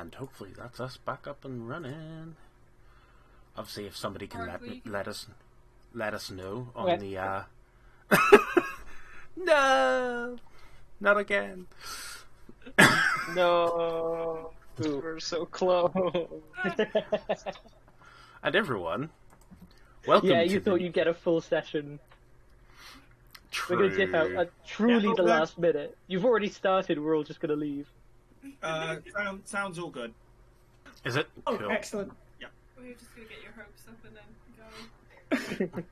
And hopefully that's us back up and running. Obviously, if somebody can let us know on the no, not again. No, we're so close. And everyone, welcome. Yeah, you thought you'd get a full session. True. We're gonna dip out at truly the last minute. You've already started. We're all just gonna leave. Sounds all good. Is it? Oh, cool. Excellent. Yeah. Well, you're just gonna get your hopes up and then go.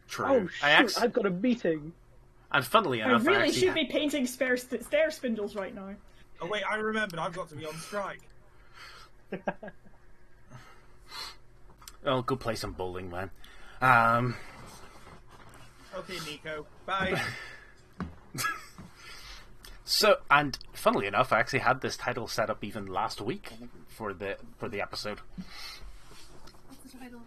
True. Oh shoot! I've got a meeting. And funnily enough, I really should be painting stair spindles right now. Oh wait, I remembered. I've got to be on strike. Oh, go play some bowling, man. Okay, Nico. Bye. So, and funnily enough, I actually had this title set up even last week for the episode. What's the title?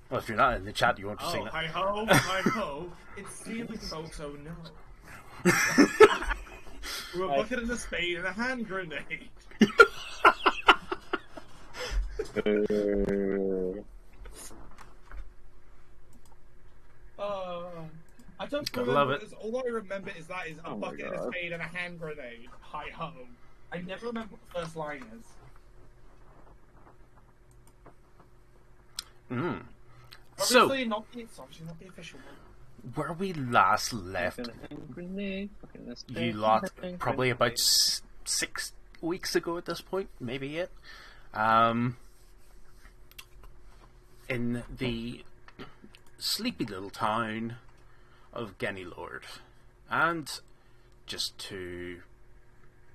Well, if you're not in the chat, you won't have seen it. Hi ho, hi ho. It's stealing folks, oh no. We're a bucket and a spade and a hand grenade. I don't remember. Love it. All I remember is that is a bucket and a spade and a hand grenade. Hi ho. I never remember what the first line is. So, Obviously not the official one. where we last left, you lot probably about 6 weeks ago at this point, maybe it. In the sleepy little town of Lord. And just to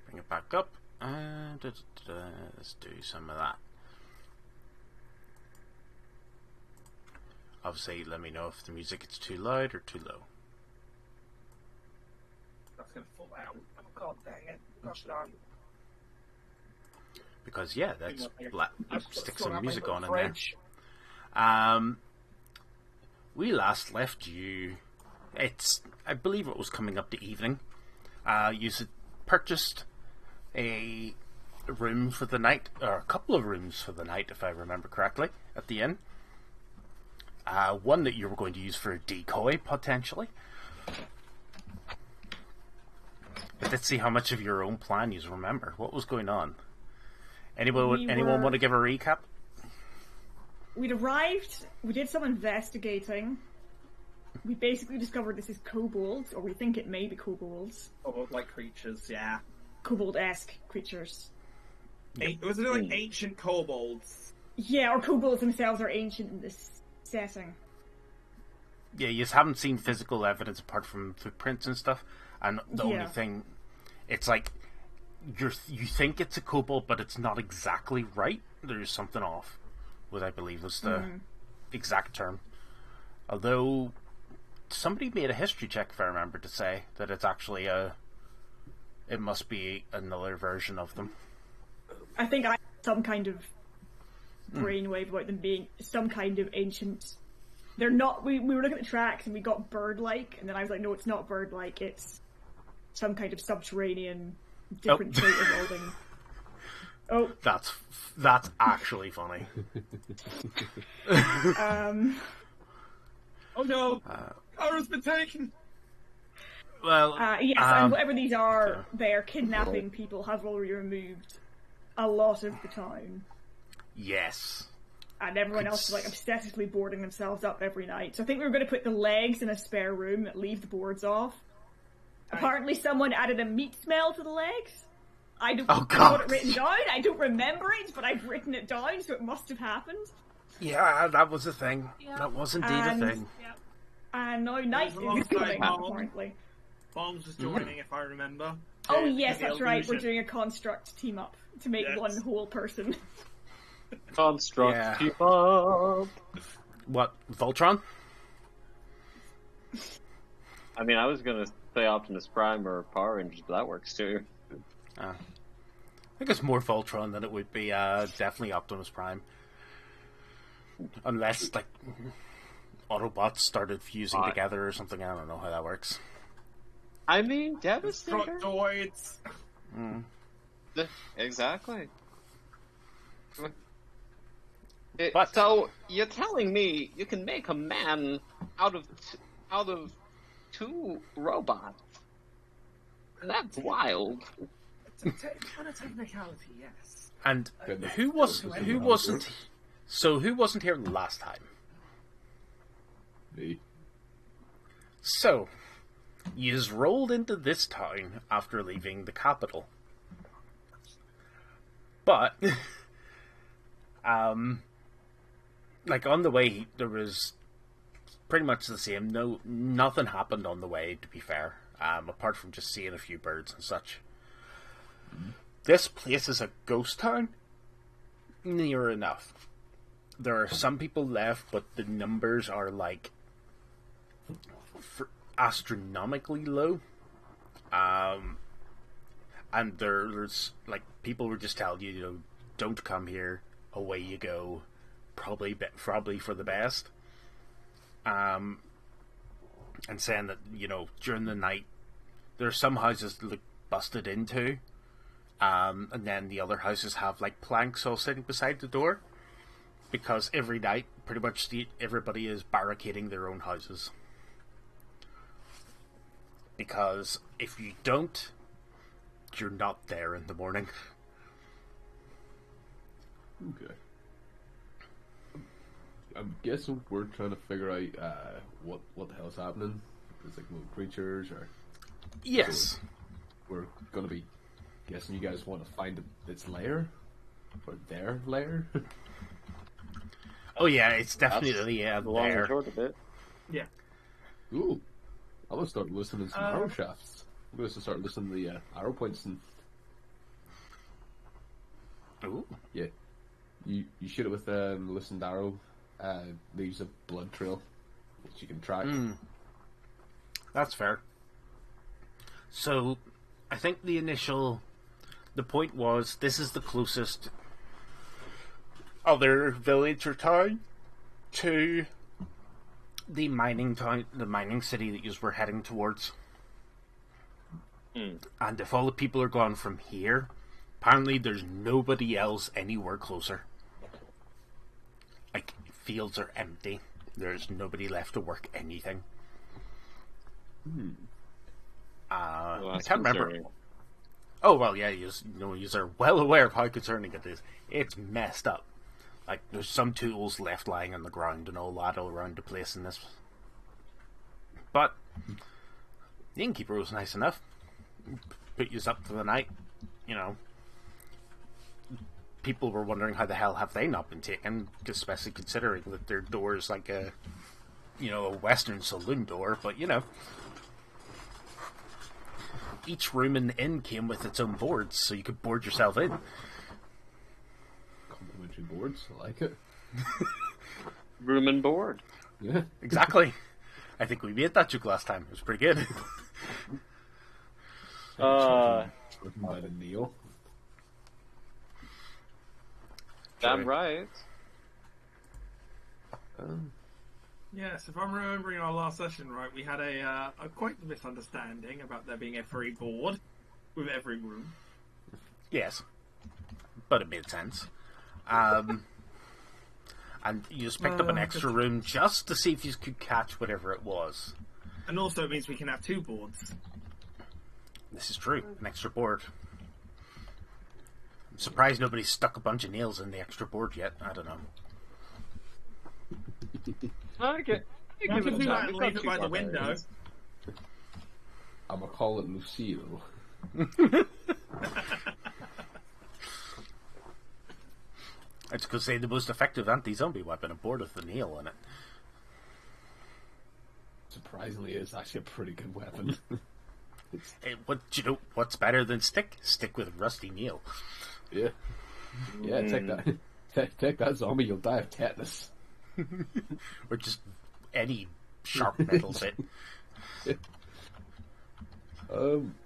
bring it back up, let's do some of that. Obviously, let me know if the music is too loud or too low. That's gonna fall out. Oh god dang it. Gosh darn. Because yeah, that's stick some music on in there. We last left you. I believe it was coming up to evening. You had purchased a room for the night, or a couple of rooms for the night, if I remember correctly, at the inn. One that you were going to use for a decoy, potentially. But let's see how much of your own plan you remember. What was going on? Anyone want to give a recap? We'd arrived, we did some investigating. We basically discovered this is kobolds, or we think it may be kobolds. Kobold-like creatures, yeah. Kobold-esque creatures. Was it like ancient kobolds? Yeah, or kobolds themselves are ancient in this setting. Yeah, you just haven't seen physical evidence apart from footprints and stuff, and the only thing, it's like you think it's a kobold, but it's not exactly right. There's something off, what I believe was the exact term. Although somebody made a history check, if I remember, to say that it's actually it must be another version of them. I think I had some kind of brainwave about them being some kind of ancient. They're not. We were looking at the tracks and we got bird-like, and then I was like, no, it's not bird-like. It's some kind of subterranean, different trait evolving. Oh, that's actually funny. Oh no, Cara's been taken. Well, yes, and whatever these are, they're kidnapping people. Have already removed a lot of the town. Yes. And everyone else is like obsessively boarding themselves up every night. So I think we were going to put the legs in a spare room, leave the boards off. Apparently someone added a meat smell to the legs. I got it written down. I don't remember it, but I've written it down, so it must have happened. Yeah, that was a thing. Yeah. That was indeed a thing. Yeah. And now night is coming, apparently. Bombs was joining, if I remember. Oh yes, that's right. We're doing a construct team up to make one whole person. Construct team up. What, Voltron? I mean, I was gonna say Optimus Prime or Power Rangers, but that works too. I think it's more Voltron than it would be definitely Optimus Prime. Unless, like, Autobots started fusing together or something. I don't know how that works. I mean, Devastator? Destructoids. Exactly. But- So you're telling me you can make a man out of two robots? That's wild. On a technicality, yes. And Goodness. who wasn't here last time? Me. So, yous rolled into this town after leaving the capital. But, like on the way, there was pretty much the same. Nothing happened on the way, to be fair, apart from just seeing a few birds and such. This place is a ghost town, near enough. There are some people left, but the numbers are like astronomically low. And there's like people were just telling you, don't come here. Away you go. Probably for the best. And saying that during the night there are some houses that look busted into, and then the other houses have like planks all sitting beside the door, because every night pretty much everybody is barricading their own houses. Because if you don't, you're not there in the morning. Okay. I'm guessing we're trying to figure out what the hell's happening. There's like little creatures, or Yes. we're gonna be guessing you guys want to find its lair, or their lair. Oh yeah, it's That's definitely the long and there. short of it. Yeah. Ooh, I'm gonna start listening to some arrow shafts. I'm gonna start listening to the arrow points, and Ooh. yeah, you shoot it with listened arrow. Leaves a blood trail which you can track. That's fair. So, I think the point was, this is the closest other village or town to the mining city that you were heading towards. And if all the people are gone from here, apparently there's nobody else anywhere closer. Like, fields are empty. There's nobody left to work anything. I Well, that's can't remember. concerning. Oh well, yeah, you are well aware of how concerning it is. It's messed up. Like, there's some tools left lying on the ground and all that all around the place in this. But the innkeeper was nice enough. Put you up for the night. People were wondering how the hell have they not been taken, especially considering that their door is like a Western saloon door. But each room in the inn came with its own boards, so you could board yourself in. Complimentary boards, I like it. Room and board. Yeah. Exactly. I think we made that joke last time. It was pretty good. Written by the Neil. Damn right. Yes, if I'm remembering our last session right, we had a quite misunderstanding about there being a free board with every room. Yes. But it made sense. And you just picked up an extra room just to see if you could catch whatever it was. And also it means we can have two boards. This is true. An extra board. I'm surprised nobody's stuck a bunch of nails in the extra board yet. I don't know. I give We it can a do that shot. and We've leave got it by two the window. barbarians. I'm gonna call it Lucille. It's because they're the most effective anti-zombie weapon, a board with the nail in it. Surprisingly, it's actually a pretty good weapon. Hey, what's better than stick? Stick with rusty nail. Yeah. Yeah, take that. Take that zombie, you'll die of tetanus. Or just any sharp metal bit.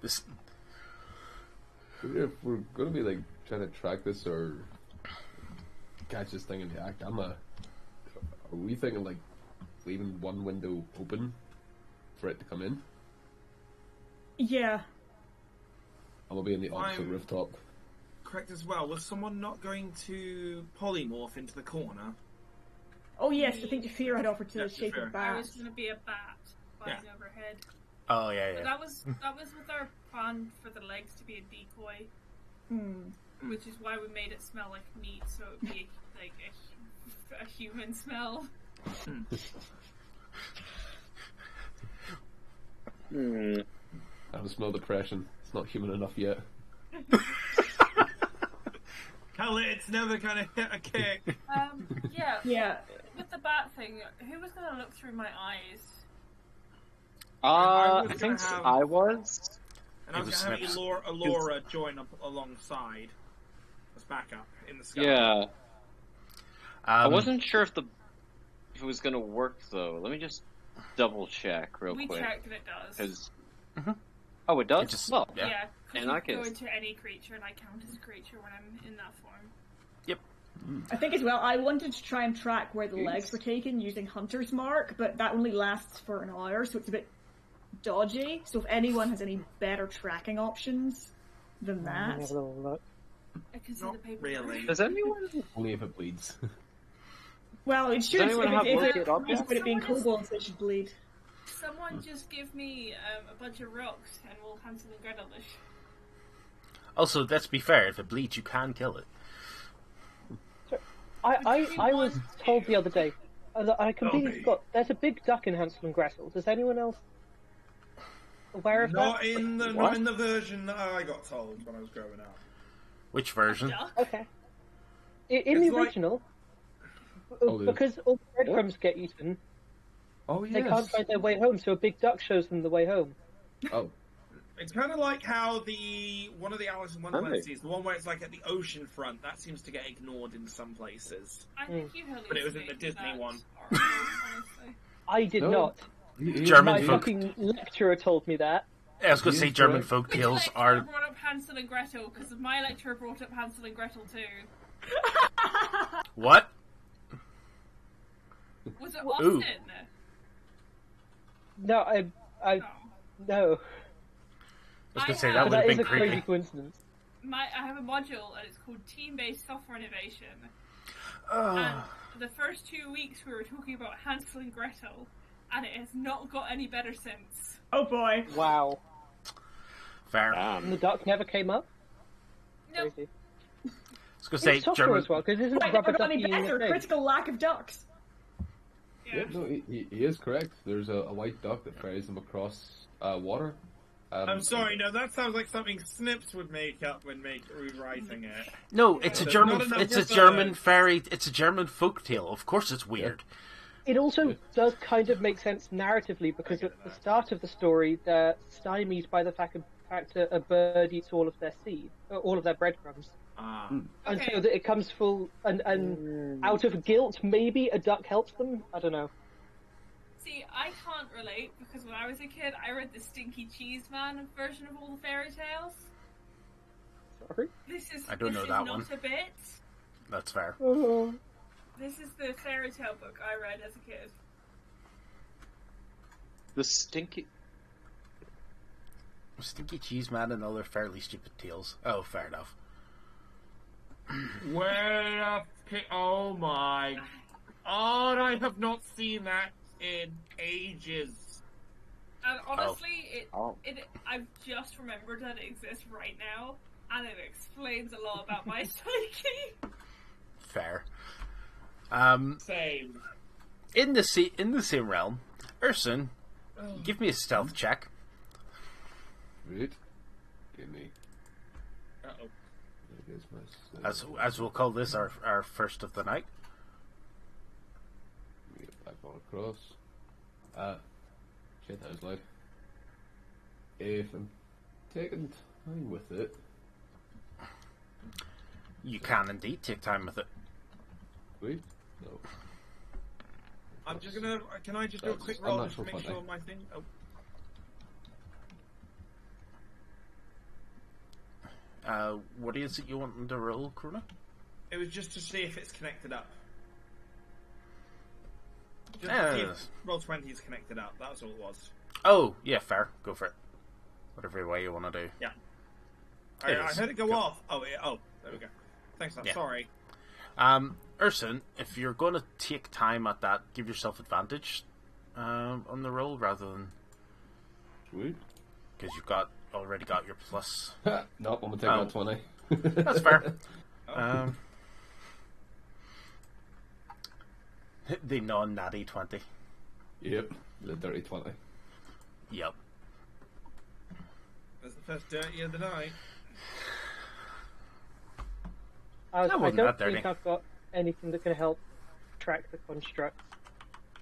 This, If we're gonna be like trying to track this or catch this thing in the act, are we thinking like leaving one window open for it to come in? Yeah. I'm gonna be in the opposite I'm- rooftop. correct as well, was someone not going to polymorph into the corner? Oh yes, I think Jafira had offered to Yeah, shape Jafira. a I bat. was going to be a bat flying overhead. Oh yeah, But yeah. that was with our plan for the legs to be a decoy, which is why we made it smell like meat, so it would be like a human smell. I don't smell depression. It's not human enough yet. Hell, it's never gonna hit a kick. Yeah. Yeah. With the bat thing, who was going to look through my eyes? I was I gonna think have- I was. And I It was was going to have Snips. Elora join up alongside as backup in the sky. Yeah. I Um, wasn't sure if it was gonna work though. Let me just double check real We quick. checked and it does. 'Cause- Oh, it does. It just- well, yeah. Yeah, because In you that can go case- into any creature and I count as a creature when I'm in that form. I think as well, I wanted to try and track where the legs were taken using Hunter's Mark, but that only lasts for an hour, so it's a bit dodgy. So if anyone has any better tracking options than Let me have that. a little look. I can see Not the paper. really. Does anyone? Only if it bleeds. Well, it should, anyone have if rocket it's objects? but it being Someone just- kobolds, it should bleed. Someone just give me a bunch of rocks and we'll Hansel and Gretel this. Also, let's be fair. If it bleeds, you can kill it. I was told the other day, that I completely me. forgot, there's a big duck in Hansel and Gretel. Does anyone else aware of Not that? in the What? not in the version that I got told when I was growing up. Which version? Duck? Okay. In It's the like- original, Oh, the- because all the breadcrumbs get eaten, Oh they yes. can't find their way home, so a big duck shows them the way home. Oh, It's kind of like how one of the Alice in Wonderland Really? series, the one where it's like at the ocean front, that seems to get ignored in some places. I think you hallucinated But it was in the Disney that one. article, honestly. I did No. not. German My folk. fucking lecturer told me that. I was going to say Yes, German right. folk Which tales lecturer are. brought up Hansel and Gretel? Because my lecturer brought up Hansel and Gretel too. What? Was it Ooh. Austin? No, I No. no. I was going to say I that have- would But have that is been a crazy creepy. coincidence. I have a module and it's called Team-Based Software Innovation. Oh. And the first 2 weeks we were talking about Hansel and Gretel, and it has not got any better since. Oh boy. Wow. Fair. I And the Damn. duck never came up? No, Crazy. was going to say It's software German. as well, because isn't Right, rubber never got any ducking a better. thing? Critical lack of ducks. yeah. yeah, no, he is correct. There's a white duck that ferries them across water. I'm sorry, no, that sounds like something Snips would make up when rewriting it. No, it's a There's German. not enough It's a research. German fairy. It's a German folk tale. Of course, it's weird. It also does kind of make sense narratively, because at the start of the story, they're stymied by the fact that a bird eats all of their seed, all of their breadcrumbs. Ah. And Okay. so that it comes full, and out of guilt, maybe a duck helps them? I don't know. See, I can't relate because when I was a kid, I read the Stinky Cheese Man version of all the fairy tales. Sorry. I don't know that not one. a bit. That's fair. This is the fairy tale book I read as a kid. The stinky. Stinky Cheese Man and other fairly stupid tales. Oh, fair enough. Where oh my god, I have not seen that in ages. And honestly, Oh. I've just remembered that it exists right now, and it explains a lot about my psyche. Fair. Same. In the same realm, Urson, give me a stealth check. Right. Give me. Uh-oh. There goes my As we'll call this our first of the night. Get it back on across. Shit, that was loud. If I'm taking time with it, You can indeed take time with it. wait, no. I'm just gonna. Can I just do a That's quick roll just to unnatural make 20. sure my thing? Oh, What is it you want to roll, Krona? it was just to see if it's connected up. Just Yeah. to see if roll 20 is connected up. That's all it was. Oh, yeah, fair. Go for it. Whatever way you want to do. Yeah. It I is. heard it go Go. off. Oh, There we go. Thanks, I'm Yeah. sorry. Urson, if you're going to take time at that, give yourself advantage on the roll rather than Sweet. because you've already got your plus. Nope, I'm gonna take that 20. That's fair. Oh. The non-natty 20. Yep, the dirty 20. Yep. That's the first dirty of the night. I That wasn't don't that dirty. think I've got anything that can help track the construct,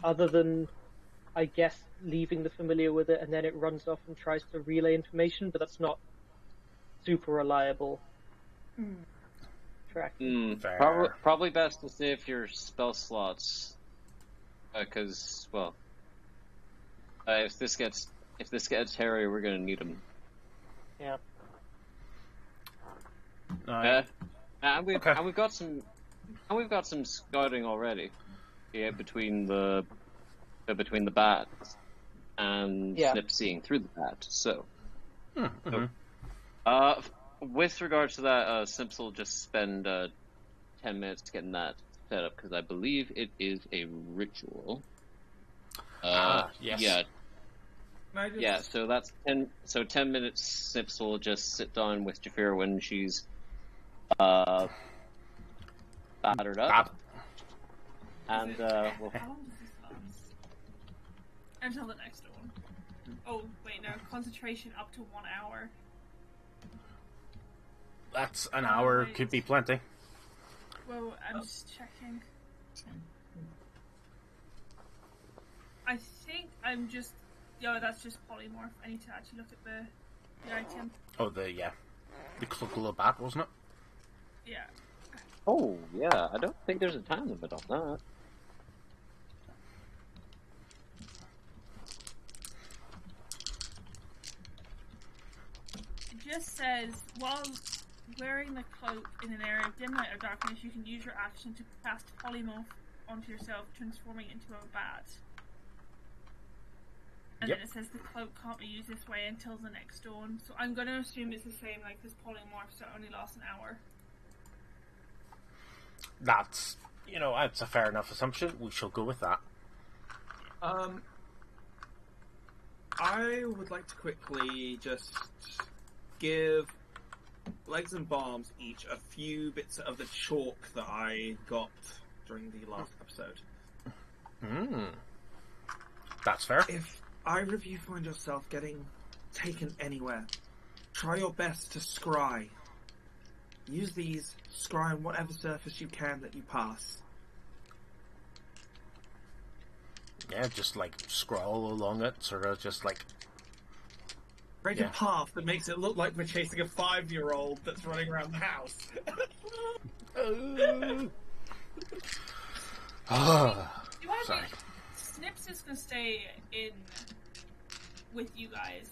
other than, I guess, leaving the familiar with it and then it runs off and tries to relay information, but that's not super reliable tracking. Fair. Probably best to save your spell slots, because if this gets hairy, we're gonna need them. Yeah. And we've got some scouting already. Yeah, between the bats and Snip seeing through the bat. So, with regards to that, Snips will just spend 10 minutes getting that set up because I believe it is a ritual. Yes. Yeah. Can I just... Yeah, so that's 10. So 10 minutes. Snips will just sit down with Jafira when she's battered up, and How long does this last? Until the next one. Oh wait, no. Concentration up to 1 hour. That's an hour. Right. Could be plenty. Well, I'm just checking. I think I'm just. That's just polymorph. I need to actually look at the item. Oh, the Cluckle bat, wasn't it? Yeah. oh yeah, I don't think there's a time limit on that. It just says while wearing the cloak in an area of dim light or darkness, you can use your action to cast polymorph onto yourself, transforming it into a bat. And Yep. then it says the cloak can't be used this way until the next dawn. So I'm going to assume it's the same like this polymorph, so it only lasts an hour. That's a fair enough assumption. We shall go with that. I would like to quickly just give Legs and Bombs each a few bits of the chalk that I got during the last episode. That's fair. If either of you find yourself getting taken anywhere, try your best to scry. Use these, scry on whatever surface you can that you pass. Yeah, just like scroll along it, sort of just like. Create a path that makes it look like we're chasing a 5-year-old that's running around the house. Sorry. Snips is going to stay in with you guys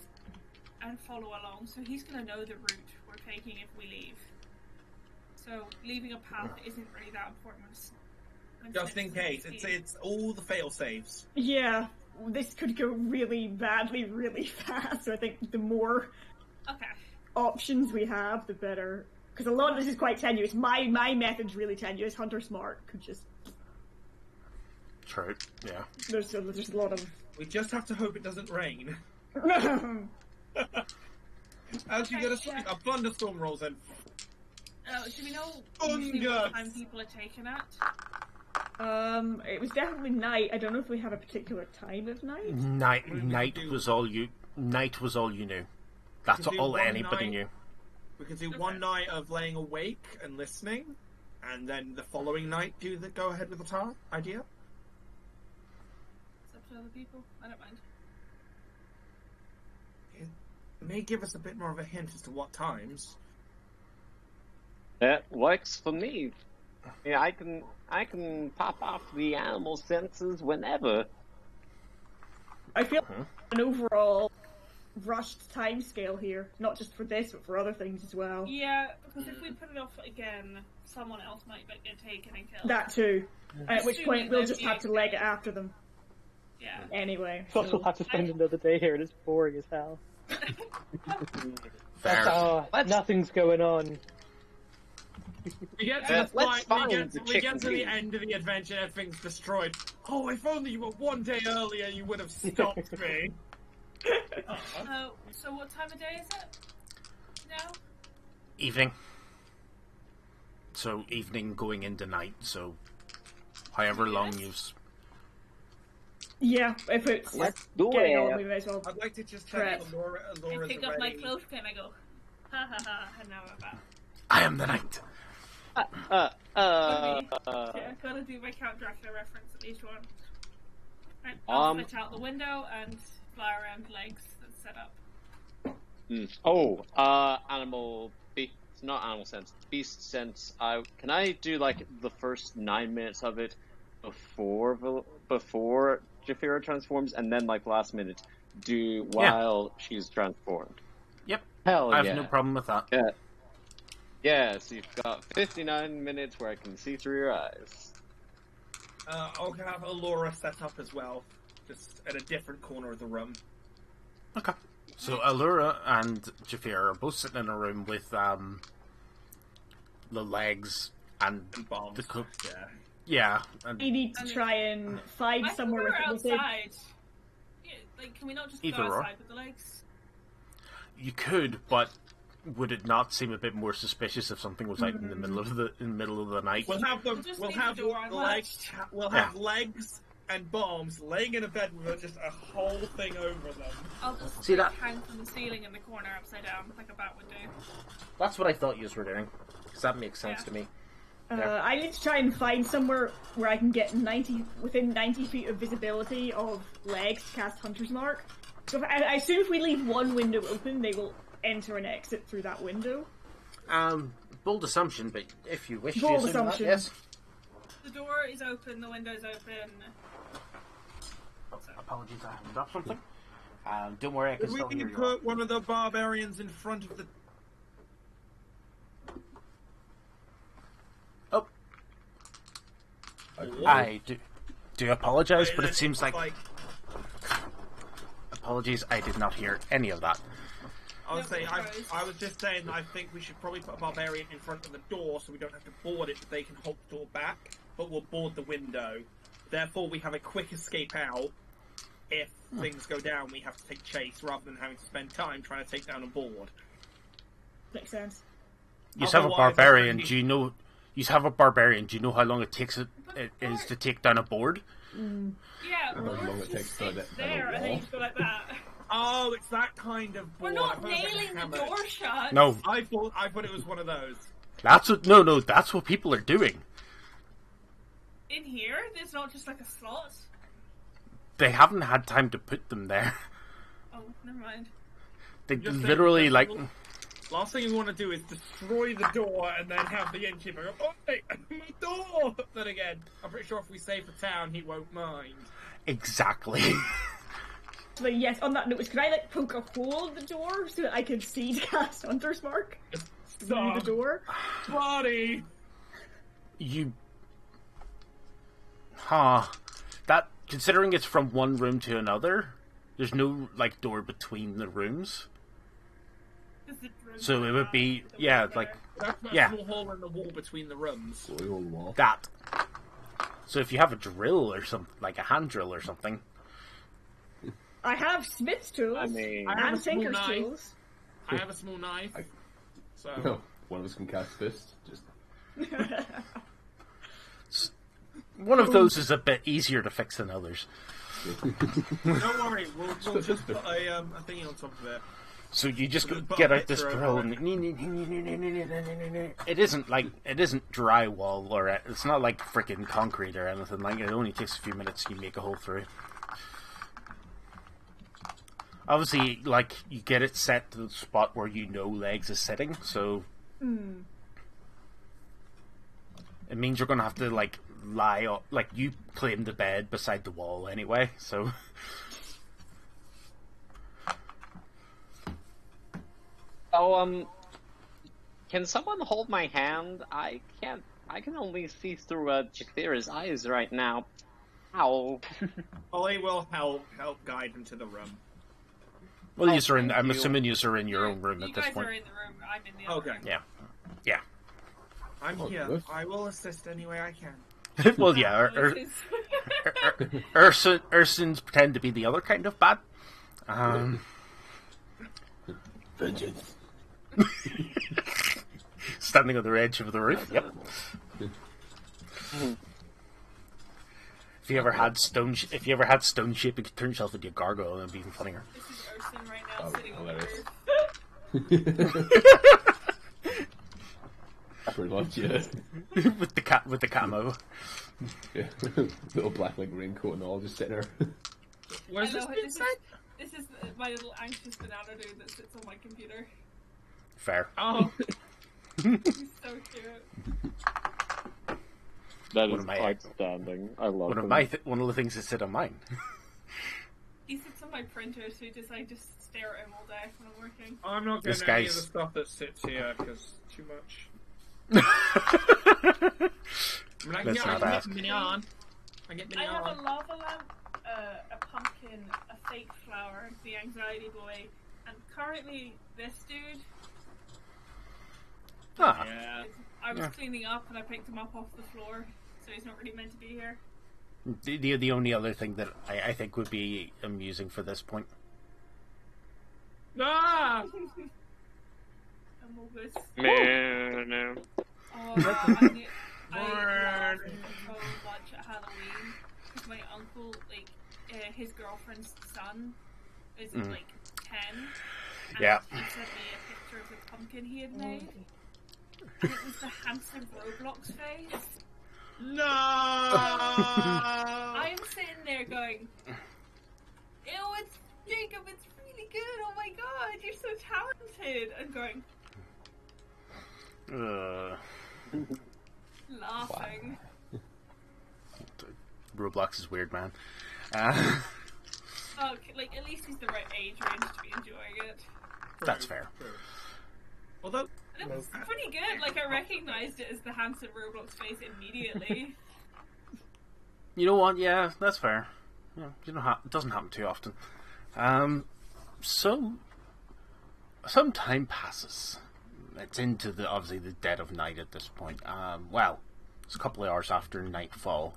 and follow along, so he's going to know the route we're taking if we leave. So leaving a path isn't really that important. when Just Snips in case, is it's all the fail-safes. Yeah, this could go really badly, really fast. So I think the more options we have, the better. Because a lot of this is quite tenuous. My method's really tenuous. Hunter Smart could just. True. Yeah. There's a lot of. We just have to hope it doesn't rain. As you go to sleep, a thunderstorm rolls in. Do we know usually what time people are taken at? It was definitely night. I don't know if we have a particular time of night. Night was all you knew. That's all anybody knew. We could do one night of laying awake and listening, and then the following night go ahead with the idea. It's up to other people. I don't mind. It may give us a bit more of a hint as to what times. That works for me. Yeah, I can pop off the animal senses whenever. I feel an overall rushed timescale here, not just for this, but for other things as well. Yeah, because if we put it off again, someone else might get taken and killed. That too. At which point we'll just Assuming have to leg it after them. Yeah. Anyway. Plus, we'll have to spend another day here, and it's boring as hell. Fair. Nothing's going on. We get to the Let's fight, find the we get chicken to the feed. end of the adventure, everything's destroyed. Oh, if only you were one day earlier, you would have stopped me. So what time of day is it now? Evening. So evening going into night. So however long you've. Yeah, if it's Let's do getting on, it. we may as well. I'd like to just Correct. check I Laura's pick up my already. clothespin, I go, ha ha ha, and now I'm back. I am the knight. Yeah, gotta do my Count Dracula reference at least one. Right, I'll switch out the window and fly around legs that's set up. Animal beast, not animal sense, beast sense. Can I do like the first 9 minutes of it before Japhira transforms, and then like last minute do while she's transformed? Yep. Hell I yeah! have no problem with that. Yeah. Yeah, so you've got 59 minutes where I can see through your eyes. I'll have Allura set up as well, just at a different corner of the room. Okay. So Allura and Japhira are both sitting in a room with the legs and And bombs. the cook. Yeah. Yeah. And We need to try and find I somewhere thought we were with it. outside. Yeah, like, can we not just Either go or. outside with the legs? you could, but would it not seem a bit more suspicious if something was out in the middle of the night? We'll have them. Just We'll leave the have door unlatched. legs. We'll have legs and bombs laying in a bed with just a whole thing over them. I'll just See that? hang from the ceiling in the corner upside down, like a bat would do. That's what I thought you were doing, because that makes sense Yeah. to me. I need to try and find somewhere where I can get within 90 feet of visibility of legs to cast Hunter's Mark. So I assume if we leave one window open, they will enter and exit through that window. Bold assumption, but if you wish Bold to assume assumption. that, yes. The door is open, the window's open. Apologies, I haven't dropped something. Don't worry, I can Could still we hear you. put one of the barbarians in front of the? Oh, I I do apologize, but it seems like like apologies. I did not hear any of that. I was saying, No, I was just saying that I think we should probably put a barbarian in front of the door so we don't have to board it, but they can hold the door back, but we'll board the window. Therefore, we have a quick escape out. If things go down, we have to take chase rather than having to spend time trying to take down a board. Makes sense. You have a Otherwise, barbarian. I think Do you know? You have a barbarian. Do you know how long it takes it is to take down a board? Yeah, How well, long let's it takes just to sit get there, down a and then you wall. just go like that. Oh, it's that kind of We're board. not I thought it was like a nailing the hammer. door shut. No, I thought it was one of those. that's what. No, that's what people are doing. In here, there's not just like a slot. They haven't had time to put them there. Oh, never mind. They Just saying, literally like. Last thing we want to do is destroy the door and then have the innkeeper go, "Oh, hey, my door!" Then again, I'm pretty sure if we save the town, he won't mind. Exactly. So yes, on that note, could I poke a hole in the door so that I can see to cast Hunter's Mark through the Stop, door? buddy. You. That, considering it's from one room to another, there's no, door between the rooms. So it would be, That's that Yeah. small hole in the wall between the rooms. Slowly on the wall. that. So if you have a drill or something, like a hand drill or something. I have Smith's tools I mean, I have and a small Tinker's knife. tools. I have a small knife, so No, one of us can cast fist. Just One of those is a bit easier to fix than others. don't worry. We'll just put a thingy on top of it. So you just Put a get out this picture drill over and it isn't drywall or it's not like freaking concrete or anything like it. It only takes a few minutes. You make a hole through. Obviously, you get it set to the spot where you know Legs is sitting, so it means you're gonna have to lie up, you claim the bed beside the wall anyway. So. oh, can someone hold my hand? I can't. I can only see through Japhira's eyes right now. Ow. Ollie will help guide him to the room. Well, Oh, you're I'm thank you. assuming you're in your own room You at this guys point. are in the room. I'm in the other Okay. room. Yeah. I'm Oh, here. good. I will assist any way I can. Well, yeah, Ursins pretend to be the other kind of bad. Vengeance. Standing on the edge of the roof. Yep. If you ever had stone shape, you could turn yourself into a gargoyle, and it'd be even funnier. This is Urson right now, Oh, sitting on the hilarious. roof. Pretty much, yeah. with the camo. Yeah. Little black like raincoat and all, just sitting there. What is I know, this? this is my little anxious banana dude that sits on my computer. Fair. Oh, He's so cute. That One is of my- outstanding. I love One of him. one of the things that sit on mine. He sits on my printer, so I just stare at him all day when I'm working. I'm not This getting any of guy's- the stuff that sits here because too much. I mean, I can Let's get, not I ask. get mignon. I get I have a mignon. lava lamp, a pumpkin, a fake flower, the anxiety boy, and currently this dude. Ah, Yeah. I was Yeah. cleaning up and I picked him up off the floor, so he's not really meant to be here. the only other thing that I think would be amusing for this point. Ah! I'm all good. Man, Oh, I laughed so much at Halloween because my uncle, his girlfriend's son, is like 10. And Yeah. he sent me a picture of the pumpkin he had made, and it was the handsome Roblox face. No! I am sitting there going, "Ew, it's Jacob, it's really good. Oh my god, you're so talented!" And going, laughing. Roblox is weird, man. Oh, at least he's the right age range to be enjoying it. That's fair. True. Although, And it was pretty good. I recognized it as the handsome Roblox face immediately. You know what? Yeah, that's fair. Yeah, it doesn't happen too often. So some time passes. It's into obviously the dead of night at this point. Well, it's a couple of hours after nightfall.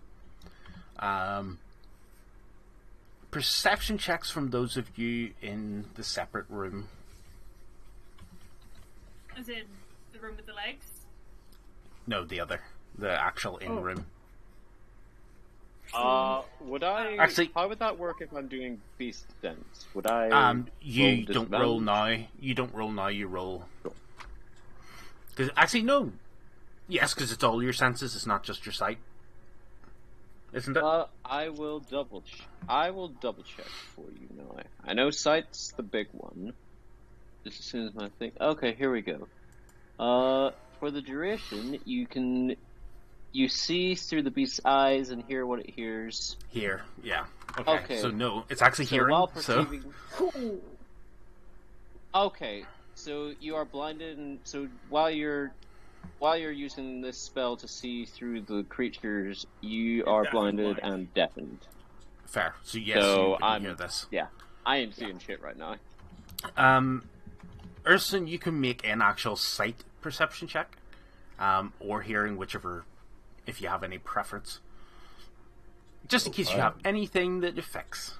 Perception checks from those of you in the separate room. As in the room with the legs. No, the actual in-room. would I Actually- how would that work if I'm doing beast sense? Would I You roll don't roll disadvantage? now. You don't roll now. You roll. Cool. Because actually, no. Yes, because it's all your senses. It's not just your sight, isn't it? I will double check for you now. I know sight's the big one. Just as soon as my thing. Okay, here we go. For the duration, you see through the beast's eyes and hear what it hears. Here, yeah. Okay. Okay. So no, it's actually So hearing. while So perceiving. Okay, so you are blinded, and so while you're using this spell to see through the creatures, you are blinded and deafened. fair. So yes, So you can hear this. Yeah, I ain't seeing shit right now. Urson, you can make an actual sight perception check, or hearing, whichever, if you have any preference. Just in case you have anything that affects.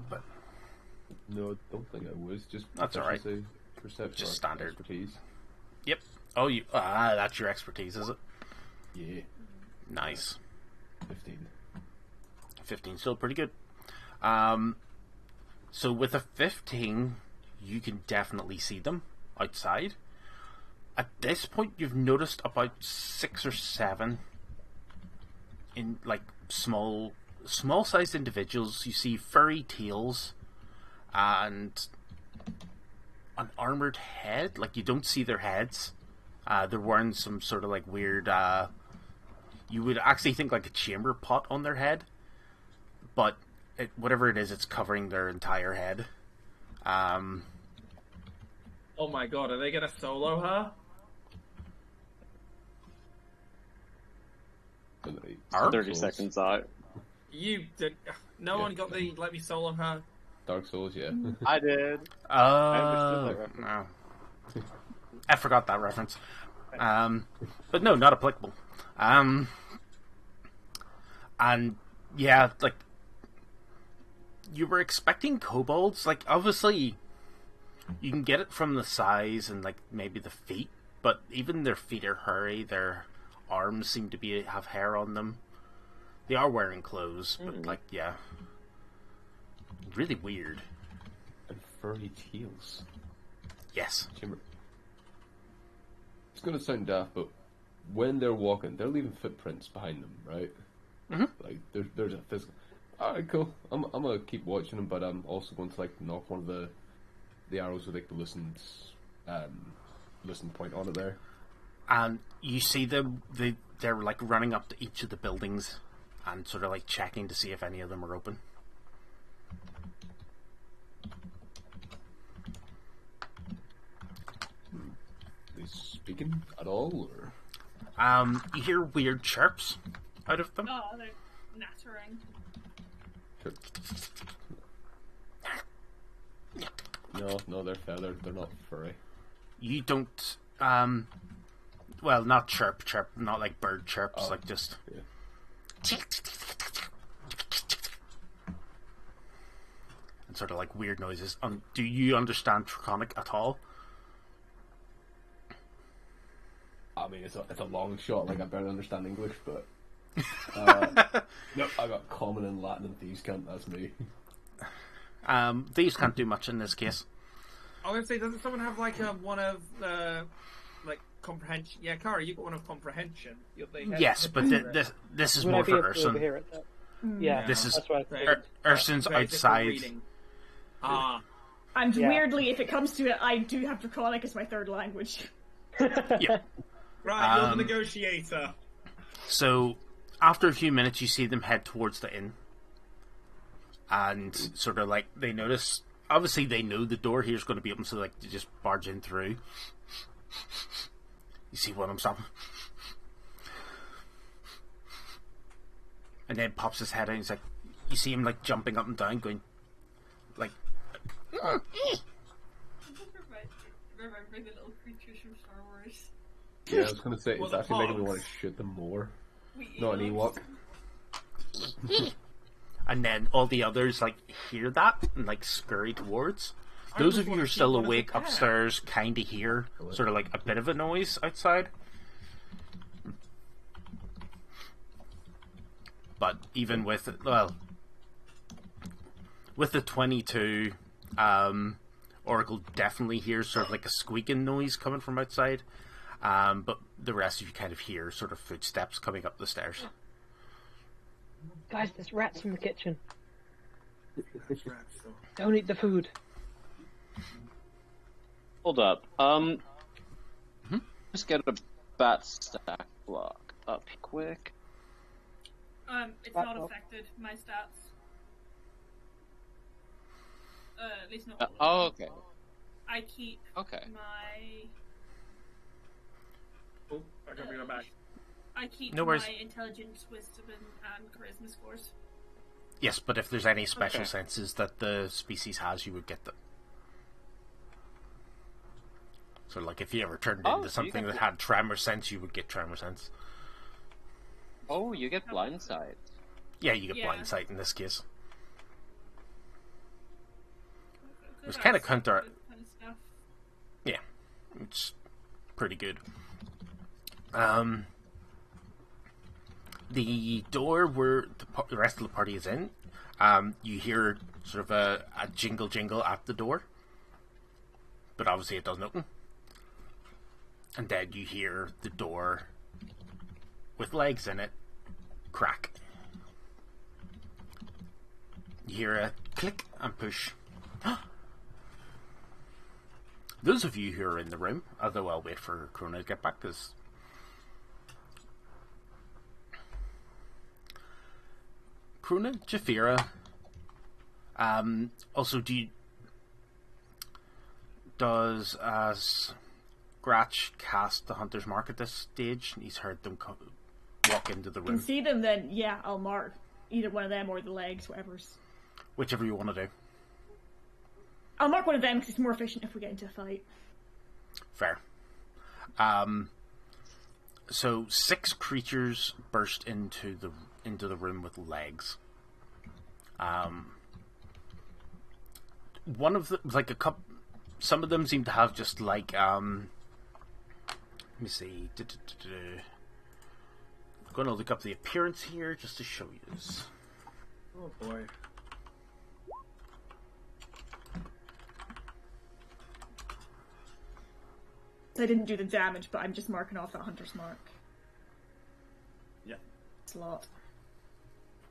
But No, I don't think I was. Just That's alright. proficiency, perception, Just or standard. expertise. yep. Oh, that's your expertise, is it? Yeah, Nice. 15. 15, still pretty good. So with a 15, you can definitely see them outside. At this point, you've noticed about 6 or 7 in small-sized individuals. You see furry tails and an armored head. Like, you don't see their heads. They're wearing some sort of weird. You would actually think like a chamber pot on their head, but whatever it is, it's covering their entire head. oh my god, are they gonna solo her? Dark 30 Souls. seconds out. You did. No Yeah. one got the let me solo her. Dark Souls, yeah. I did. Oh, understood that reference. no. I forgot that reference. But no, not applicable. And yeah, like you were expecting kobolds. Like obviously, you can get it from the size and like maybe the feet, but even their feet are hairy. Their arms seem to have hair on them. They are wearing clothes, but like yeah, really weird. And furry tails. Yes. It's going to sound daft, but when they're walking, they're leaving footprints behind them, right? Mm-hmm. Like there's a physical. All right, cool. I'm gonna keep watching them, but I'm also going to like knock one of the arrows with like the loosened point on it there. And you see them. They're like running up to each of the buildings and sort of like checking to see if any of them are open. Are they speaking at all, or? You hear weird chirps out of them. Oh, they're nattering. No, they're feathered. They're not furry. You don't. Well, not chirp, not like bird chirps, like just. Yeah. And sort of like weird noises. Do you understand Draconic at all? I mean, it's a long shot. Like I barely understand English, but no, I got common and Latin and thieves can't. That's me. These can't do much in this case. I was gonna say, doesn't someone have like one of like comprehension? Yeah, Kara, you got one of comprehension. Yes, but this is Would more I be for able to Urson. overhear it, though? Yeah, This is that's what I thought. Urson's Very different outside. reading. Ah, And Yeah. weirdly, if it comes to it, I do have Draconic as my third language. Yeah. right, you're the negotiator. So after a few minutes, you see them head towards the inn, and sort of like they notice. Obviously, they know the door here's going to be open, so like they just barge in through. You see one of them stop, and then pops his head out. And he's like, you see him like jumping up and down, going like. Remember the little creatures from Star Wars? Yeah, I was gonna say Well, it's the actually making me hogs. want to shoot them more. We Not an Ewoks. Ewok. And then all the others like hear that and like scurry towards. Those just of you wanna who are keep still one as a awake pet. upstairs kind of hear sort of like a bit of a noise outside. But even with the 22, Oracle definitely hears sort of like a squeaking noise coming from outside. But the rest of you kind of hear sort of footsteps coming up the stairs. Guys, there's rats in the kitchen. Rats, though. Don't eat the food. Hold up. Just get a bat stack block up quick. It's That not helps. affected, my stats. At least not all Oh, of them. okay. I keep Okay. my... Oh, I can't bring it back. I keep No worries. my intelligence, wisdom, and charisma scores. Yes, but if there's any special Okay. senses that the species has, you would get them. So, like, if you ever turned Oh, into so you something get that had tremor sense, you would get tremor sense. Oh, you get blind sight. Yeah, you get Yeah. blind sight in this case. Good It's kinda eyes, counter- good kind of stuff. Yeah, it's pretty good. The door where the rest of the party is in, you hear sort of a jingle at the door, but obviously it doesn't open. And then you hear the door with legs in it crack. You hear a click and push. Those of you who are in the room, although I'll wait for Krona to get back, because Krona, Jafira, also does Gratch cast the Hunter's Mark at this stage? He's heard them walk into the Can room. see them, then yeah, I'll mark either one of them or the legs, whatever's. Whichever you want to do. I'll mark one of them because it's more efficient if we get into a fight. Fair. So 6 creatures burst into the room with legs. One of them, like a couple, some of them seem to have just like let me see. I'm going to look up the appearance here just to show you this. Oh boy. I didn't do the damage, but I'm just marking off that hunter's mark. Yeah. It's a lot.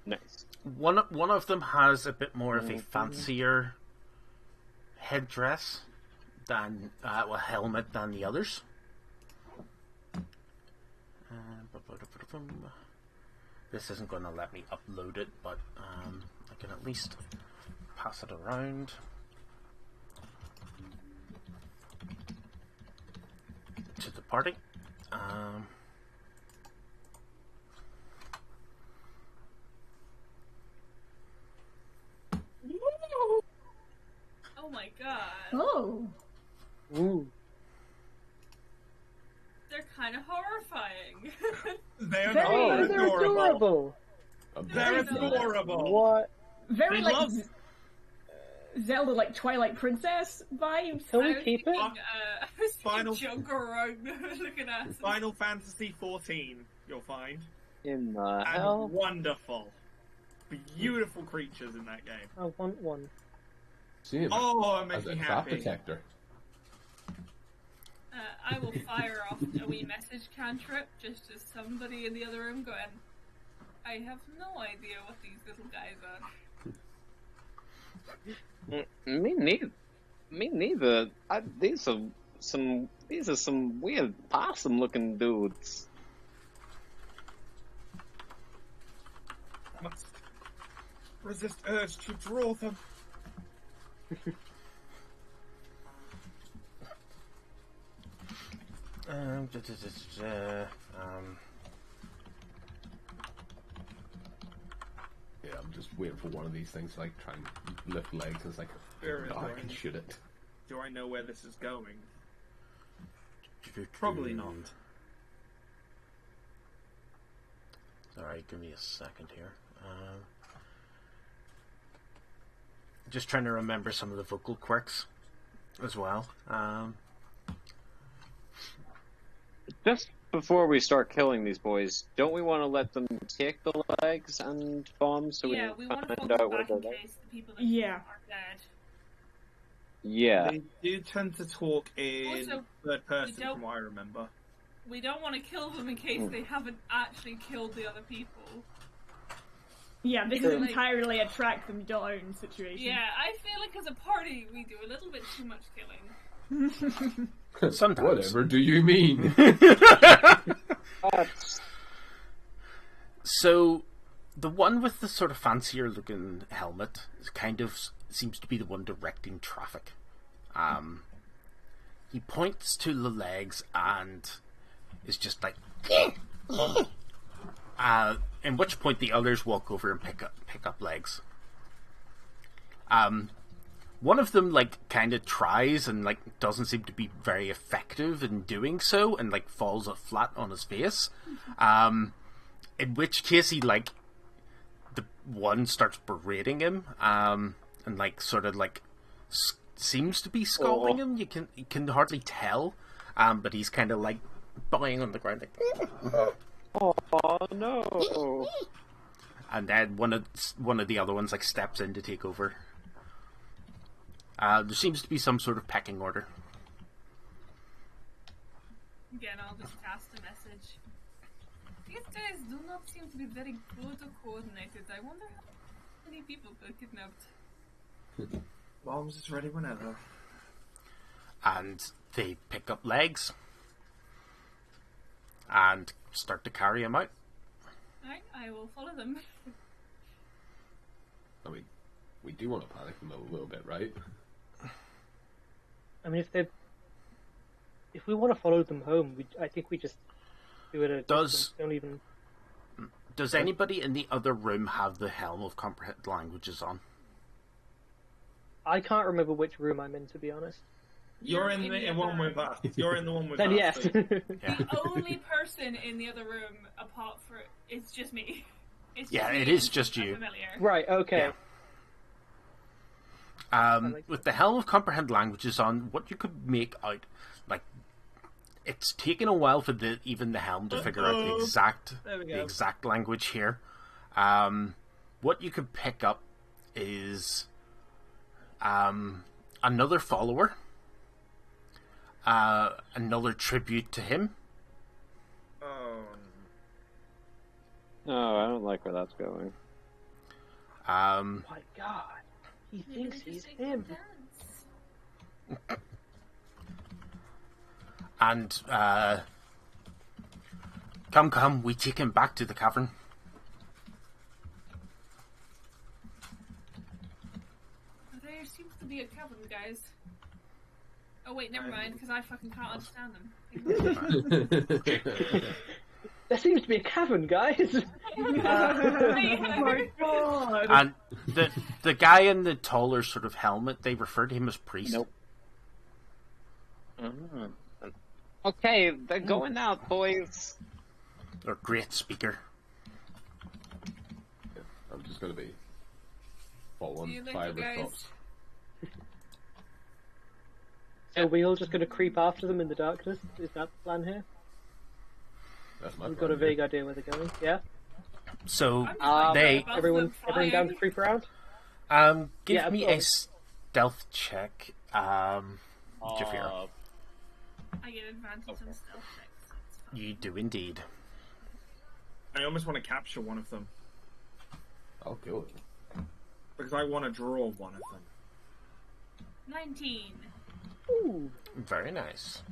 Nice. One of them has a bit more of a fancier headdress than helmet than the others. This isn't going to let me upload it, but I can at least pass it around. To the party. Oh my god. Oh. Ooh. They're kind of horrifying. They're Very- Oh, not they're adorable. They're Very adorable. What? Very They like love- Zelda, like Twilight Princess vibes. Can I we was keep it? thinking, I was Final- thinking junk around looking at them. Final Fantasy 14, you'll find. In the And hell? wonderful. Beautiful creatures in that game. I want one. See him Oh, it as makes a me trap happy. detector. I will fire off a wee message cantrip just as somebody in the other room going, I have no idea what these little guys are. Me neither. Me neither. These are some weird possum-looking dudes. Must resist urge to draw them. Yeah, I'm just waiting for one of these things to like try and lift legs. And it's like, Very oh, I can annoying. shoot it. Do I know where this is going? Probably not. Sorry, give me a second here. Just trying to remember some of the vocal quirks as well. Just before we start killing these boys, don't we want to let them take the legs and bombs so Yeah, we we can want to find focus out where back in they're? case the people that Yeah. are dead. Yeah. They do tend to talk in Also, third person, don't- from what I remember. We don't want to kill them in case they haven't actually killed the other people. Yeah, this Sure. is entirely a track them down situation. Yeah, I feel like as a party we do a little bit too much killing. Sometimes. Whatever do you mean? That's- So, the one with the sort of fancier looking helmet kind of seems to be the one directing traffic. He points to the legs and is just like, in which point the others walk over and pick up legs. One of them like kind of tries and like doesn't seem to be very effective in doing so, and like falls flat on his face. In which case he like the one starts berating him, and like sort of like seems to be scolding him. You can hardly tell, but he's kind of like bowing on the ground like. Oh no! And then one of the other ones like steps in to take over. There seems to be some sort of pecking order. Again, I'll just cast a message. These guys do not seem to be very good or coordinated. I wonder how many people got kidnapped. Bombs is ready whenever. And they pick up legs and start to carry him out. Alright, I will follow them. I mean, we do want to panic them a little bit, right? I mean, if we want to follow them home, I think we just do it at a distance. Don't even. Does anybody in the other room have the Helm of Comprehend Languages on? I can't remember which room I'm in, to be honest. You're in the one with us. You're in the one with Then us. yes. So The only person in the other room apart from it's just me. It's Yeah, me it is and just a you. familiar. Right, okay. Yeah. With the Helm of Comprehend Languages on, what you could make out, like, it's taken a while for even the Helm to figure out There we the go. exact language here. What you could pick up is another follower, another tribute to him. Oh, No, I don't like where that's going. My God. He thinks he's him. And come, we take him back to the cavern. There seems to be a cavern, guys. Oh wait, never mind, because I fucking can't understand them. There seems to be a cavern, guys. Oh my god! And the guy in the taller sort of helmet, they refer to him as priest. Nope. Okay, they're going out, boys. Or great speaker. I'm just gonna be See following you later, fire guys. rooftops. So we all just going to creep after them in the darkness? Is that the plan here? That's my We've plan. got a vague idea where they're going. Yeah? So I'm they above Everyone them down to flying. creep around? give Yeah, me go a on. stealth check, Jafir. I get advantage on stealth checks. So it's fine. You do indeed. I almost want to capture one of them I'll kill it. because I want to draw one of them. 19. Ooh. Very nice.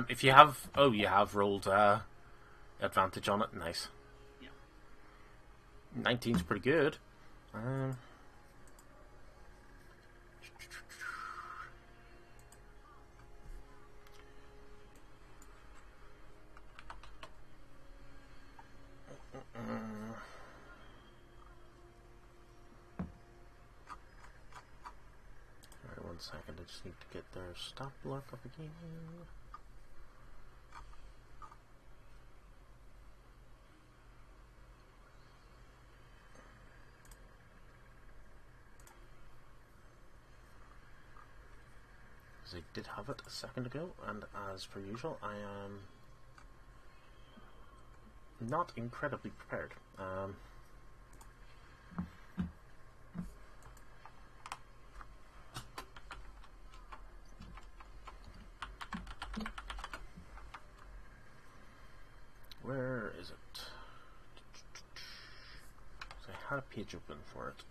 If you have, you have rolled advantage on it. Nice. Yeah. 19's pretty good. Alright, 1 second. I just need to get their stop block up again. I did have it a second ago, and as per usual, I am not incredibly prepared. Where is it? So I had a page open for it,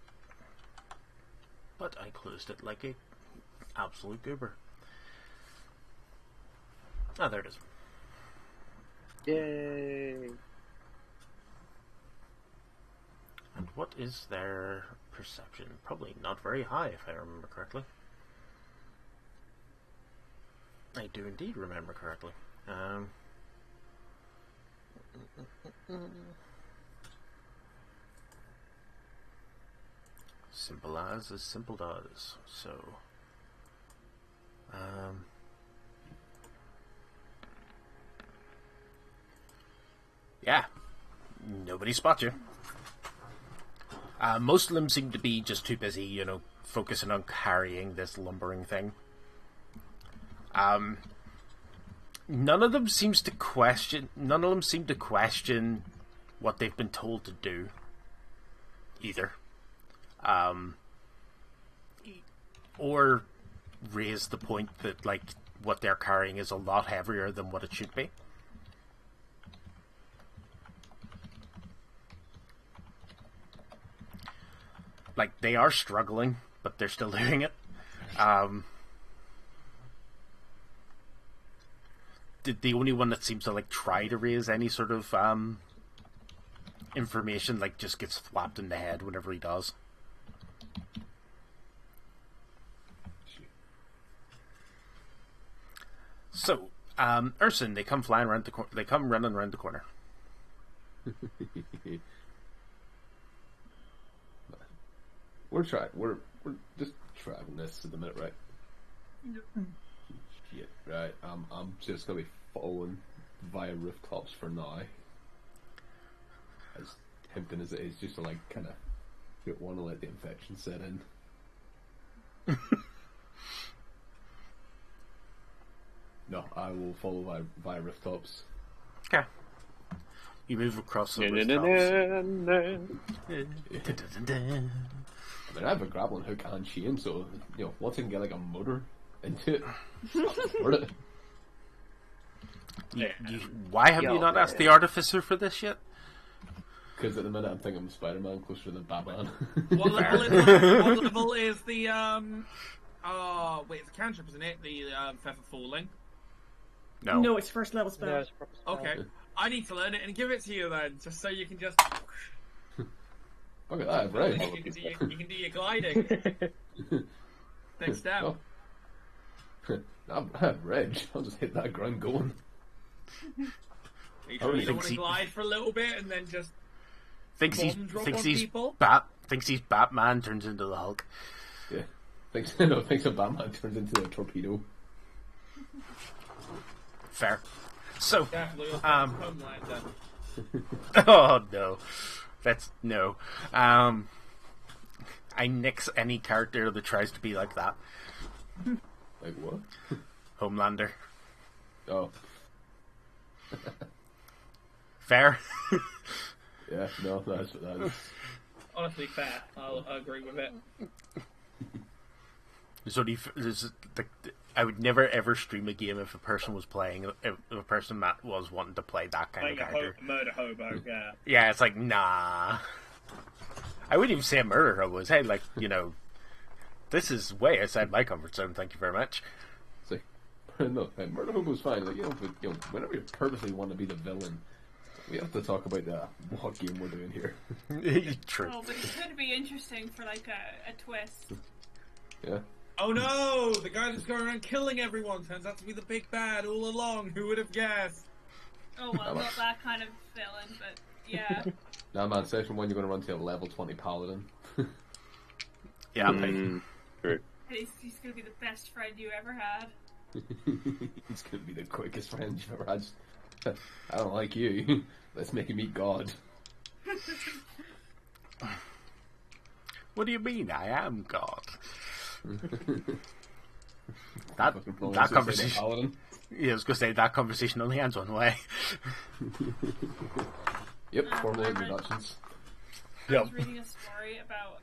but I closed it like a absolute goober. Ah, there it is. Yay! And what is their perception? Probably not very high, if I remember correctly. I do indeed remember correctly. Simple as simple does. So, yeah, nobody spots you. Most of them seem to be just too busy, focusing on carrying this lumbering thing. None of them seem to question what they've been told to do, either. Or raise the point that, like, what they're carrying is a lot heavier than what it should be. Like, they are struggling, but they're still doing it. The only one that seems to, like, try to raise any sort of information, like, just gets thwapped in the head whenever he does. So, Urson, they come flying around the corner. They come running around the corner. We're just trying this at the minute, right? Shit, right. I'm just gonna be following via rooftops for now. As tempting as it is, just to like kind of don't want to let the infection set in. No, I will follow via rooftops. Okay. You move across the rooftops. I mean, I have a grappling hook and chain, so once I can get like a motor into it, I'll support it. Why have you not asked the artificer for this yet? Because at the minute I'm thinking I'm Spider-Man closer than Batman. What level is the oh wait, it's a cantrip, isn't it? The Feather Falling. No, it's first level spell. No, it's a proper spell. Okay, I need to learn it and give it to you then, just so you can just. Look at that, right? You can do your gliding. Next step. Oh. I'm Reg. I'll just hit that ground going. You don't want to glide for a little bit and then just thinks he's Batman, turns into the Hulk. Yeah. Thinks a Batman turns into a torpedo. Fair. So, Homelander. oh no. That's no. I nix any character that tries to be like that. Like what? Homelander. Oh. Fair. Yeah, no, that's Honestly, fair. I'll agree with it. I would never ever stream a game if a person was playing, if a person was wanting to play that kind of character. Murder hobo, yeah. Yeah, it's like, nah. I wouldn't even say a murder hobo. It's, hey, like, this is way outside my comfort zone, thank you very much. It's like, no, murder hobo's fine. Like, but, whenever you purposely want to be the villain, we have to talk about what game we're doing here. True. Oh, but it could be interesting for, like, a twist. Yeah. Oh no! The guy that's going around killing everyone turns out to be the big bad all along. Who would have guessed? Oh, well, not that kind of villain, but yeah. Nah, man, session 1 you're going to run to a level 20 paladin. Yeah, True. He's going to be the best friend you ever had. He's going to be the quickest friend you've ever had. I don't like you. Let's make him meet God. What do you mean? I am God. that conversation. Yeah, I was going to say that conversation only ends one way. Yep, formal introductions. I was reading a story about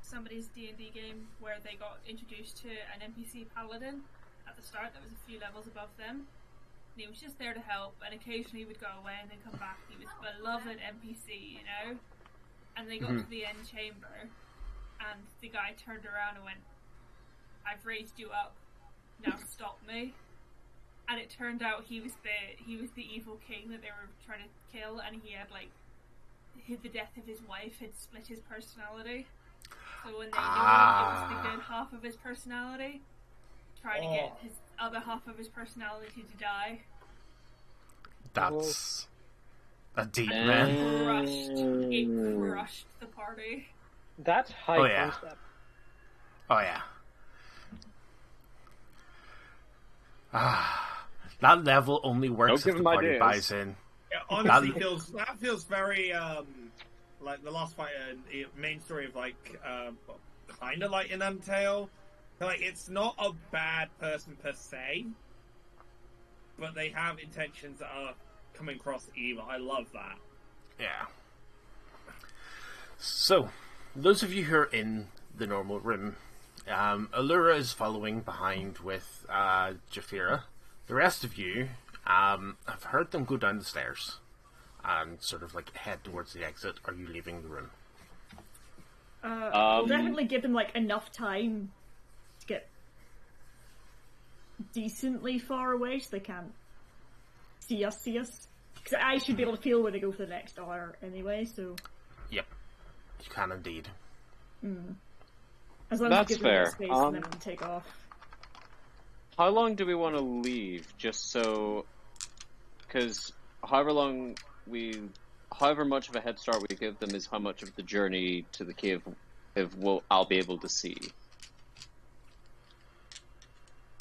somebody's D&D game where they got introduced to an NPC paladin at the start that was a few levels above them. And he was just there to help, and occasionally he would go away and then come back. He was a beloved NPC, And they got to the end chamber, and the guy turned around and went, "I've raised you up. Now stop me." And it turned out he was the evil king that they were trying to kill, and he had the death of his wife had split his personality. So when they knew him, it was the good half of his personality trying to get his other half of his personality to die. That's a deep man. It crushed the party. That's high concept. Oh yeah. That level only works if the party buys in. Yeah, honestly, that feels very like the last fight, main story of kind of like in Untail. Like, it's not a bad person per se, but they have intentions that are coming across evil. I love that. Yeah. So, those of you who are in the normal room, Allura is following behind with Japhira. The rest of you, I've heard them go down the stairs and sort of head towards the exit. Are you leaving the room? We'll definitely give them enough time to get decently far away so they can't see us. Because I should be able to feel where they go for the next hour anyway, so... Yep. You can indeed. As long as we give them space and then we can take off. How long do we want to leave? Just so... Because however much of a head start we give them is how much of the journey to the cave I'll be able to see.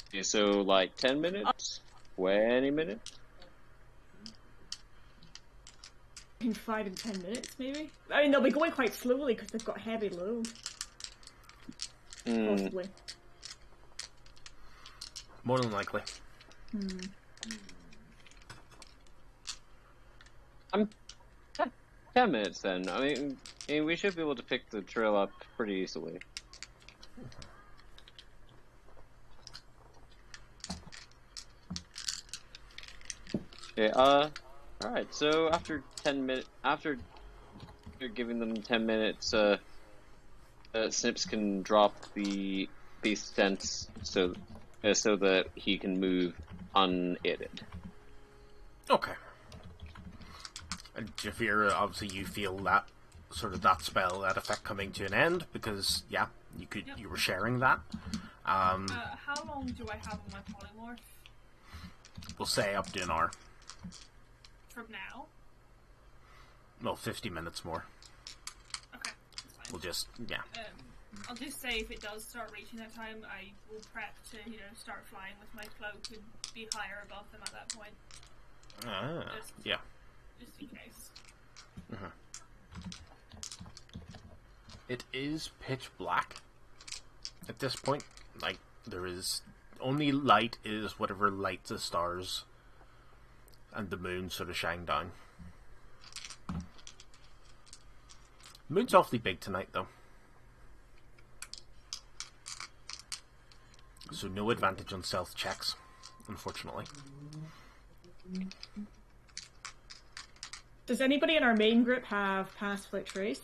Okay, so like 10 minutes, 20 minutes. In 5 and 10 minutes, maybe. I mean, they'll be going quite slowly because they've got heavy load. Possibly. More than likely. I'm 10 minutes then. I mean, we should be able to pick the trail up pretty easily. Okay, alright, so after 10 minutes, after you're giving them 10 minutes, Snips can drop the beast sense so that he can move unaided. Okay. And Jafir, obviously you feel that that spell, that effect coming to an end, because, yeah, you were sharing that. How long do I have on my polymorph? We'll say up to an hour. From now? Well, 50 minutes more. Okay, that's fine. We'll just, yeah. I'll just say if it does start reaching that time, I will prep to, start flying with my cloak and be higher above them at that point. Yeah. Just in case. It is pitch black at this point. Like, there is only light is whatever lights the stars and the moon sort of shine down. The moon's awfully big tonight, though. So no advantage on stealth checks, unfortunately. Does anybody in our main group have pass flight trace?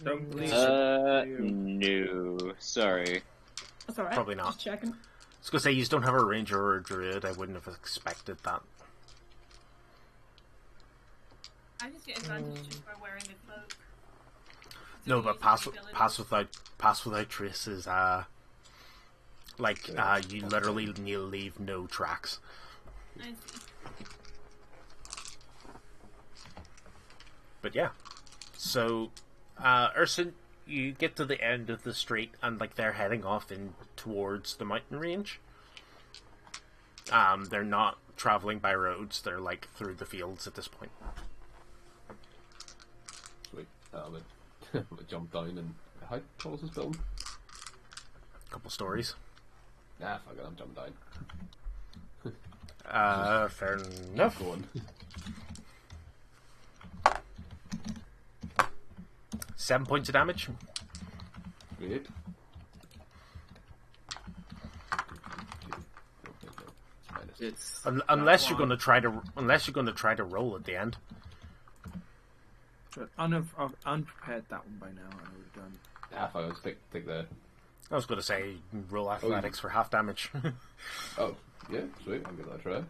Don't believe no. Sorry. That's alright. Probably not. Just checking. I was going to say, you don't have a ranger or a druid. I wouldn't have expected that. I just get advantage just by wearing the cloak. No, but pass without trace is you literally leave no tracks. I see. But yeah, so Urson, you get to the end of the street and they're heading off in towards the mountain range. They're not traveling by roads; they're through the fields at this point. Sweet. I'm gonna jump down and how tall is this building? Couple stories. Nah, fuck it, I'm jumping down. Fair enough. Going. 7 points of damage. Great. it's Unless you're going to try to roll at the end. unprepared that one by now. I would have done. Ah, fuck, I'll take the. I was going to say roll athletics for half damage. Oh, yeah, sweet. I'll give that a try.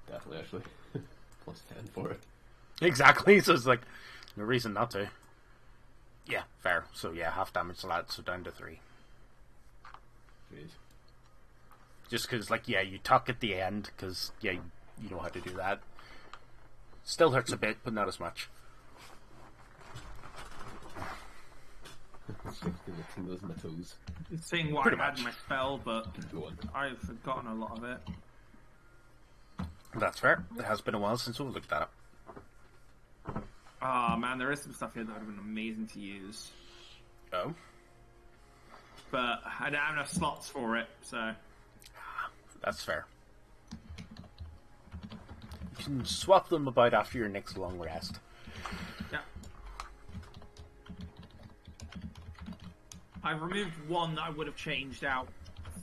Definitely, actually. Plus 10 for it. Exactly. So it's no reason not to. Yeah, fair. So yeah, half damage to that. So down to 3. Jeez. Just because, you tuck at the end, because, you know how to do that. Still hurts a bit, but not as much. Tingles in my toes. It's saying what Pretty I had much. in my spell, but Go on. I've forgotten a lot of it. That's fair. It has been a while since we've looked that up. Ah, man, there is some stuff here that would have been amazing to use. Oh? But I don't have enough slots for it, so... That's fair. You can swap them about after your next long rest. Yeah. I've removed one that I would have changed out,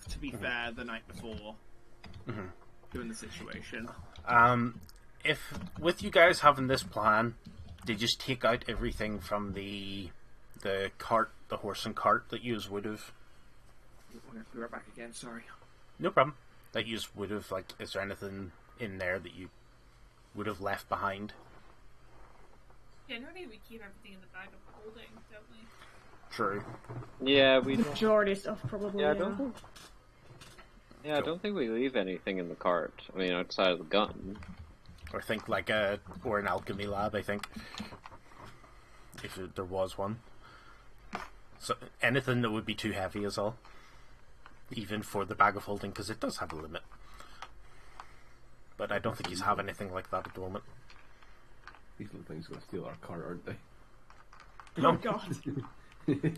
to be fair, the night before. Given the situation. If, with you guys having this plan, they just take out everything from the cart, the horse and cart that you would have... I'm going to have to be right back again, sorry. No problem. That you would have, is there anything in there that you would have left behind? Generally, we keep everything in the bag of holding, don't we? True. Yeah, we. The majority of stuff, probably. Yeah, I don't think. Yeah, I don't think we leave anything in the cart. I mean, outside of the gun. or think like or an alchemy lab. I think if there was one. So anything that would be too heavy is all, even for the bag of holding, because it does have a limit. But I don't think he's have anything like that at the moment. These little things are going to steal our car, aren't they? No. Oh god.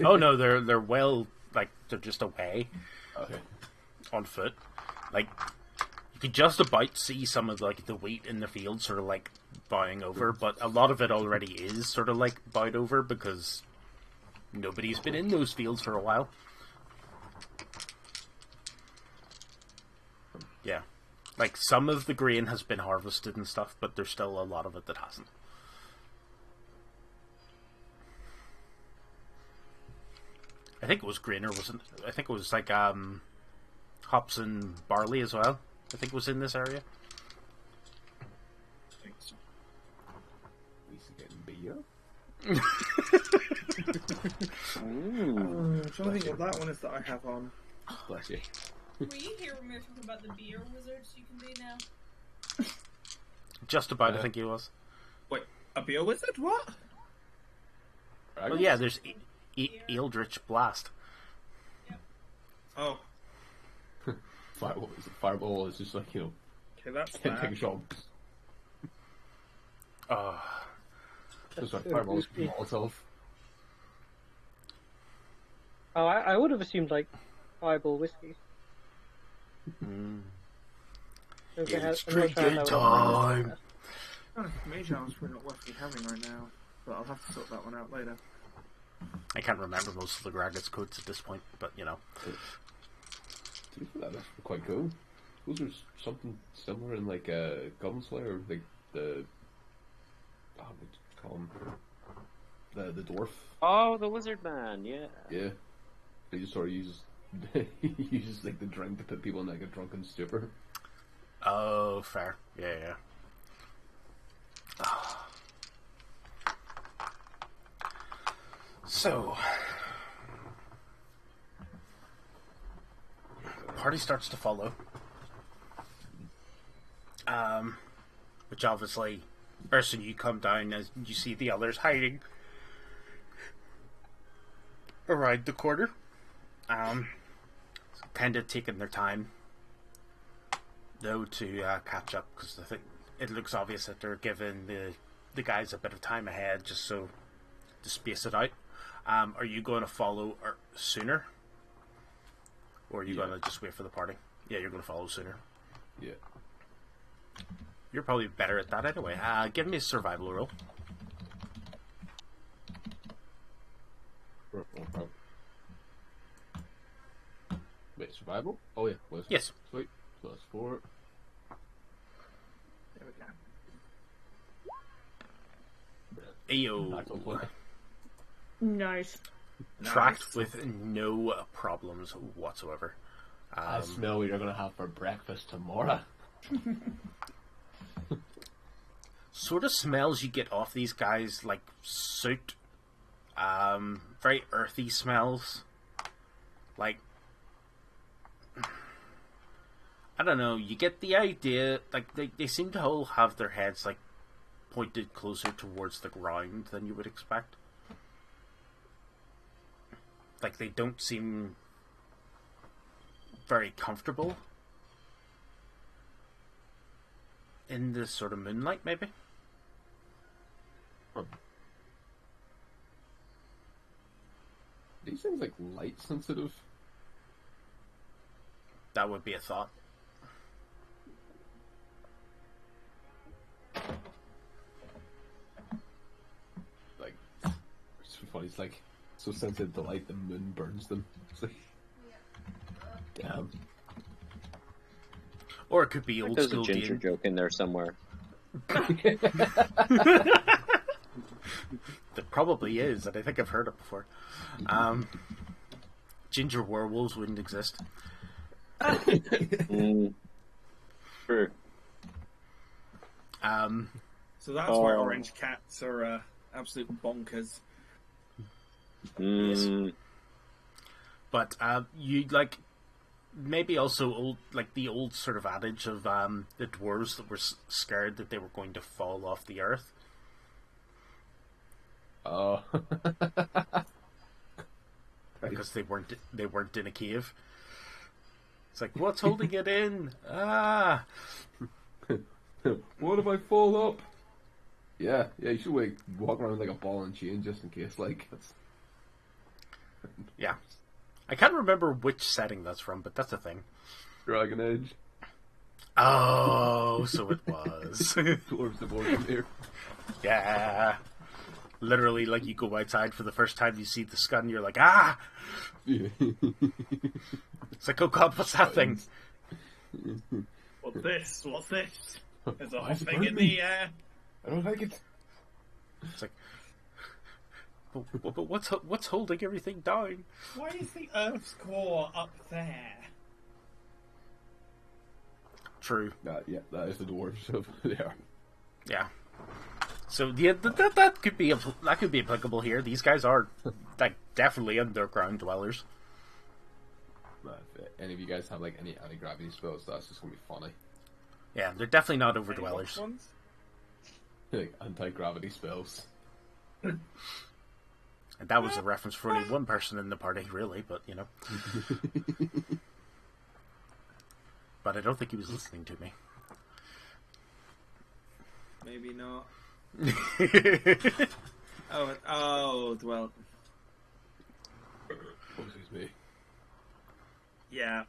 Oh no, they're well, like they're just away Okay. on foot. Like you could just about see some of like the wheat in the field sort of like bowing over, but a lot of it already is sort of like bowed over because nobody's been in those fields for a while. Yeah. Like, some of the grain has been harvested and stuff, but there's still a lot of it that hasn't. I think it was grain, or wasn't I think it was like hops and barley as well. I think was in this area. We should get beer. I'm trying to think what that one is that I have on. Bless you. Were you here when we were talking about the beer wizards you can be now? Just about, I think he was. Wait, a beer wizard? What? Well, yeah, there's Eldritch Blast. Oh, Fireball is just like, okay, that's take a that. shot. Just like so Fireball's goofy. Molotov. Oh, I would have assumed like fireball whiskey. Okay, It's I'm not sure I know drinking what time. Mage arm's probably not worth me having right now, but I'll have to sort that one out later. I can't remember most of the Gragas codes at this point, but you know. To be fair, that's quite cool. Those are something similar in like Goblin Slayer, like the what do you call him? The dwarf. Oh, the wizard man, yeah. Yeah, he just sort of uses he uses like the drink to put people in like a drunken stupor. Oh, fair. Yeah. So, party starts to follow. Which obviously, Urson, you come down as you see the others hiding around the corner. Kind of taking their time, though, to catch up, because I think it looks obvious that they're giving the guys a bit of time ahead, just so to space it out. Are you going to follow sooner? Or are you going to just wait for the party? Yeah, you're going to follow sooner. Yeah. You're probably better at that anyway. Give me a survival roll. Wait, survival? Oh yeah, was Yes. Sweet. Plus 4. There we go. Ayo. Natural 20. Nice. Tracked with no problems whatsoever. I smell what you're gonna have for breakfast tomorrow. Sort of smells you get off these guys, like soot. Very earthy smells. Like, I don't know, you get the idea, like, they seem to all have their heads, like, pointed closer towards the ground than you would expect. Like, they don't seem very comfortable in this sort of moonlight, maybe? These things like light sensitive. That would be a thought. Like, it's so funny. It's like so sensitive to light, the moon burns them. It's like, damn. Or it could be old There's a school ginger D&D. joke in there somewhere. There probably is, and I think I've heard it before. Ginger werewolves wouldn't exist. True. So that's why orange cats are absolute bonkers. But you like maybe also old, like the old sort of adage of the dwarves that were scared that they were going to fall off the earth. Oh. Because they weren't in a cave. It's like, what's holding it in? Ah! What if I fall up? Yeah, you should walk around like a ball and chain just in case, like. Yeah. I can't remember which setting that's from, but that's a thing. Dragon Age. Oh, so it was. Dwarves the board here. Yeah. Literally, like, you go outside for the first time, you see the scun, you're like, ah! Yeah. It's like, oh god, what's that thing? What's this? What's this? There's a Why is it thing in burning? the air. I don't like it. It's like, but what's holding everything down? Why is the Earth's core up there? True. Yeah, that is the dwarves of there. Yeah. So yeah, that could be applicable here. These guys are like definitely underground dwellers. If any of you guys have like any anti-gravity spells, that's just gonna be funny. Yeah, they're definitely not over Any dwellers. ones? Like anti-gravity spells. And that was a reference for only one person in the party, really. But you know. But I don't think he was listening to me. Maybe not. Oh, well. Excuse me. Yeah.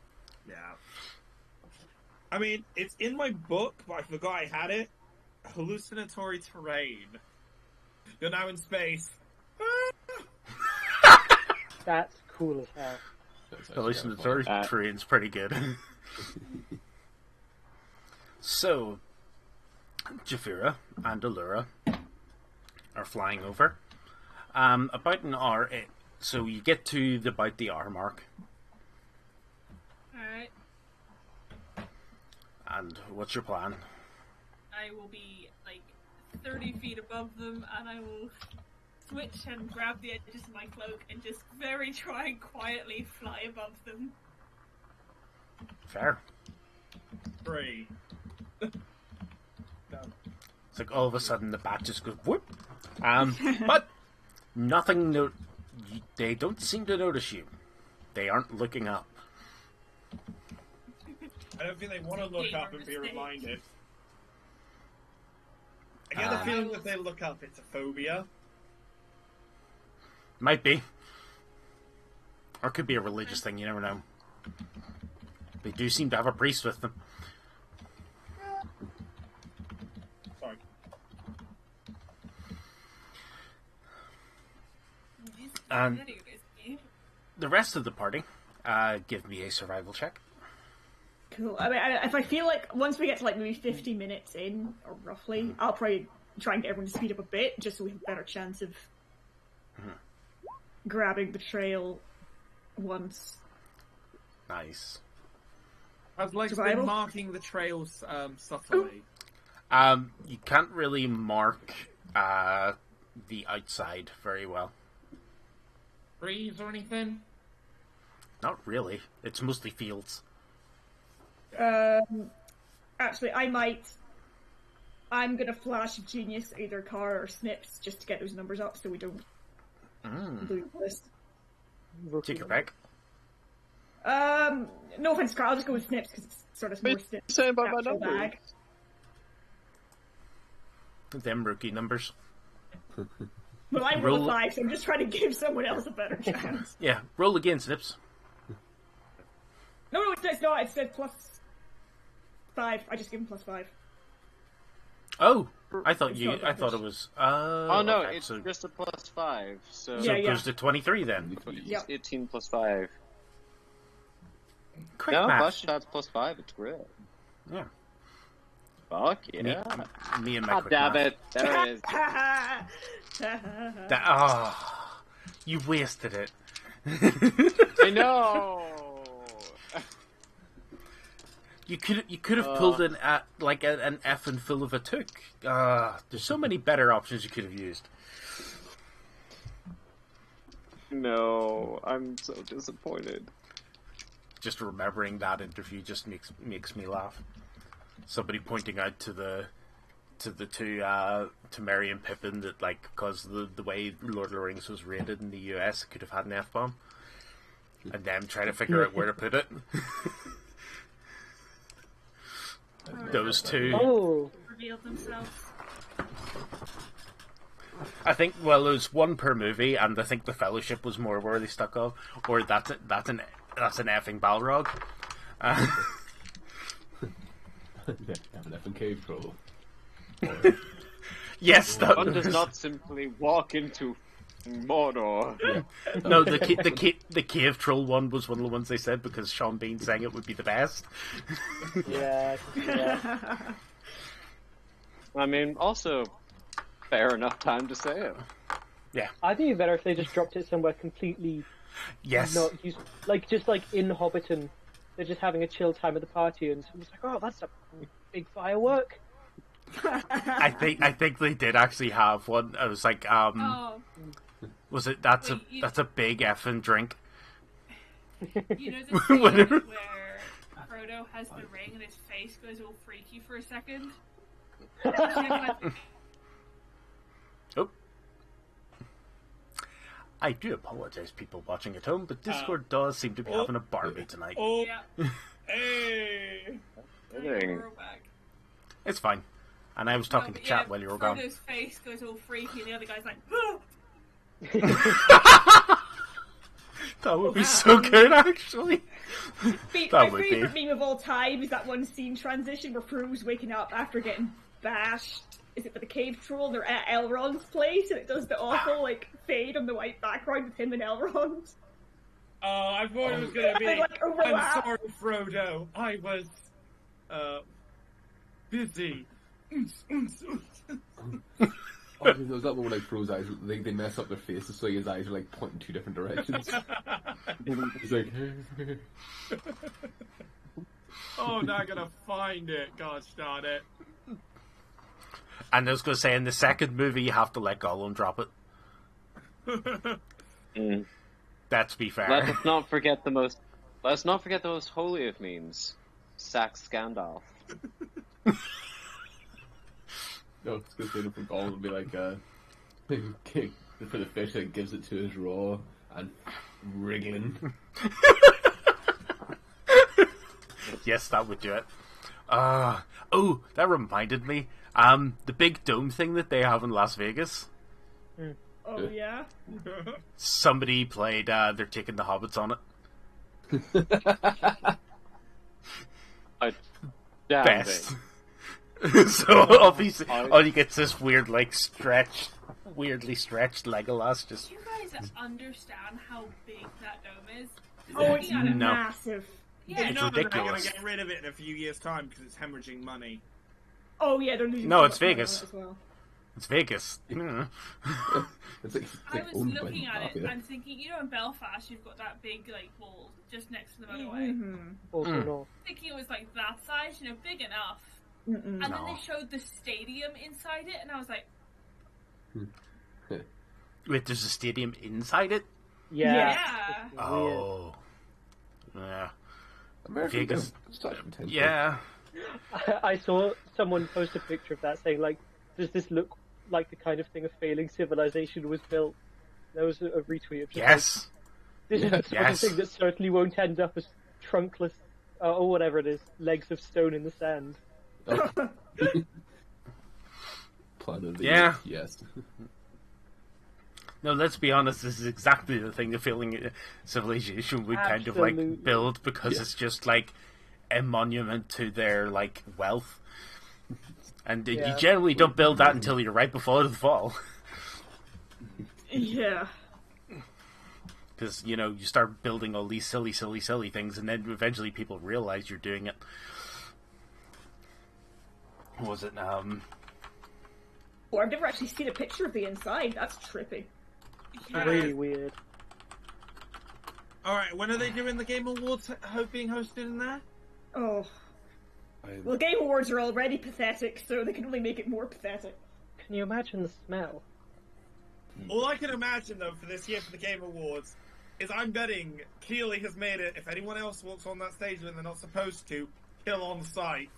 I mean, it's in my book, but I forgot I had it. Hallucinatory terrain. You're now in space. That's cool as hell. Hallucinatory terrain's pretty good. So, Japhira and Allura are flying over. About an hour. So you get to about the hour mark. Alright. And what's your plan? I will be like 30 feet above them, and I will switch and grab the edges of my cloak and just very try and quietly fly above them. Fair. 3. No. It's like all of a sudden the bat just goes whoop. But nothing. They don't seem to notice you. They aren't looking up. I don't think they want to look up and be reminded. I get the feeling that if they look up, it's a phobia. Might be. Or it could be a religious thing, you never know. They do seem to have a priest with them. Sorry. And the rest of the party, give me a survival check. Cool. I mean, if I feel like once we get to like maybe 50 minutes in, or roughly, I'll probably try and get everyone to speed up a bit, just so we have a better chance of grabbing the trail once. Nice. I've like Survival? been marking the trails subtly. You can't really mark the outside very well. Trees or anything? Not really. It's mostly fields. Actually, I'm gonna flash Genius either Car or Snips just to get those numbers up so we don't lose this. Take your pick. No offense, Car, I'll just go with Snips because it's sort of more Snips. Saying about my actual numbers. bag. Them rookie numbers. Well, I rolled Roll- 5, so I'm just trying to give someone else a better chance. Yeah, roll again, Snips. No, it's not. It said +5. I just give him +5. Oh, I thought It's you. not I thought it damage. was. Oh no, okay, it's so, just a +5. So so Yeah, it goes to 23 then. Yep. 18 + 5. Quick No, math. plus shots +5. It's great. Yeah. Fuck yeah. Me and my God quick damn math. it. There it is. You wasted it. I know. You could have pulled an effing full of a took. There's so many better options you could have used. No, I'm so disappointed. just remembering that interview just makes me laugh. Somebody pointing out to the two to Merry and Pippin that like because the way Lord of the Rings was rated in the US, it could have had an F-bomb, and them trying to figure out where to put it. Those two revealed themselves. I think, well, there's one per movie, and I think The Fellowship was more where they stuck off, or that's an effing Balrog. Have an effing cave troll. Yes, that One does not simply walk into Mordor. Yeah. No, the cave troll one was one of the ones they said because Sean Bean saying it would be the best. Yeah. I mean, also, fair enough time to say it. Yeah. I think it'd be better if they just dropped it somewhere completely Yes. not used, just like in Hobbiton, they're just having a chill time at the party, and someone's like, "Oh, that's a big firework." I think they did actually have one. I was like, Oh, was it that's Wait, a big effing drink. you know the scene Whatever. where Frodo has the ring and his face goes all freaky for a second? Oh. I do apologize, people watching at home, but Discord does seem to be having a Barbie tonight. Oh, Yeah. hey! Kidding. Throwback. It's fine. And I was talking No, to but chat yeah, while you were gone. Frodo's face goes all freaky, and the other guy's like, That would be so good, actually. My That would favourite be. meme of all time is that one scene transition where Frodo's waking up after getting bashed. Is it for the cave troll? They're at Elrond's place, and it does the awful like fade on the white background with him and Elrond. Oh, I thought it was gonna be. They, like, overlap. I'm sorry, Frodo. I was, busy. Oh, there was that one like Fro's eyes. They mess up their faces, so his eyes are like pointing two different directions. He's like, Oh, now I gotta find it. Gosh darn it. And I was going to say, in the second movie, you have to let Gollum drop it. That's to be fair. Let's not forget the most holy of memes. Sax Gandalf. no, it's gonna say from Gollum and be like, for the fish that gives it to his raw and wriggling. Yes, that would do it. Oh, that reminded me. The big dome thing that they have in Las Vegas. Oh yeah. Somebody played. They're taking the hobbits on it. Damn Best. thing. So obviously, all you get is this weird, like weirdly stretched Legolas. Just do you guys understand how big that dome is? Oh, it's Looking at it, No. massive. Yeah, You It's know that they're ridiculous. gonna get rid of it in a few years' time because it's hemorrhaging money. Oh yeah, they're losing. No, so it's much money on Vegas. it as well. it's Vegas. Mm. It's like I was owned by looking the at it mafia. and thinking, you know, in Belfast, you've got that big like wall just next to the motorway. Mm-hmm. Also, no. Thinking it was like that size, you know, big enough. Mm-mm. And then No. they showed the stadium inside it, and I was like, Wait, there's a stadium inside it? Yeah. yeah. Weird. Oh, yeah, American Vegas. such potential. yeah. I saw someone post a picture of that saying, like, does this look like the kind of thing a failing civilization was built? There was a retweet of just Yes. like, this is the sort Yes. of thing that certainly won't end up as trunkless, or whatever it is, legs of stone in the sand. Oh. Planet of the Yeah. Apes, yes. No, let's be honest. This is exactly the thing a failing civilization would kind of like Absolutely. build because Yeah. it's just like a monument to their like wealth, and you Yeah. generally don't build that until you're right before the fall, Yeah. because you know you start building all these silly things, and then eventually people realize you're doing it. What was it? Oh, I've never actually seen a picture of the inside. That's trippy. Really weird. Alright, when are they doing the Game Awards being hosted in there? Oh. Well, Game Awards are already pathetic, so they can only make it more pathetic. Can you imagine the smell? All I can imagine, though, for this year for the Game Awards is I'm betting Keeley has made it. If anyone else walks on that stage when they're not supposed to, kill on sight.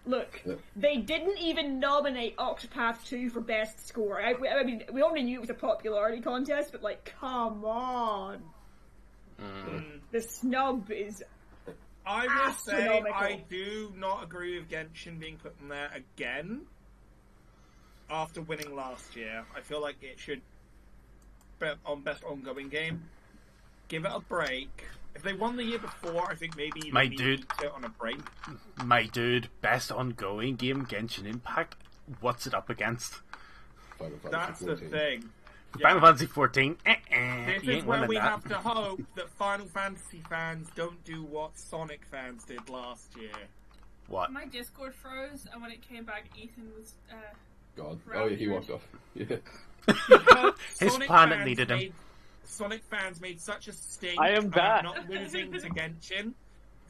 Look, they didn't even nominate Octopath 2 for best score. I mean, we already knew it was a popularity contest, but like, come on. The snub is I will say astronomical. I do not agree with Genshin being put in there again after winning last year. I feel like it should be on best ongoing game. Give it a break. If they won the year before, I think maybe My they need dude. to sit on a break. My dude, best ongoing game, Genshin Impact. What's it up against? Final Fantasy That's the 14. thing. Final Fantasy 14. This You is ain't where winning we that. have to hope that Final Fantasy fans don't do what Sonic fans did last year. What? My Discord froze, and when it came back, Ethan was. God. Oh yeah, he walked off. Yeah. Because His Sonic planet fans needed him. Sonic fans made such a stink I am about back. not losing to Genshin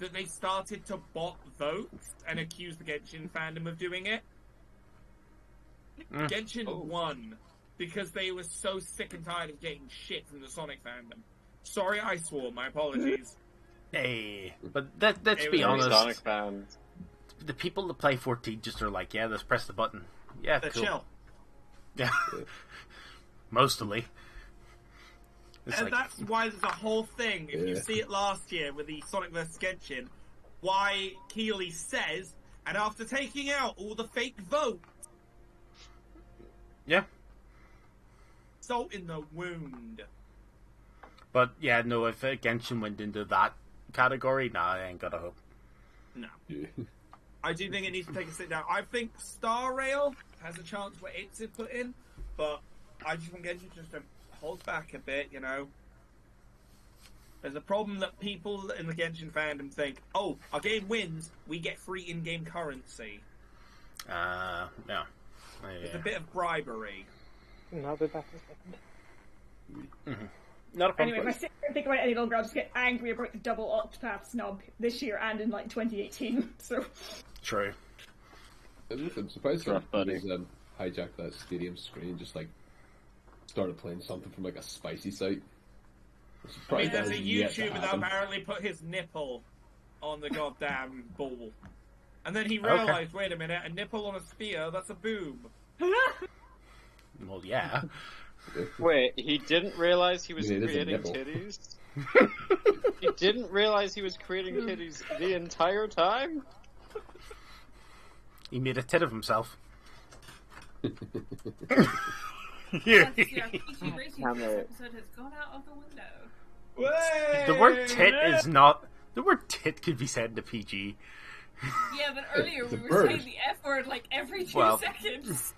that they started to bot votes and accuse the Genshin fandom of doing it. Genshin won because they were so sick and tired of getting shit from the Sonic fandom. Sorry I swore, my apologies. Hey, but let's It be was honest. Sonic fans. The people that play 14 just are like, yeah, let's press the button. Yeah, They're cool. chill. Yeah. Mostly. It's And like, that's why there's a whole thing, if you Yeah. see it last year with the Sonic vs. Genshin, why Keeley says, and after taking out all the fake votes, yeah. salt in the wound. But yeah, no, if Genshin went into that category, nah, I ain't got a hope. No. Yeah. I do think it needs to take a sit down. I think Star Rail has a chance where it's put in, but I just want Genshin just to hold back a bit, you know. There's a problem that people in the Genshin fandom think, oh, our game wins, we get free in-game currency. Yeah. It's a bit of bribery. I'll be back in a second. Not a problem. Anyway, if I sit here and think about it any longer, I'll just get angry about the double Octopath snub this year and in like 2018. So True. I'm surprised Rough, that buddy. hijacked that stadium screen and just like started playing something from like a spicy site. I'm I mean, surprised there's that a hasn't yet to YouTuber that happen. apparently put his nipple on the goddamn ball. And then he realized, wait a minute, a nipple on a spear, that's a boob. Well, yeah. Wait, he didn't realize he was Yeah, it is a creating nipple. titties? He didn't realize he was creating titties the entire time? He made a tit of himself. That's, yeah, PG rating Damn for this it. episode has gone out of the window. The word tit is not... The word tit could be said in the PG. Yeah, but earlier It's a we were bird. saying the F word like every 2 Well- seconds.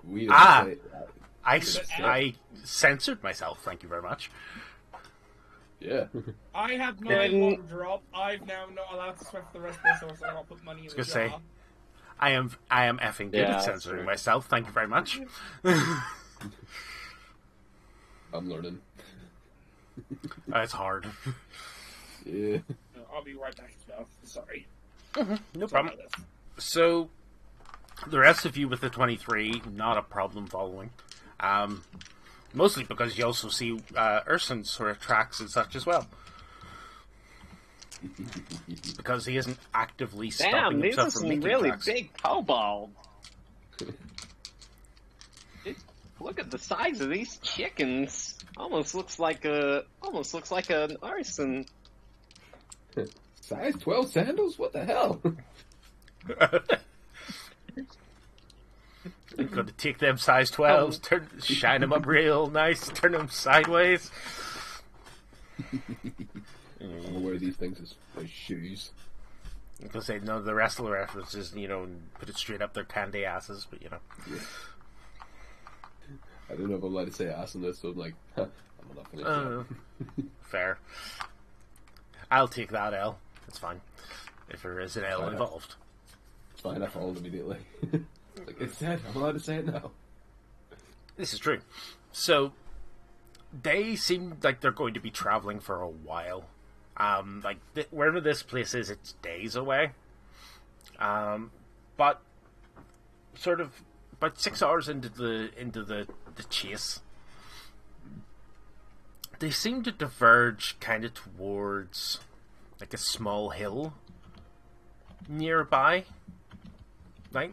We didn't Ah. say I censored myself, thank you very much. yeah. I have my Then- one drop. I'm now not allowed to sweat for the rest of this, so I'll put money in the gonna say, jar. I am effing good Yeah, at that's censoring true. myself, thank you very much. I'm learning. It's hard. Yeah. I'll be right back as well. Sorry. No Sorry problem. about this. So, the rest of you with the 23, not a problem following. Mostly because you also see Urson sort of tracks and such as well. Because he isn't actively stopping Damn, these are himself from some making really tracks. big kobolds. Look at the size of these chickens. Almost looks like an arson. Size 12 sandals? What the hell? You've got to take them size 12s, shine them up real nice, turn them sideways. I'm gonna wear these things as shoes. I was going to say, no, the rest of the references, put it straight up their candy asses, but I don't know if I'm allowed to say ass in this, so I'm like, I'm not gonna fair. I'll take that L. It's fine. If there is an L Fair. involved. It's fine, I followed immediately. Like, it's said, I'm allowed to say it now. This is true. So, they seem like they're going to be traveling for a while. Wherever this place is, it's days away. But sort of about 6 hours into the chase, they seem to diverge kind of towards like a small hill nearby. Like,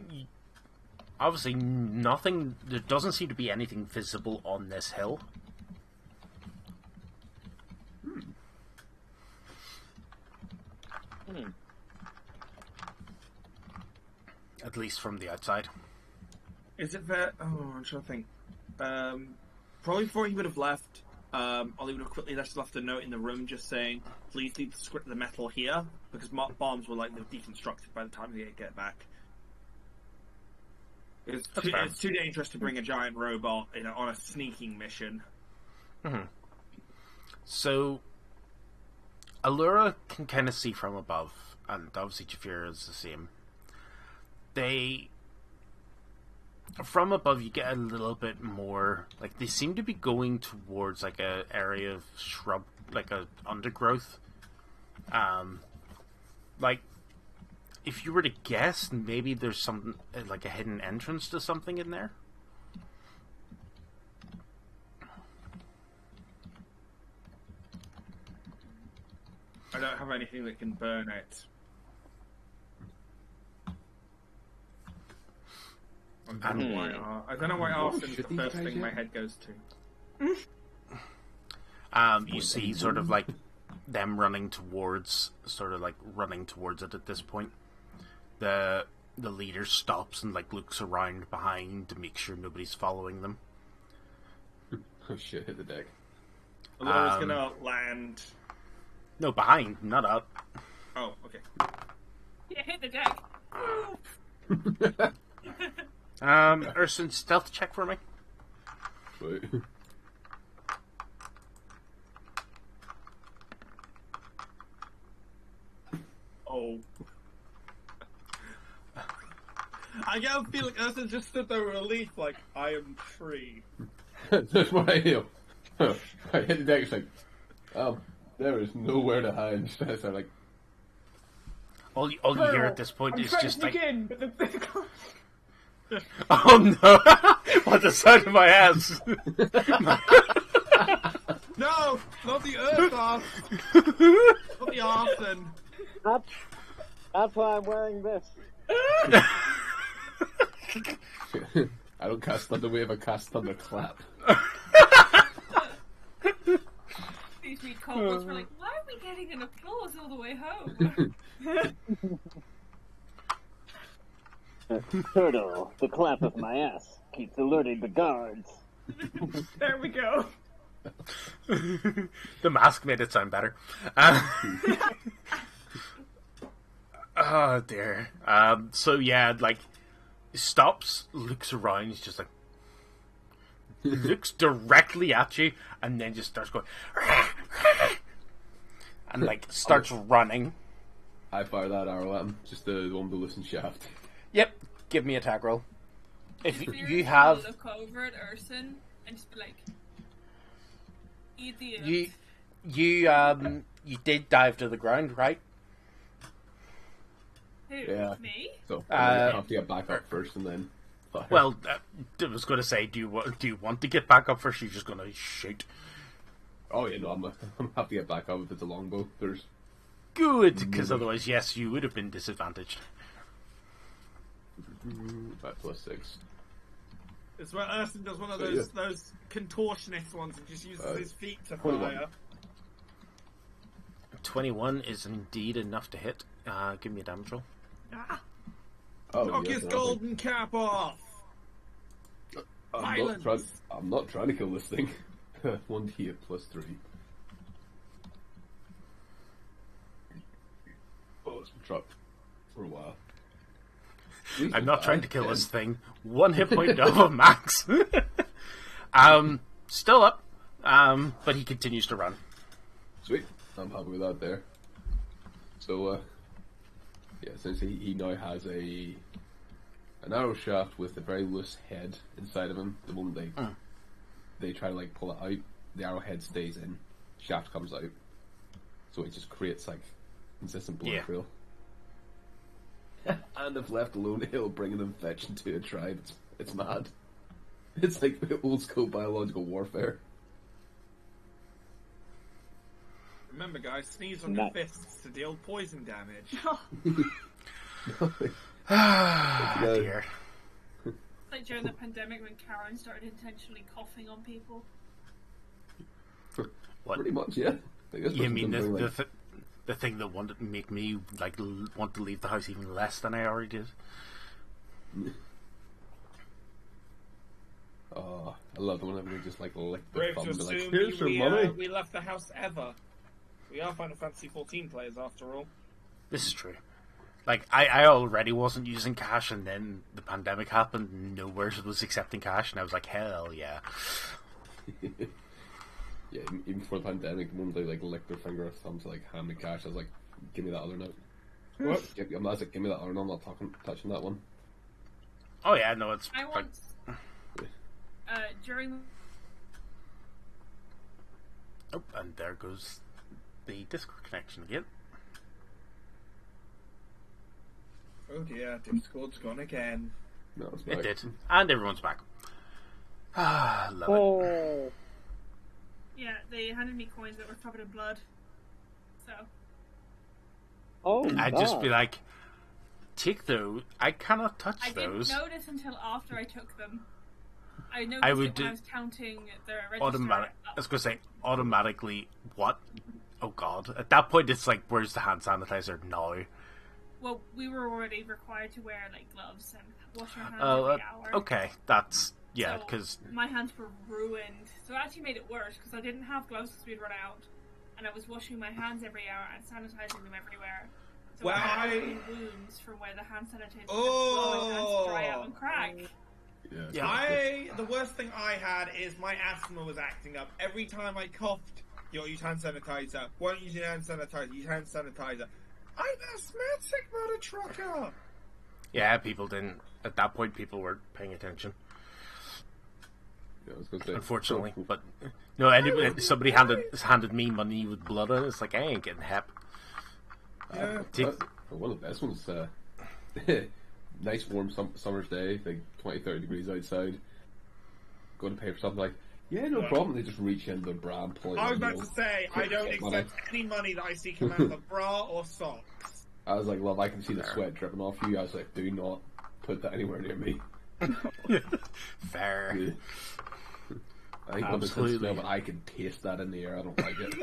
obviously nothing, there doesn't seem to be anything visible on this hill. At least from the outside. Is it there? Oh, I'm trying to think. Probably before he would have left, Ollie would have quickly left a note in the room just saying, please leave the metal here, because bombs were likely deconstructed by the time they get back. It's too dangerous to bring a giant robot on a sneaking mission. Mm-hmm. So, Allura can kind of see from above, and obviously Jafira is the same. From above, you get a little bit more, like, they seem to be going towards, like, a area of shrub, like, a undergrowth. Like, if you were to guess, maybe there's some, like, a hidden entrance to something in there. I don't have anything that can burn it. I don't know why arson is the first thing my head goes to. You see sort of like them running towards it at this point. The leader stops and like looks around behind to make sure nobody's following them. Oh shit, hit the deck. Allura's gonna land. No, behind, not up. Oh, okay. Yeah, hit the deck. Urson, stealth check for me. Wait. Oh. I get a feeling Urson just stood there relief, like, I am free. That's what I hear. I hit the deck, it's like, there is nowhere to hide. So like, all you hear at this point is just like, in, but oh no! What the sound of my ass? No, not the earth off. Not the arson. That's why I'm wearing this. I don't cast Thunderwave, I cast Thunderclap. These wee kobolds were like, why are we getting an applause all the way home? Turtle, the clap of my ass keeps alerting the guards. there we go. The mask made it sound better. Oh dear. So yeah, like, stops, looks around, he's just like, looks directly at you, and then just starts going, and like starts running. I fire that arrow at him, just the one with the loosened shaft. Yep, give me a attack roll. If you Seriously, have, look over at Urson and just be like, idiot. you did dive to the ground, right? Who? Yeah. Me? So I have to get back up first and then fire. Well, I was going to say, do you want to get back up first? Or you're just going to shoot. Oh yeah, no, I'm have to get back up if it's a longbow. There's Good, because otherwise, yes, you would have been disadvantaged. 5 plus 6. It's where Urson does one of those contortionist ones and just uses his feet to 21. fire. 21 is indeed enough to hit. Give me a damage roll. Oh, Knock yes, his I golden cap off! Violence! I'm not trying to kill this thing. 1 hit plus 3. Oh, it's been trapped for a while. I'm not trying to kill this thing. 1 hit point off of max. Still up, but he continues to run. Sweet. I'm happy with that there. So, yeah, since he now has an arrow shaft with a very loose head inside of him, the moment they try to like pull it out, the arrowhead stays in, shaft comes out, so it just creates like consistent blood trail. And if left alone, it'll bring an infection to a tribe. It's mad. It's like old school biological warfare. Remember, guys, sneeze on your fists to deal poison damage. Ah, dear. Like during the pandemic when Karen started intentionally coughing on people. What? Pretty much, yeah. You mean the thing that wanted to make me like want to leave the house even less than I already did? Oh, I love the one that we just like lick the Brave thumb to and be like, assume here's your money. we left the house ever. We are Final Fantasy 14 players after all. This is true. Like, I already wasn't using cash, and then the pandemic happened, nowhere was accepting cash, and I was like, hell yeah. Yeah, even before the pandemic, the moment they like licked their finger or thumb to like hand me cash, I was like, give me that other note. What? I was like, give me that other note, I'm not touching that one. Oh yeah, no, it's... I like, once, during... oh, and there goes the Discord connection again. Oh dear, Discord's gone again. No, it's It back. did. And everyone's back. Ah, love it. Oh, Yeah, they handed me coins that were covered in blood. So, I'd just be like, take those. I cannot touch I those. didn't notice until after I took them. I noticed would it when do- I was counting the register. Automatic. I was going to say, automatically, what? Oh god. At that point, it's like, where's the hand sanitizer now? Well, we were already required to wear like gloves and wash our hands Oh, every hour. okay. That's, yeah, So, because... my hands were ruined. So it actually made it worse because I didn't have gloves because we'd run out, and I was washing my hands every hour and sanitizing them everywhere. So Well, I had I- open wounds from where the hand sanitizer Oh. my hands dry out and crack. Yeah. The worst thing I had is my asthma was acting up. Every time I coughed, use hand sanitizer. Why don't you use hand sanitizer? Use hand sanitizer. I'm asthmatic, mother trucker. Yeah, people didn't... At that point, people weren't paying attention. Yeah, I was gonna say, Unfortunately. But, no, somebody handed me money with blood on it. It's like, I ain't getting hep. Yeah. One of the best ones, nice warm summer's day, like 20-30 degrees outside. Go to pay for something like, yeah, no problem. They just reach into their bra and pull it I was out, about you know. to say, I don't accept any money that I see come out of a bra or socks. I was like, love, I can see the sweat dripping off you. I was like, do not put that anywhere near me. Fair. Yeah. I think one Absolutely. smell, but I can taste that in the air. I don't like it.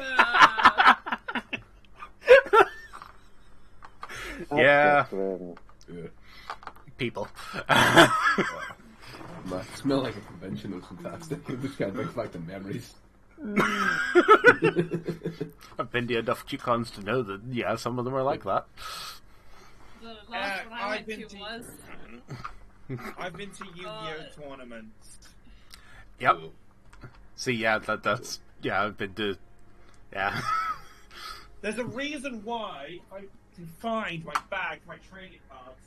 Yeah. Yeah. People. Man, it smelled like a convention. It was fantastic. It just kind of brings back the memories. I've been to enough G-Cons to know that, yeah, some of them are like that. The last one I I've went been to to- was. I've been to Yu-Gi-Oh tournaments. Yep. See, yeah, that's... Yeah, I've been to... Yeah. There's a reason why I can find my bag, my trading cards.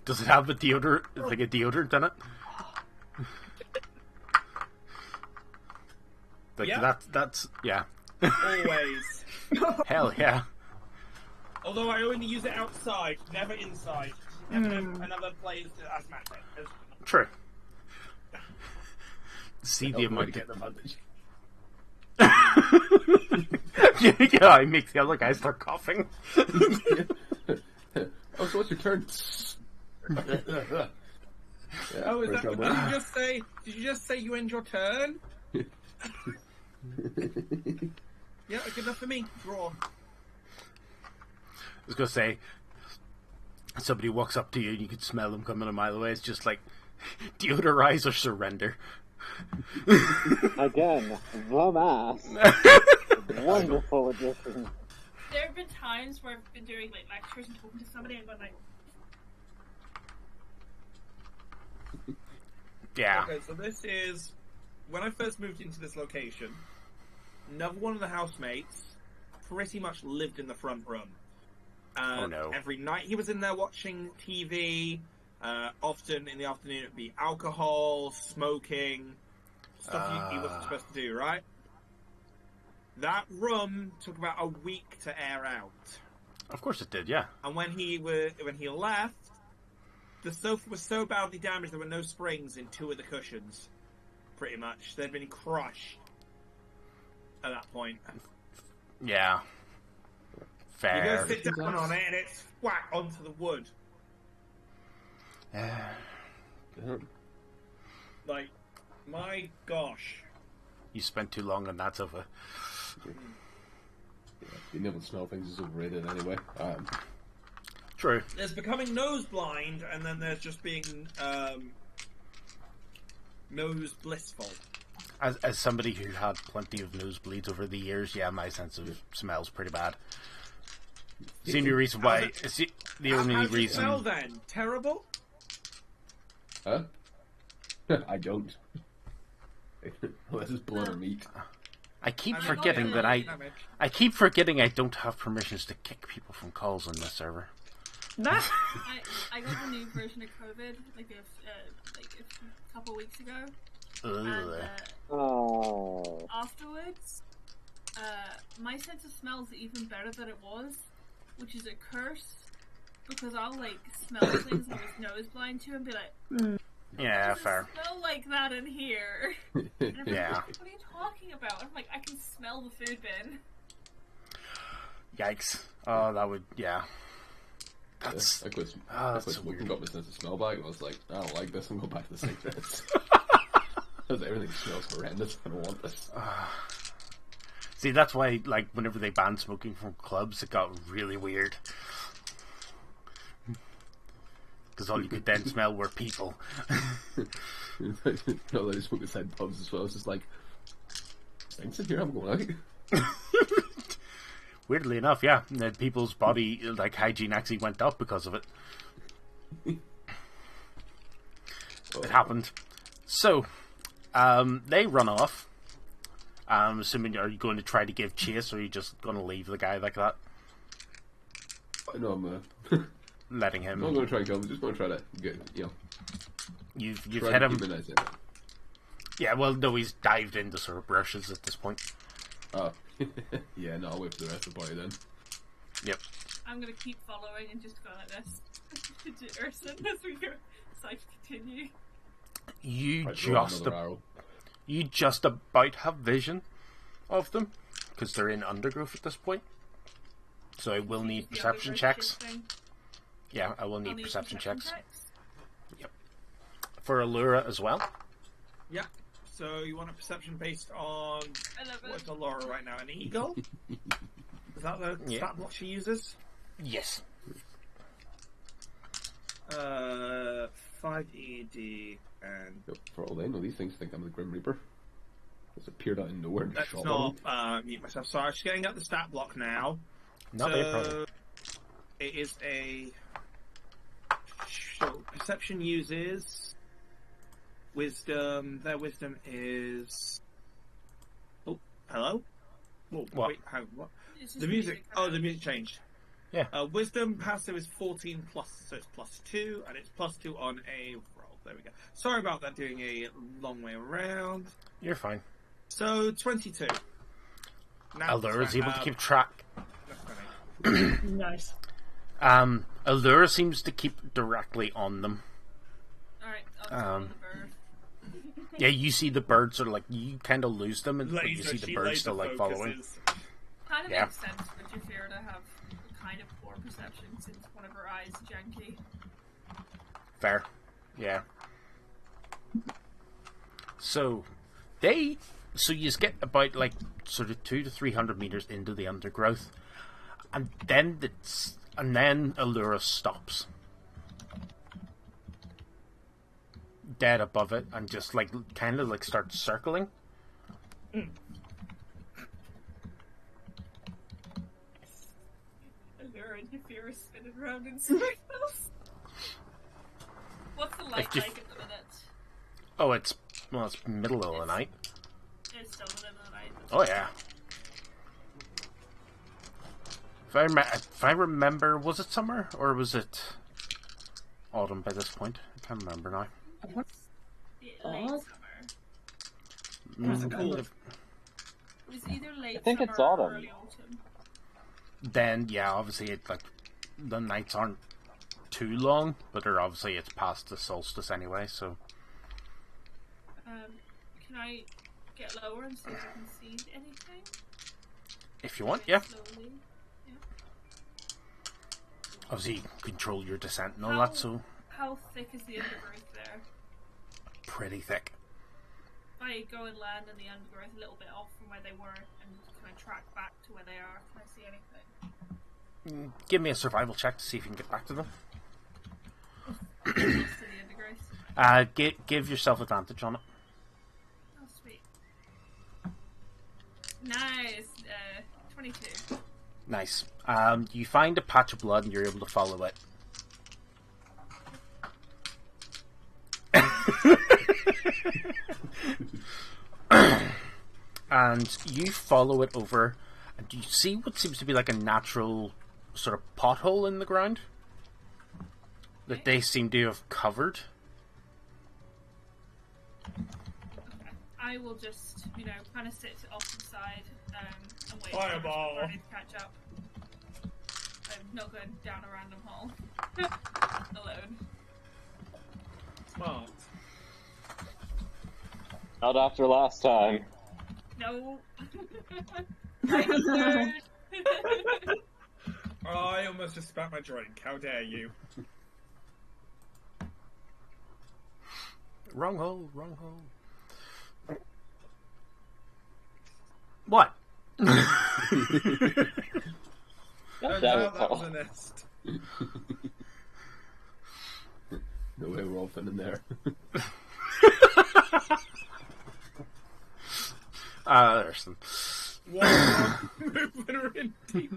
Does it have a deodorant, like a deodorant in it? Like, Yeah. that's... Yeah. Always. Hell yeah. Although I only use it outside, never inside. Never another player's asthmatic. True. See the amount get of... advantage. Yeah, I make the other guy start coughing. Oh, so what's your turn? Yeah, Oh, is first that? round Did you just say? Did you just say you end your turn? Yeah, good enough for me. Draw. I was gonna say, somebody walks up to you and you can smell them coming a mile away. It's just like, deodorize or surrender. Again, the mask. Wonderful addition. There have been times where I've been doing like lectures and talking to somebody and going like, Yeah. Okay, so this is when I first moved into this location. Another one of the housemates pretty much lived in the front room. Oh, no. Every night he was in there watching TV. Often in the afternoon it'd be alcohol, smoking, stuff he wasn't supposed to do, right? That room took about a week to air out. Of course it did, yeah. And when he left, the sofa was so badly damaged there were no springs in two of the cushions. Pretty much. They'd been crushed at that point. Yeah. You Fair. go sit down on it and it's whack onto the wood. Like, my gosh. You spent too long on that sofa. Yeah, being able to smell things is overrated anyway. True. There's becoming nose blind, and then there's just being nose blissful. As somebody who had plenty of nosebleeds over the years, yeah, my sense of smell's pretty bad. It's the only reason why. It's the only How's your reason. smell then? Terrible? Huh? I don't. Unless it's blood or meat. I keep I mean, forgetting that I keep forgetting I don't have permissions to kick people from calls on this server. I got a new version of COVID like a couple weeks ago. And afterwards, my sense of smell is even better than it was, which is a curse, because I'll like smell things I was nose blind to and be like, Yeah, does it fair. smell like that in here? And I'm Yeah. like, what are you talking about? I'm like, I can smell the food bin. Yikes. Oh, that would, yeah. That's, I quit that's so smoking, weird. got my sense of smell back, and I was like, I don't like this, I'm going back to the cigarettes. Because everything smells horrendous, I don't want this. See, that's why, like, whenever they banned smoking from clubs, it got really weird. Because all you could then smell were people. Not that I smoke inside pubs as well, it's just like, stinks in here, I'm going out. Weirdly enough, yeah, people's body, like, hygiene actually went up because of it. It happened. So, they run off. I'm assuming, are you going to try to give chase, or are you just going to leave the guy like that? No, I'm Letting him... not going to try and kill him, I'm just going to try to get, You've try hit to him. keep an eye on him. Yeah, well, no, he's dived into sort of brushes at this point. Oh. Yeah, no, I'll wait for the rest of the party then. Yep. I'm gonna keep following and just go like this to Urson as we go, so I can continue. You Right, throw just another arrow. you just about have vision of them, because they're in undergrowth at this point. So I will need The perception undergrowth checks. shifting. Yeah, I will I'll need perception checks. checks. For Allura as well. Yeah. So you want a perception based on 11. what's Laura right now? An eagle? Is that the Yeah. stat block she uses? Yes. 5 ED and Yep, for all they know, these things think I'm the Grim Reaper. Just appeared out of nowhere and let's shot not one. mute myself. Sorry, I'm just getting up the stat block now. Not a problem. It is a perception uses wisdom. Their wisdom is. Oh, hello. Oh, What? wait, what? It's just The music. Oh, the music changed. Yeah. Wisdom passive is 14 plus, so it's +2, and it's +2 on a roll. There we go. Sorry about that. Doing a long way around. You're fine. So 22. Now, Allura is able to uh, keep track. that's right. Nice. Allura seems to keep directly on them. Alright, I'll just follow the bird. Yeah, you see the birds sort of like, you kind of lose them, but you Laser, see the she birds laser still like following. focuses. Kind of Yeah. makes sense for Jafira to have kind of poor perception since one of her eyes is janky. Fair. Yeah. So you get about like sort of 200 to 300 meters into the undergrowth, and then Allura stops dead above it and just like kind of like starts circling. Allura and Jafira spinning around in circles. What's the light Jaf- like at the minute? Oh, it's middle of the night. It's still the middle of the night. Oh yeah. If I remember, was it summer or was it autumn by this point? I can't remember now. Late Odd. summer. Cool. It was either late I think summer it's or autumn. early autumn. Then yeah, obviously it like the nights aren't too long, but they're obviously it's past the solstice anyway. So Can I get lower and see if I can see anything? If you want, yeah. Slowly. Yeah. Obviously, control your descent and all that, so How thick is the undergrowth there? pretty thick. If I go and land in the undergrowth a little bit off from where they were and kind of track back to where they are, can I see anything? Give me a survival check to see if you can get back to them. Close to the undergrowth. Give yourself advantage on it. Oh, sweet. Nice. 22. Nice. You find a patch of blood and you're able to follow it. And you follow it over, and you see what seems to be like a natural sort of pothole in the ground that they seem to have covered. Okay. I will just, kind of sit off to the side and wait Fireball. for everybody to catch up. I'm not going down a random hole alone. Smart. Not after last time. No. I'm third. I almost just spat my drink. How dare you? Wrong hole, wrong hole. What? Turns That out was that was all. a nest. No way we're all fitting in there. There's some. What movement are in deep?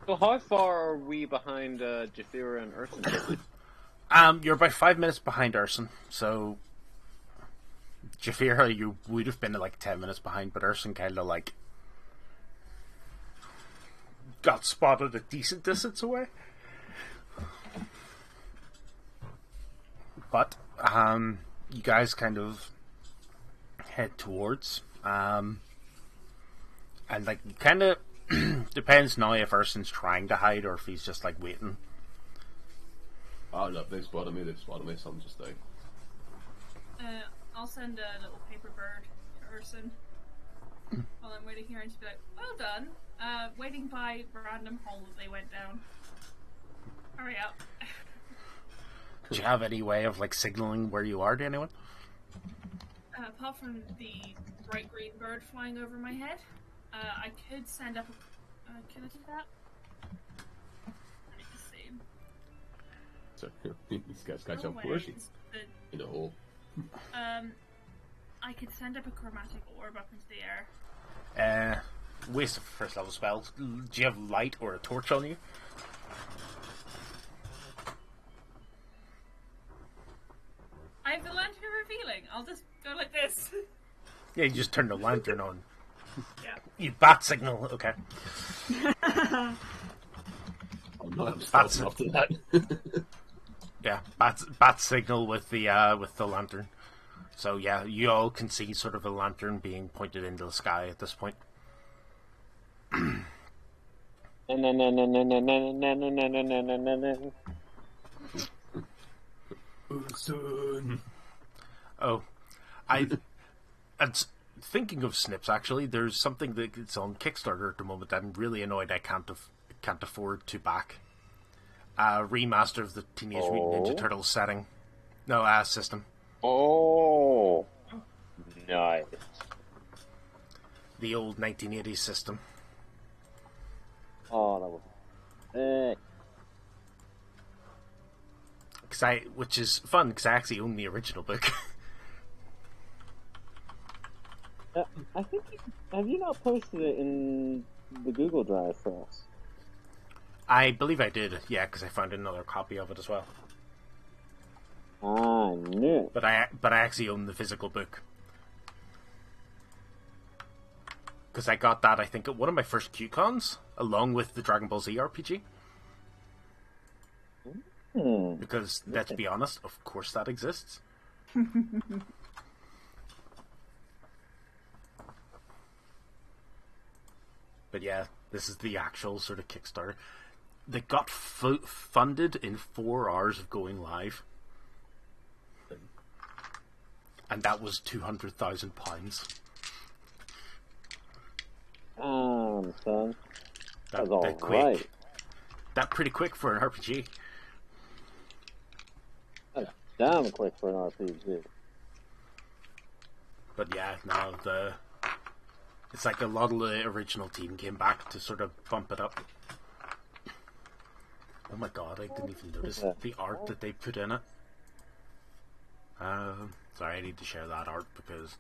So how far are we behind Jathira and Urson? You're about 5 minutes behind Urson, so Jafira, you would have been like 10 minutes behind, but Urson kind of like got spotted a decent distance away. But you guys kind of head towards, and like you kind of depends now if Urson's trying to hide or if he's just like waiting. Oh no, they spotted me, something just now. I'll send a little paper bird to Urson while I'm waiting here and just be like, well done. Waiting by random hole that they went down. Hurry up. Do you have any way of like signaling where you are to anyone? Apart from the bright green bird flying over my head, I could send up a... can I do that? Let me just see. So these guys catch Oh, up where first is the- in a hole. I could send up a chromatic orb up into the air. Waste of first level spells. Do you have light or a torch on you? I have the lantern revealing. I'll just go like this. Yeah, you just turn the lantern on. Yeah. You bat signal, okay. I'm not That's after that. Yeah, bat signal with the lantern. So yeah, you all can see sort of a lantern being pointed into the sky at this point. Soon. Oh, and thinking of snips, actually, there's something that's on Kickstarter at the moment that I'm really annoyed I can't afford to back. Remaster of the Teenage Mutant Ninja Turtles setting. No, system. Oh, nice. The old 1980s system. Oh, that was. Which is fun, because I actually own the original book. I think have you not posted it in the Google Drive for us? I believe I did, yeah, because I found another copy of it as well. I knew it. But I actually own the physical book. Because I got that, I think, at one of my first QCons, along with the Dragon Ball Z RPG. Because, let's be honest, of course that exists. But yeah, this is the actual sort of Kickstarter. They got funded in 4 hours of going live. and that was £200,000. Son. That all quick. right. That pretty quick for an RPG. That's damn quick for an RPG. But yeah, now it's like a lot of the original team came back to sort of bump it up. Oh my god, I didn't even notice the art that they put in it. Sorry, I need to share that art because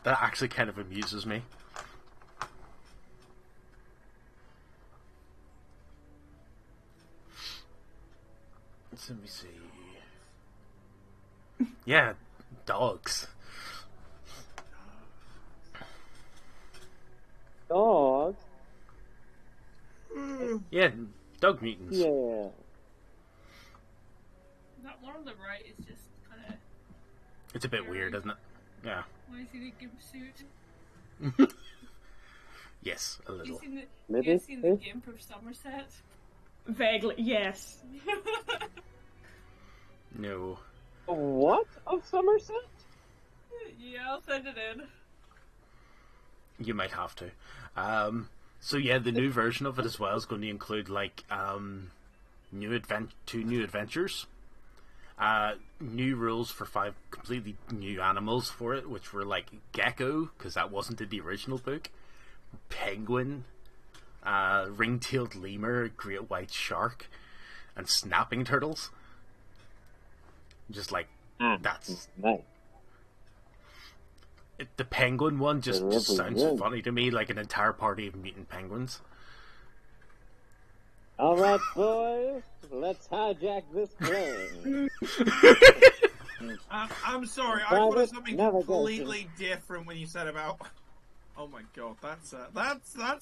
that actually kind of amuses me. So let me see. Yeah, dogs. Dogs? Yeah, dog mutants. Yeah. That one on the right is just kind of. It's a bit weird, isn't it? Yeah. Why is he in a gimp suit? Yes, a You little. seen the, Maybe. you seen the gimp from Somerset? Vaguely, yes. No. What? Of Somerset? Yeah, I'll send it in. You might have to. So yeah, the new version of it as well is going to include like two new adventures, new rules for 5 completely new animals for it, which were like gecko, because that wasn't in the original book, penguin, ring-tailed lemur, great white shark, and snapping turtles. Just like that's Nice. the penguin one just sounds Good. funny to me, like an entire party of mutant penguins. All right, boys, let's hijack this plane. I'm sorry, I Private thought of something navigation. completely different when you said about. Oh my god, that's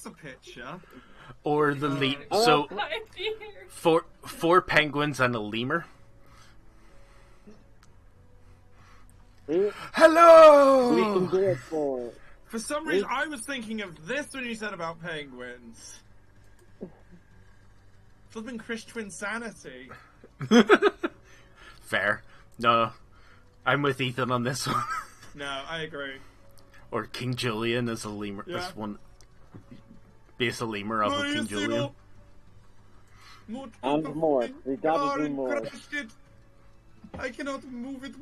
a picture. Or the Oh. so My dear. four penguins and a lemur. We Hello. can do it, boys. For some reason, I was thinking of this when you said about penguins. Flipping Chris Twinsanity. Fair. No, I'm with Ethan on this one. No, I agree. Or King Julian as a lemur. Yeah. As one base a lemur of a King Julian. And more. We gotta do more. Crushed it. I cannot move it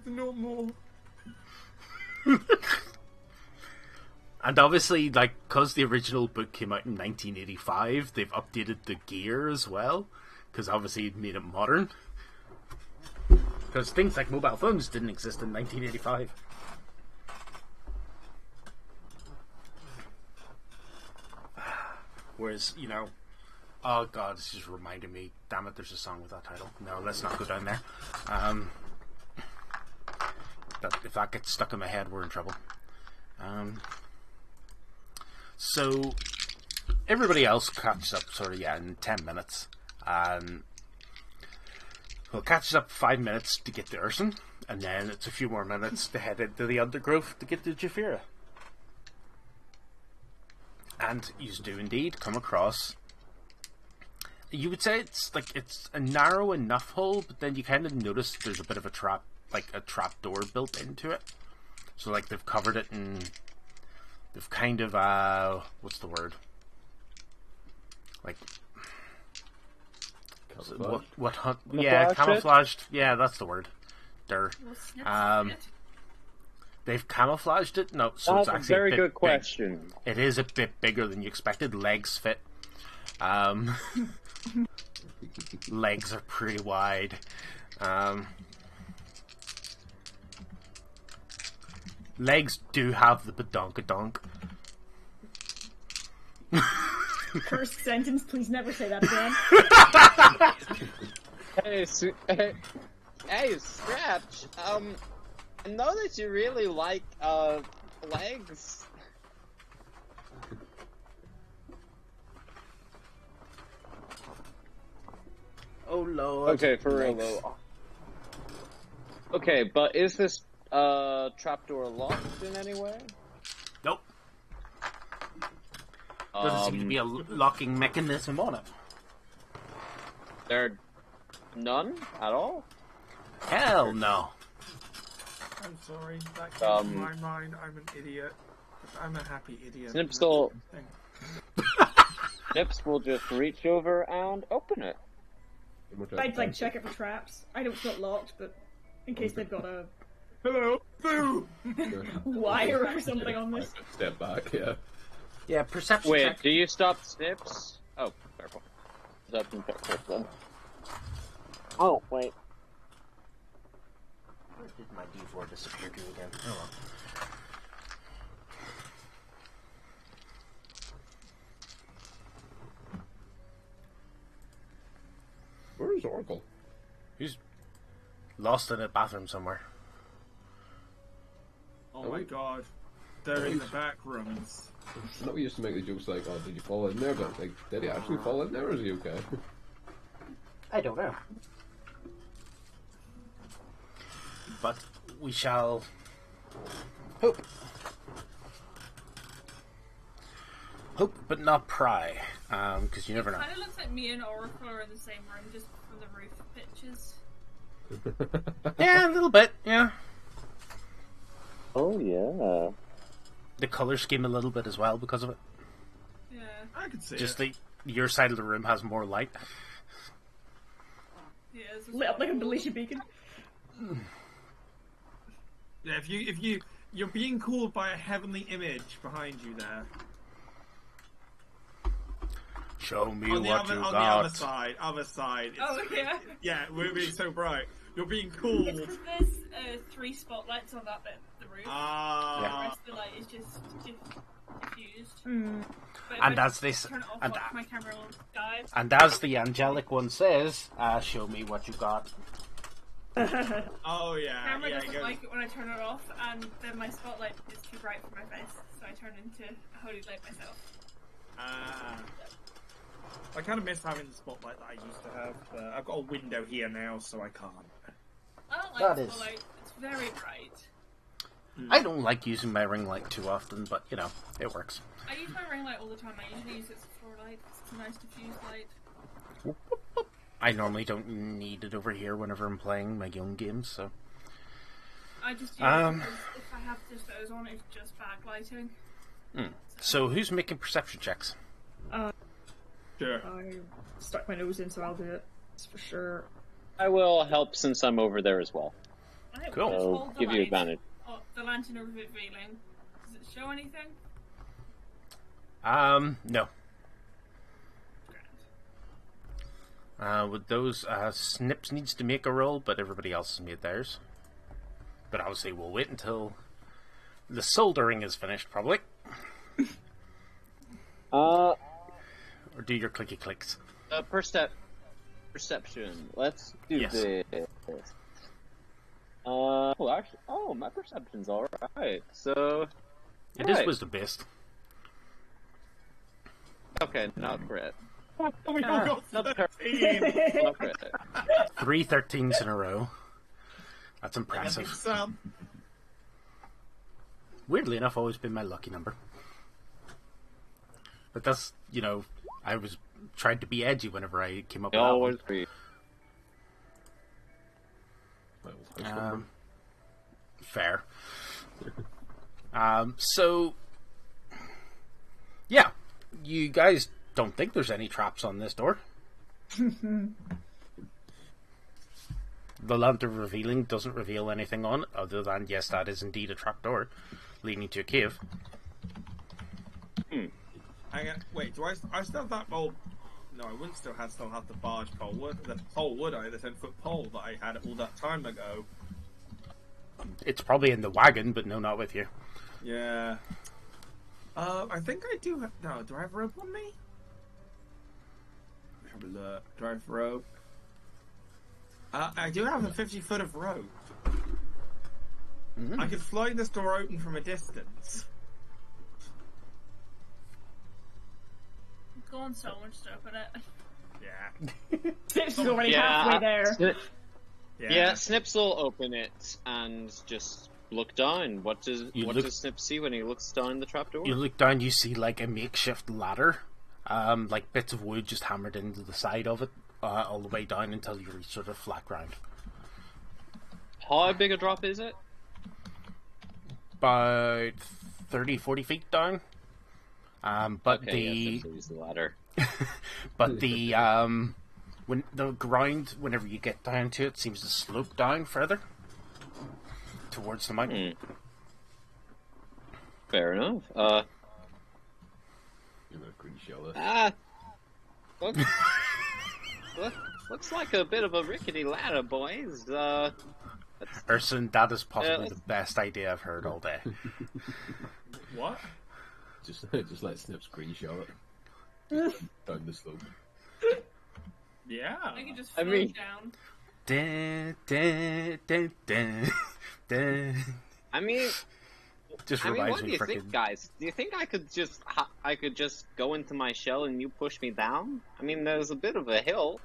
no more. And obviously, like, because the original book came out in 1985, they've updated the gear as well, because obviously it made it modern. Because things like mobile phones didn't exist in 1985. Whereas, you know, oh god, this just reminded me. Damn it, there's a song with that title. No, let's not go down there. If that gets stuck in my head, we're in trouble. So everybody else catches up sort of in 10 minutes. Well, catches up 5 minutes to get to Urson, and then it's a few more minutes to head into the undergrowth to get to Japhira. And you do indeed come across. You would say it's a narrow enough hole, but then you kind of notice there's a bit of a trap, like a trap door built into it. So like they've covered it in, they've kind of what's the word? Like camouflaged. Yeah, that's the word. They've camouflaged it. No, so That's it's a actually very a bit good question. Big. It is a bit bigger than you expected. Legs fit. Legs are pretty wide. Legs do have the badonkadonk. First sentence, please never say that again. Hey, Scratch. I know that you really like legs. Oh lord. Okay, for real Legs. though. Okay, but is this trapdoor locked in any way? Nope. Doesn't seem to be a locking mechanism on it. There none at all? Hell no. I'm sorry, that came to my mind. I'm an idiot. But I'm a happy idiot. Snips will just reach over and open it. I'd like check it for traps. I know it's not locked, but in case they've got a Hello, boo! wire or something on this. Step back, yeah. Yeah, perception Wait, check. do you stop Snips? Oh, careful. Perception check first then. Oh, wait. Where did my D4 disappear to again? Oh well. Where is Oracle? He's lost in a bathroom somewhere. Oh my god. They're in the back rooms. I know we used to make the jokes like, oh, did you fall in there? But, like, did he actually fall in there, or is he okay? I don't know. But we shall hope. Hope, but not pry, because you never know. Kind of looks like me and Oracle are in the same room, just from the roof pictures. Yeah, a little bit, yeah. Oh, yeah. The color scheme a little bit as well because of it. Yeah. I can see Just it. your side of the room has more light. Yeah, it's Lit up like a militia beacon. Yeah, if you're being called by a heavenly image behind you there. Show me On the what other, you on got. the other side. It's, Oh, yeah. yeah, we're being so bright. You're being It's called. because there's 3 spotlights on that bit of the roof. The rest of the light is just diffused. But if And I as this, turn it off, and, my camera will die. and as the angelic one says, show me what you got. Oh yeah, Camera yeah. doesn't It goes, like it when I turn it off, and then my spotlight is too bright for my face, so I turn into a holy light myself. I kind of miss having the spotlight that I used to have. I've got a window here now, so I can't. I don't like That the is- spotlight. It's very bright. I don't like using my ring light too often, but you know, it works. I use my ring light all the time. I usually use it as a floor light. It's a nice diffused light. I normally don't need it over here whenever I'm playing my own games, so. I just use it because if I have just those on, it's just backlighting. So who's making perception checks? Sure. I stuck my nose in, so I'll do it. That's for sure. I will help since I'm over there as well. Alright, Cool. just So hold the give you light. advantage. Oh, the lantern over revealing. Does it show anything? No. Grand. With those, Snips needs to make a roll, but everybody else has made theirs. But obviously we'll wait until the soldering is finished, probably. Or do your clicky clicks. Perception. Let's do Yes. this. My perception's alright. So, It is right. wisdom based. Okay, not crit. Oh my god, Not 13. Not crit. 3 13s in a row. That's impressive. Sam. Weirdly enough, always been my lucky number. But that's, you know, I was trying to be edgy whenever I came up with that Always one. be. Fair. So, yeah, you guys don't think there's any traps on this door. The lantern revealing doesn't reveal anything on it, other than, yes, that is indeed a trap door leading to a cave. Hang on, wait, do I still have that old... No, I wouldn't still have the barge pole, would I? The 10-foot pole that I had all that time ago. It's probably in the wagon, but no, not with you. Yeah. I think I do have... No, do I have rope on me? Have a look. Do I have rope? I do have a 50-foot of rope. I could fly this door open from a distance. Go on so much to open it. Yeah. It's already halfway there. Yeah, Snips will open it and just look down. What does Snip see when he looks down the trapdoor? You look down, you see like a makeshift ladder, like bits of wood just hammered into the side of it, all the way down until you reach sort of flat ground. How big a drop is it? About 30-40 feet down. But okay, use the ladder. but the when the ground, whenever you get down to it, seems to slope down further towards the mountain. Fair enough. You're a green shell. Looks like a bit of a rickety ladder, boys. Urson, that is possibly the best idea I've heard all day. What? Just let Snip screenshot it down the slope. Yeah. I can just float down. Dun, dun, dun, dun, dun. I mean, reminds what do me you freaking... think, guys? Do you think I could just go into my shell and you push me down? I mean, there's a bit of a hill.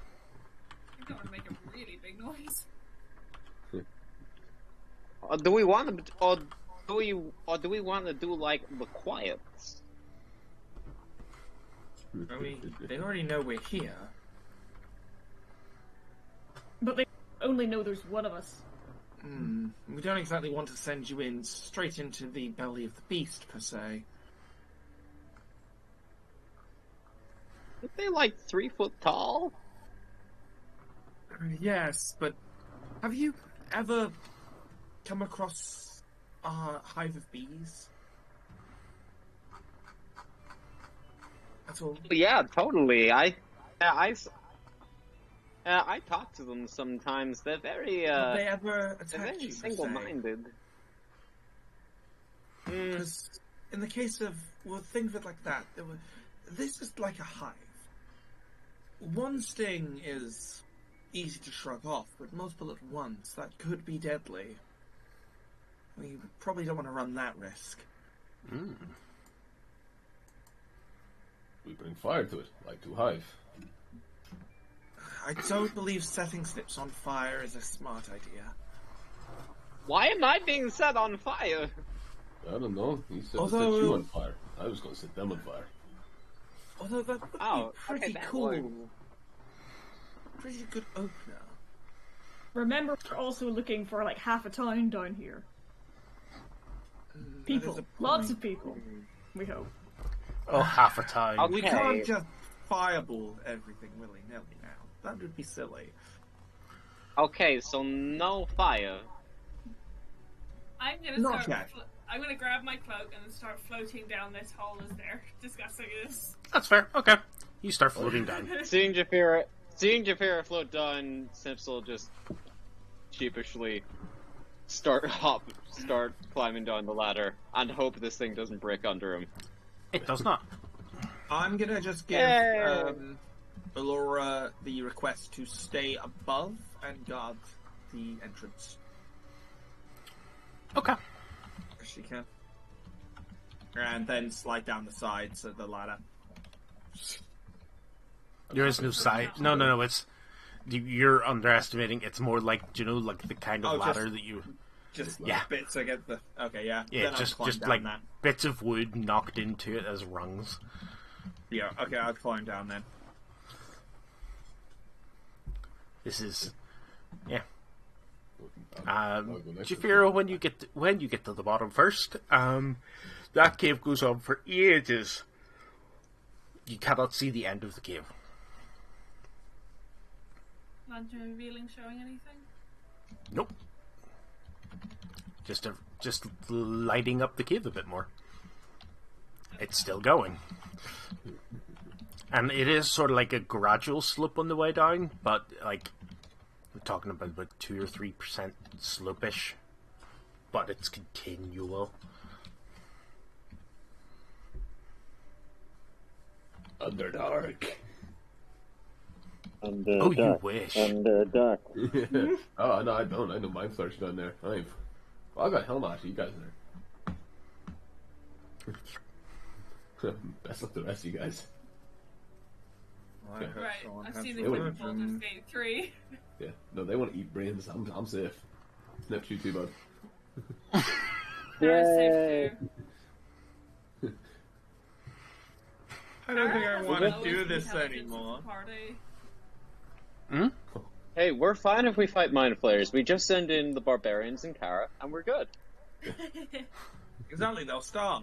You don't want to make a really big noise. Do we want to do like the quiet? I mean, they already know we're here. But they only know there's one of us. We don't exactly want to send you in straight into the belly of the beast, per se. Aren't they like 3 foot tall? Yes, but have you ever come across a hive of bees? At all? Yeah, totally. I talk to them sometimes. They're very Have they ever they're attacked very you? single-minded. Because in the case of things like that, this is like a hive. One sting is easy to shrug off, but multiple at once, that could be deadly. We probably don't want to run that risk. We bring fire to it, like to hive. I don't believe setting Snips on fire is a smart idea. Why am I being set on fire? I don't know. He said to set you on fire. I was going to set them on fire. Although that would be pretty cool. Pretty good opener. Remember, we're also looking for like half a town down here. People. Lots of people. We hope. Oh, half a time. Okay. We can't just fireball everything willy-nilly now. That would be silly. Okay, so no fire. I'm gonna Not yet. I'm gonna grab my cloak and start floating down this hole as they're discussing this. That's fair. Okay. You start floating down. Seeing Jafira float down, Snips will just sheepishly start climbing down the ladder and hope this thing doesn't break under him. It does not. I'm gonna just give Allura the request to stay above and guard the entrance. Okay. If she can. And then slide down the sides of the ladder. There is no side. No. It's you're underestimating. It's more like like the kind of ladder that you. Just Yeah. bits against the. Okay, yeah. Yeah, Then just I'll climb down like that. bits of wood knocked into it as rungs. Yeah. Okay, I'll climb down then. This is, yeah. I'll go next. Jafiro, when you get to the bottom first, that cave goes on for ages. You cannot see the end of the cave. Lantern revealing, showing anything? Nope. Just lighting up the cave a bit more. It's still going. And it is sort of like a gradual slope on the way down, but like we're talking about 2 or 3% slope-ish, but it's continual. Underdark. Oh, you wish. Dark. Oh no, I don't. I know Mind Flash down there. I got Helmat. You guys are. Best luck to the rest of you guys. I hope Right, someone I've has seen the the courage Baldur's and- Gate 3. Yeah. No, they want to eat brains. I'm safe. Snip you too, bud. Yay! I don't think I want to Always do this intelligence anymore. of the party. Hmm? Hey, we're fine if we fight mind flayers. We just send in the barbarians and Kara, and we're good. Exactly, they'll starve.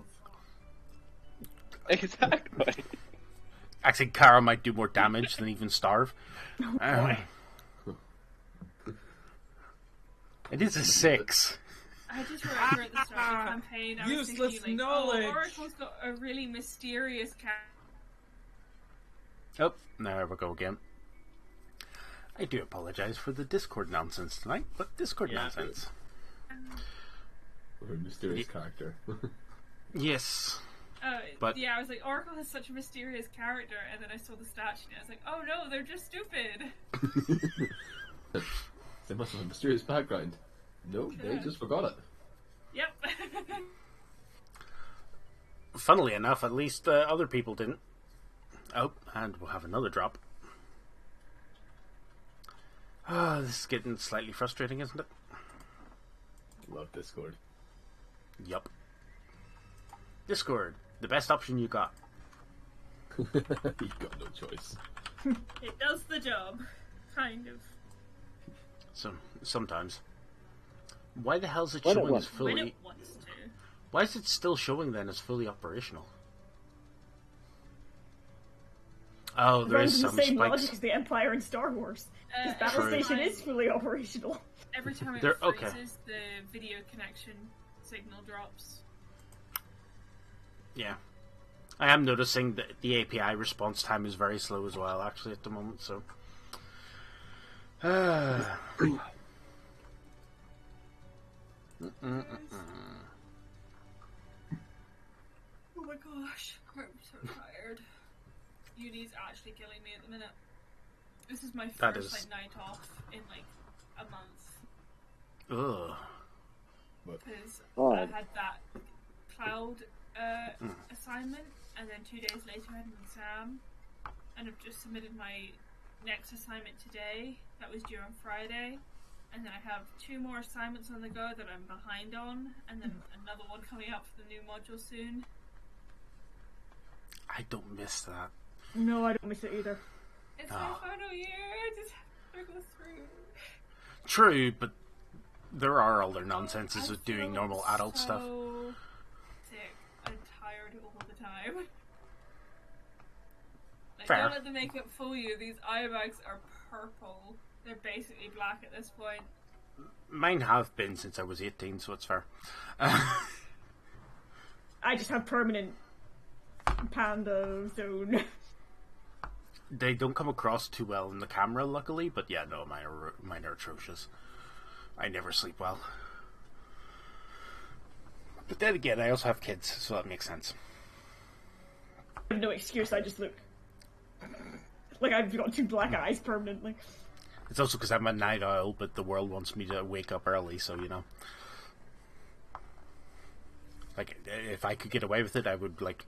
Exactly. Actually, Kara might do more damage than even starve. It is a 6. I just remember at the start of the campaign, I was Useless thinking, like, knowledge. oh, Oracle's got a really mysterious character. Oh, there we go again. I do apologize for the Discord nonsense tonight, but Discord nonsense. Or a mysterious character. Yes. But yeah, I was like, Oracle has such a mysterious character, and then I saw the statue, and I was like, oh no, they're just stupid. They must have a mysterious background. No, they just forgot it. Yep. Funnily enough, at least other people didn't. Oh, and we'll have another drop. Ah, this is getting slightly frustrating, isn't it? Love Discord. Yup. Discord, the best option you got. You got no choice. It does the job. Kind of. Sometimes. Why the hell is it When it showing as wants- When fully... it wants to. Why is it still showing then as fully operational? Oh, there Runs is the some same spikes. logic as the Empire in Star Wars. Because Battle True. Station is fully operational. Every time it They're- freezes, okay. the video connection signal drops. Yeah. I am noticing that the API response time is very slow as well, actually, at the moment, so... Oh my gosh, I'm so tired. Uni's actually killing me at the minute. This is my That first is- like night off in like a month Ugh. because Oh. I had that cloud assignment, and then 2 days later I had an exam, and I've just submitted my next assignment today. That was due on Friday, and then I have 2 more assignments on the go that I'm behind on, and then another one coming up for the new module soon. I don't miss that. No, I don't miss it either. It's Oh. my final year. I just have to go through. True, but there are other nonsenses I of doing feel normal adult stuff. so sick and tired all the time. Like, Fair. don't let the makeup fool you. These eye bags are purple. They're basically black at this point. Mine have been since I was 18, so it's fair. I just have permanent panda zone. They don't come across too well in the camera, luckily, but yeah, no, mine are atrocious. I never sleep well. But then again, I also have kids, so that makes sense. I have no excuse, I just look like I've got 2 black eyes permanently. It's also because I'm a night owl, but the world wants me to wake up early, so, you know. Like, if I could get away with it, I would, like,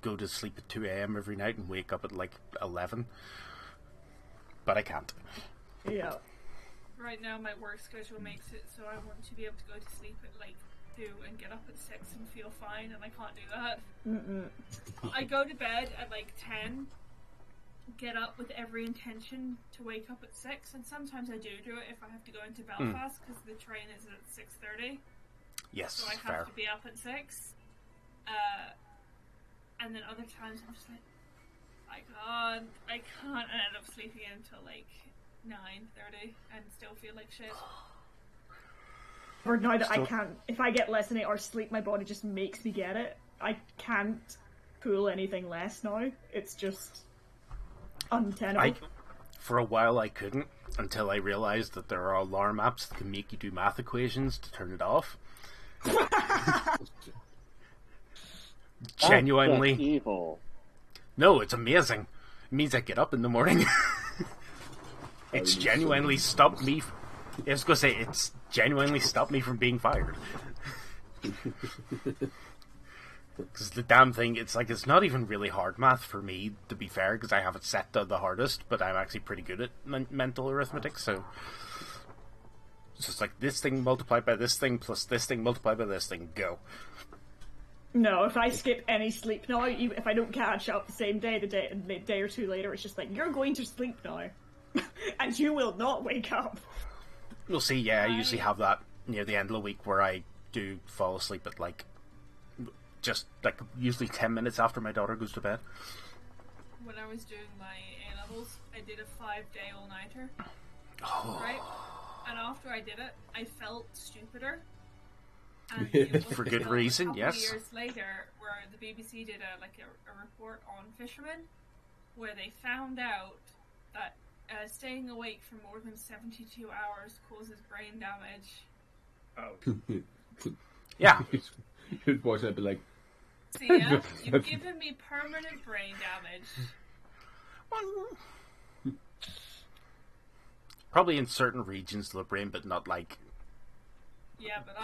go to sleep at 2 a.m. every night and wake up at, like, 11. But I can't. Yeah. Right now, my work schedule makes it so I want to be able to go to sleep at like 2 and get up at 6 and feel fine, and I can't do that. I go to bed at like 10, get up with every intention to wake up at 6, and sometimes I do it if I have to go into Belfast because the train is at 6:30. Yes, So I have fair. to be up at 6. And then other times I'm just like, I can't, and I end up sleeping until like 9:30 and still feel like shit. Or now that I Still- can't, if I get less than 8 hours sleep, my body just makes me get it. I can't pull anything less now. It's just untenable. For a while I couldn't, until I realized that there are alarm apps that can make you do math equations to turn it off. Genuinely. That's evil. No, it's amazing. It means I get up in the morning. It's genuinely stopped me. I was going to say, it's genuinely stopped me from being fired. Because the damn thing, it's like, it's not even really hard math for me, to be fair, because I have it set to the hardest, but I'm actually pretty good at mental arithmetic, so So it's like this thing multiplied by this thing plus this thing multiplied by this thing. Go. No, if I skip any sleep now, even if I don't catch up the same day, the day or two later, it's just like, you're going to sleep now. And you will not wake up. We'll see, yeah, I usually have that near the end of the week where I do fall asleep at like, just like usually 10 minutes after my daughter goes to bed. When I was doing my A-levels, I did a 5-day all-nighter. Oh. Right? And after I did it, I felt stupider. And it wasn't For good until reason, a couple yes. years later, where the BBC did a report on fishermen, where they found out that staying awake for more than 72 hours causes brain damage. Oh. Yeah. You'd watch that, be like, So yeah, you've given me permanent brain damage. Probably in certain regions of the brain, but not like... Yeah, but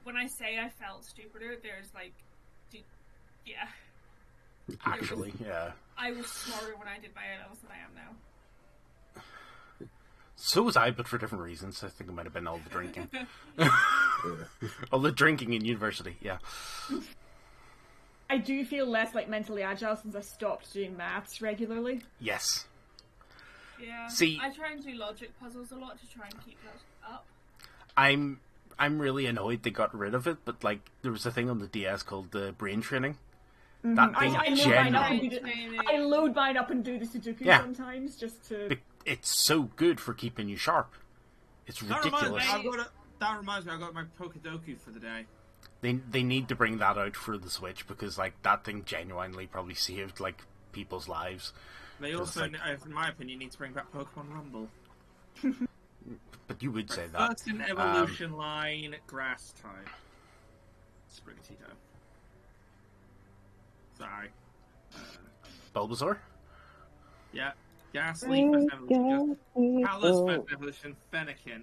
when I say I felt stupider, there's like, yeah. Actually, yeah. I was smarter when I did my A-levels than I am now. So was I, but for different reasons. I think it might have been all the drinking. All the drinking in university, yeah. I do feel less like mentally agile since I stopped doing maths regularly. Yes. Yeah. See, I try and do logic puzzles a lot to try and keep that up. I'm really annoyed they got rid of it, but like there was a thing on the DS called the brain training. That thing I load mine up and do the Sudoku sometimes just to... It's so good for keeping you sharp. It's ridiculous. That reminds me, I got my Pokedoku for the day. They need to bring that out for the Switch because like that thing genuinely probably saved like people's lives. They also, in my opinion, need to bring back Pokemon Rumble. But you would say that. First in evolution line, grass type. Sprigatito. Sorry. Bulbasaur? Yeah. Ghastly first evolution. Kalos first evolution. Fennekin.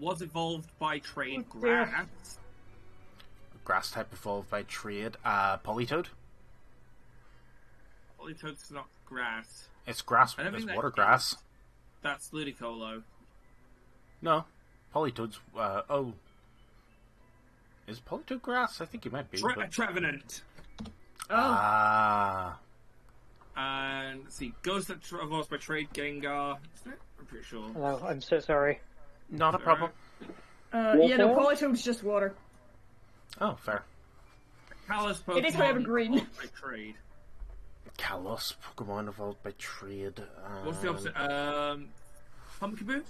Was evolved by trade grass. Grass type evolved by trade. Politoed? Politoed's not grass. It's grass. It's water grass. That's Ludicolo. No. Politoed's... Is Politoed grass? I think it might be. Trevenant. Ah. And let's see, Ghost that evolves by trade Gengar. Isn't it? I'm pretty sure. Oh, I'm so sorry. Not a problem. Yeah, no, Politoed's just water. Oh, fair. Kalos Pokemon It is however green. by trade. Kalos Pokemon evolved by trade. What's the opposite? Pumpkaboo?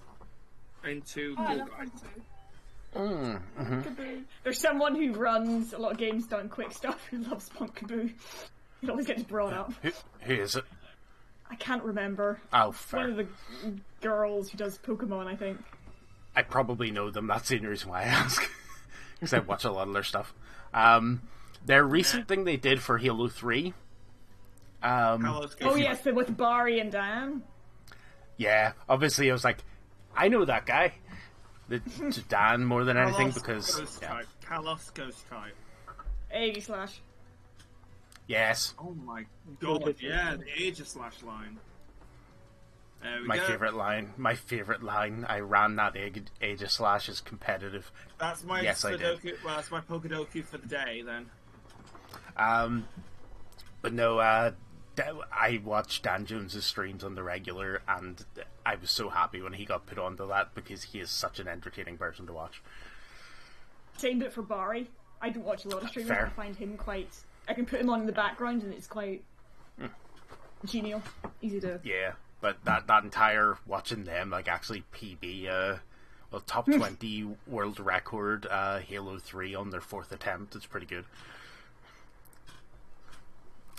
Into Gourgeist. There's someone who runs a lot of games done quick stuff who loves Pumpkaboo. It always gets brought up. Who is it? I can't remember. Oh, It's fair. one of the girls who does Pokemon, I think. I probably know them. That's the only reason why I ask. Because I watch a lot of their stuff. Their recent thing they did for Halo 3. Yes, with Barry and Dan. Yeah, obviously I was like, I know that guy. To Dan more than anything because... Ghost type. Kalos Ghost type. 80/. Yes. Oh my god, yeah, the Aegislash line. My favourite line. I ran that Aegislash as competitive. That's my Sudoku. Well, that's my Pokedoku for the day then. But no, I watched Dan Jones's streams on the regular, and I was so happy when he got put onto that because he is such an entertaining person to watch. Same bit for Barry. I don't watch a lot of streamers. Fair. I find him quite... I can put him on in the background and it's quite genial. Easy to... Yeah, but that entire watching them like actually PB top 20 world record Halo 3 on their 4th attempt. It's pretty good.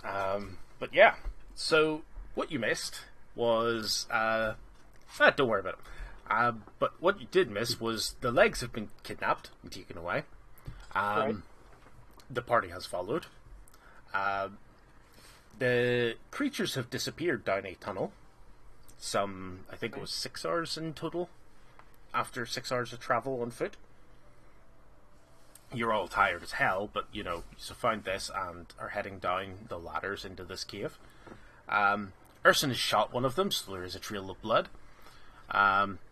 But yeah, so what you missed was don't worry about it. But what you did miss was the legs have been kidnapped and taken away. Right. The party has followed. The creatures have disappeared down a tunnel. I think it was 6 hours in total. After 6 hours of travel on foot. You're all tired as hell, but you found this and are heading down the ladders into this cave. Urson has shot one of them, so there is a trail of blood.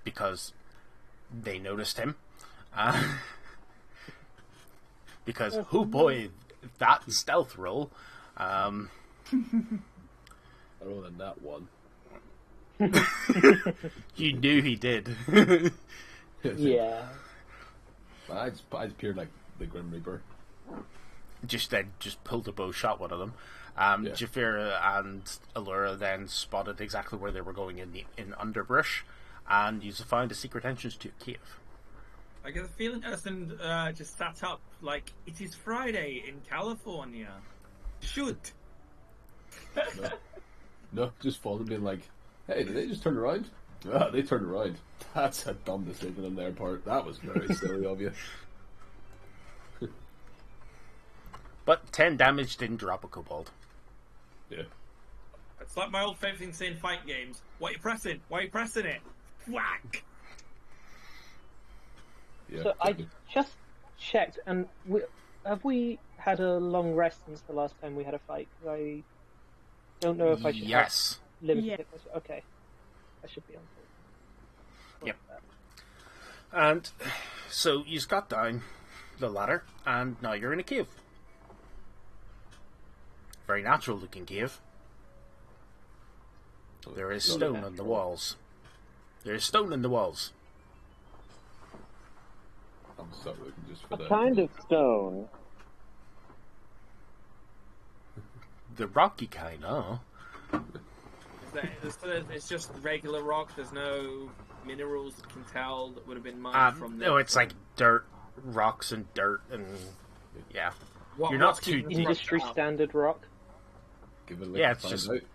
Because they noticed him. Because, oh boy, that stealth roll. I rolled a nat 1. You knew he did. Yeah. I just appeared like the Grim Reaper. Just pulled a bow, shot one of them. Yeah. Jafira and Allura then spotted exactly where they were going in underbrush, and you found a secret entrance to a cave. I get the feeling Erson just sat up like, it is Friday in California. Shoot! No, just falling being like, hey, did they just turn around? Ah, they turned around. That's a dumb decision on their part. That was very silly of you. But 10 damage didn't drop a kobold. Yeah. It's like my old favourite thing to say in fight games. What are you pressing? Why are you pressing it? Whack! Yeah. So I just checked, and have we had a long rest since the last time we had a fight? 'Cause I don't know if I should Yes. have limited Yeah. it. Okay. I should be on board. Yep. And so you got down the ladder, and now you're in a cave. Very natural looking cave. There is stone on the walls. There is stone in the walls. I'm sorry, looking just for A the kind of stone. The rocky kind, oh. It's just regular rock. There's no minerals that can tell that would have been mined from there. No, it's like dirt, rocks and dirt, and yeah. You're not what's too keeping the deep. Industry structure up? standard rock. give it a Yeah, look it's and just- find out.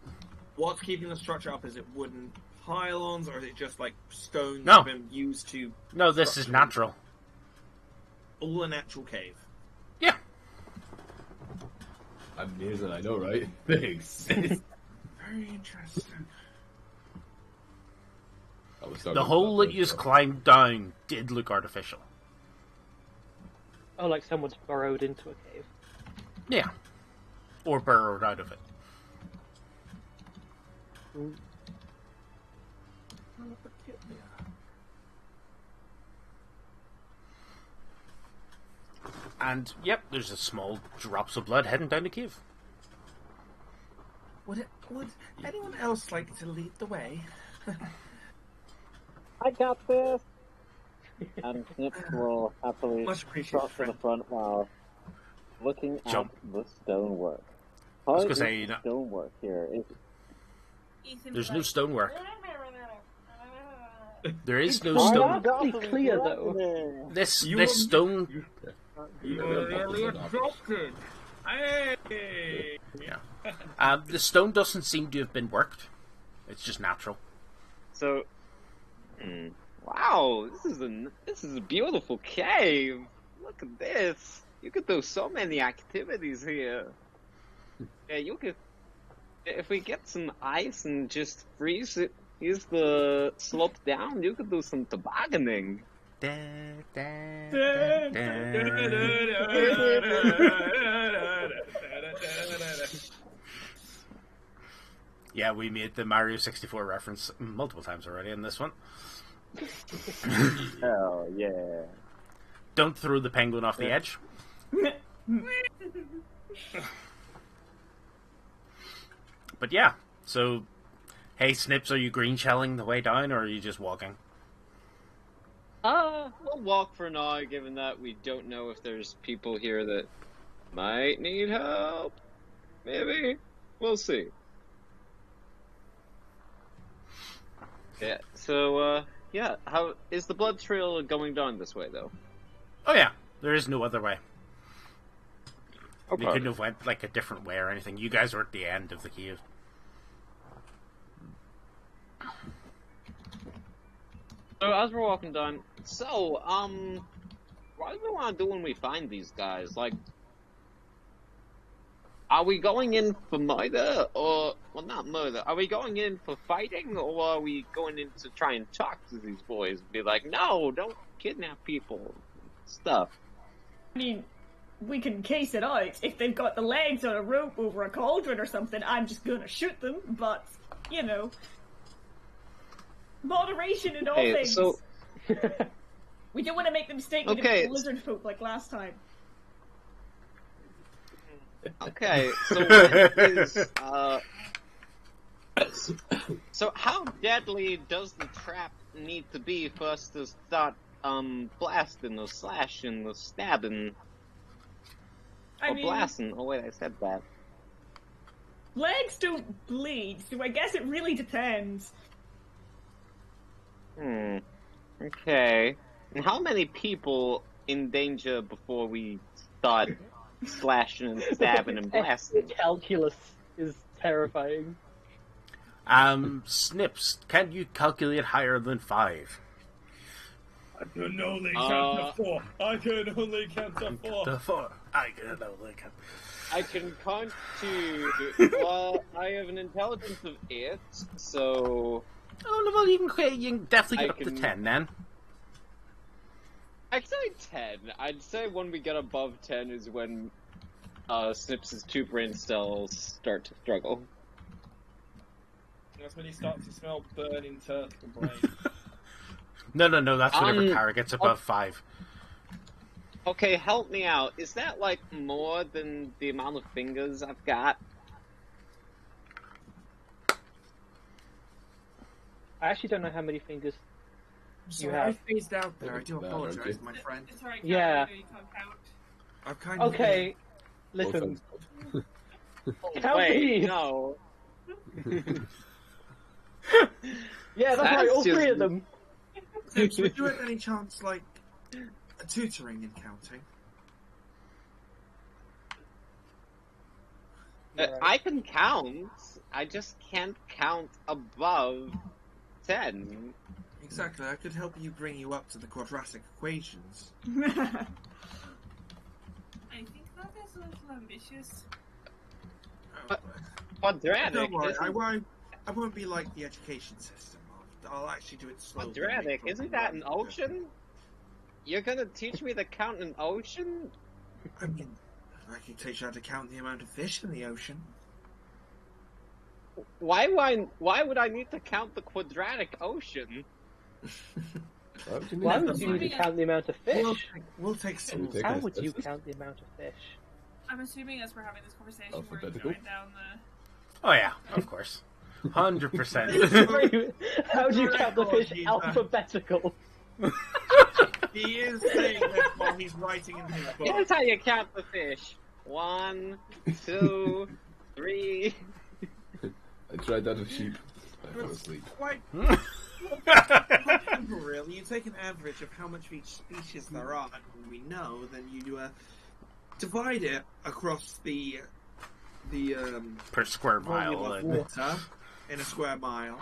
What's keeping the structure up? Is it wooden pylons, or is it just like stones No. that have been used to... No, this is structure- natural. All a natural cave. Yeah. Amazing, I know, right? They exist. Very interesting. I was sorry The about hole that but, you climbed down did look artificial. Oh, like someone's burrowed into a cave. Yeah. Or burrowed out of it. And, yep, there's a small drops of blood heading down the cave. Would anyone else like to lead the way? I got this. And Snip will happily Much appreciated, trot to the friend. front while looking Jump. at the stonework. I was How gonna is say, you the know- stonework here? Ethan There's was no like, stonework. There is no Oh, stone. that's pretty clear, though. This You this will- stone. You were really adopted. Hey! Yeah. The stone doesn't seem to have been worked. It's just natural. So, wow, this is a beautiful cave. Look at this. You could do so many activities here. Yeah, you could. If we get some ice and just freeze it, use the slope down, you could do some tobogganing. Yeah, we made the Mario 64 reference multiple times already in this one. Hell yeah. Don't throw the penguin off the edge. But yeah, so, hey Snips, are you green shelling the way down, or are you just walking? We'll walk for now, given that we don't know if there's people here that might need help. Maybe. We'll see. Yeah, so, yeah, how is the blood trail going down this way, though? Oh yeah, there is no other way. Okay. They couldn't have went like a different way or anything. You guys were at the end of the cave. So as we're walking down, what do we want to do when we find these guys? Like, are we going in for murder, or, well, not murder, are we going in for fighting, or are we going in to try and talk to these boys and be like, no, don't kidnap people, stuff? I mean, we can case it out. If they've got the legs on a rope over a cauldron or something, I'm just gonna shoot them, but, you know. Moderation in all Hey, things. so, We don't want to make the mistake we Okay. did with lizard folk like last time. Okay, so when is, so how deadly does the trap need to be for us to start, blasting or slashing or stabbing or blasting? Oh wait, I said that. Legs don't bleed, so I guess it really depends. Okay. And how many people in danger before we start slashing and stabbing and blasting? Calculus is terrifying. Snips, can you calculate higher than 5? I can only count to 4. I can only count to 4. The 4. I can only count. I can count to. Well, I have an intelligence of 8, so. Oh, well, you can definitely get I up to can- 10 then. I'd say 10. I'd say when we get above 10 is when Snips' 2 brain cells start to struggle. That's when you start to smell burning turtle brain. No, that's whenever Kara gets above 5. Okay, help me out. Is that like more than the amount of fingers I've got? I actually don't know how many fingers. Sorry, have- I phased out there. I do No, apologize, okay. my friend. It's alright, Yeah. you can't count. I've kind of Okay, No listen. offense. Count Wait, these. no. Yeah, that's right. All That's 3 just- of them. Sips, would you at any chance like a tutoring in counting? I can count. I just can't count above 10. Exactly. I could help you bring you up to the quadratic equations. I think that is a little ambitious. Oh, Quadratic. don't worry, Isn't, I won't be like the education system. I'll actually do it slowly. quadratic. Probably Isn't that an won't. ocean? You're gonna teach me to count an ocean? I mean, I can teach you how to count the amount of fish in the ocean. Why would I need to count the quadratic ocean? Why would you need Why that? would you need to count the amount of fish? We'll take some. Take How this- would you this- count the amount of fish? I'm assuming as we're having this conversation, we're Alphabetical? going down the. Oh, yeah, of course. 100%. How do you count the fish Apologies, alphabetical? He is saying this while he's writing in his book. Here's how you count the fish. 1, 2, 3. I tried that with sheep. I fell asleep. Quite simple, really. You take an average of how much of each species there are, and when we know, then you divide it across the Per square volume mile. of water in a square mile.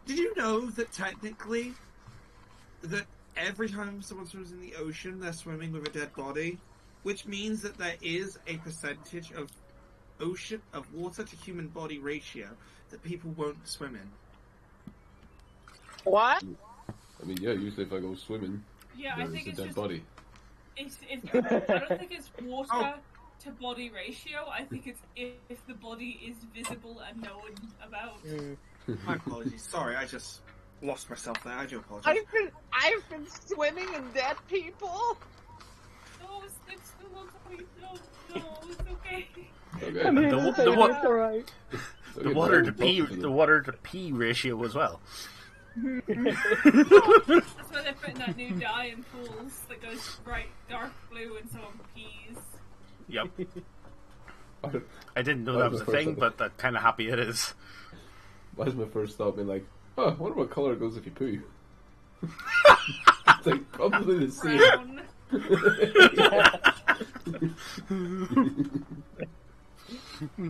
Did you know that technically, that every time someone swims in the ocean, they're swimming with a dead body, which means that there is a percentage of water to human body ratio that people won't swim in. What? I mean, yeah, usually if I go swimming, Yeah, I there's think a it's dead just. body. I don't think it's water to body ratio. I think it's if the body is visible and known about. My apologies. Sorry, I just lost myself there. I do apologize. I've been swimming in dead people. No, it's still not okay. No, it's okay. Okay. I mean, The- it's the what- alright. The water to pee ratio as well. That's why they're putting that new dye in pools that goes bright dark blue and someone pees. Yep. I didn't know that was a thing, but I'm kind of happy it is. Why is my first thought being like, oh, I wonder what colour it goes if you poo? It's like probably the same. Brown.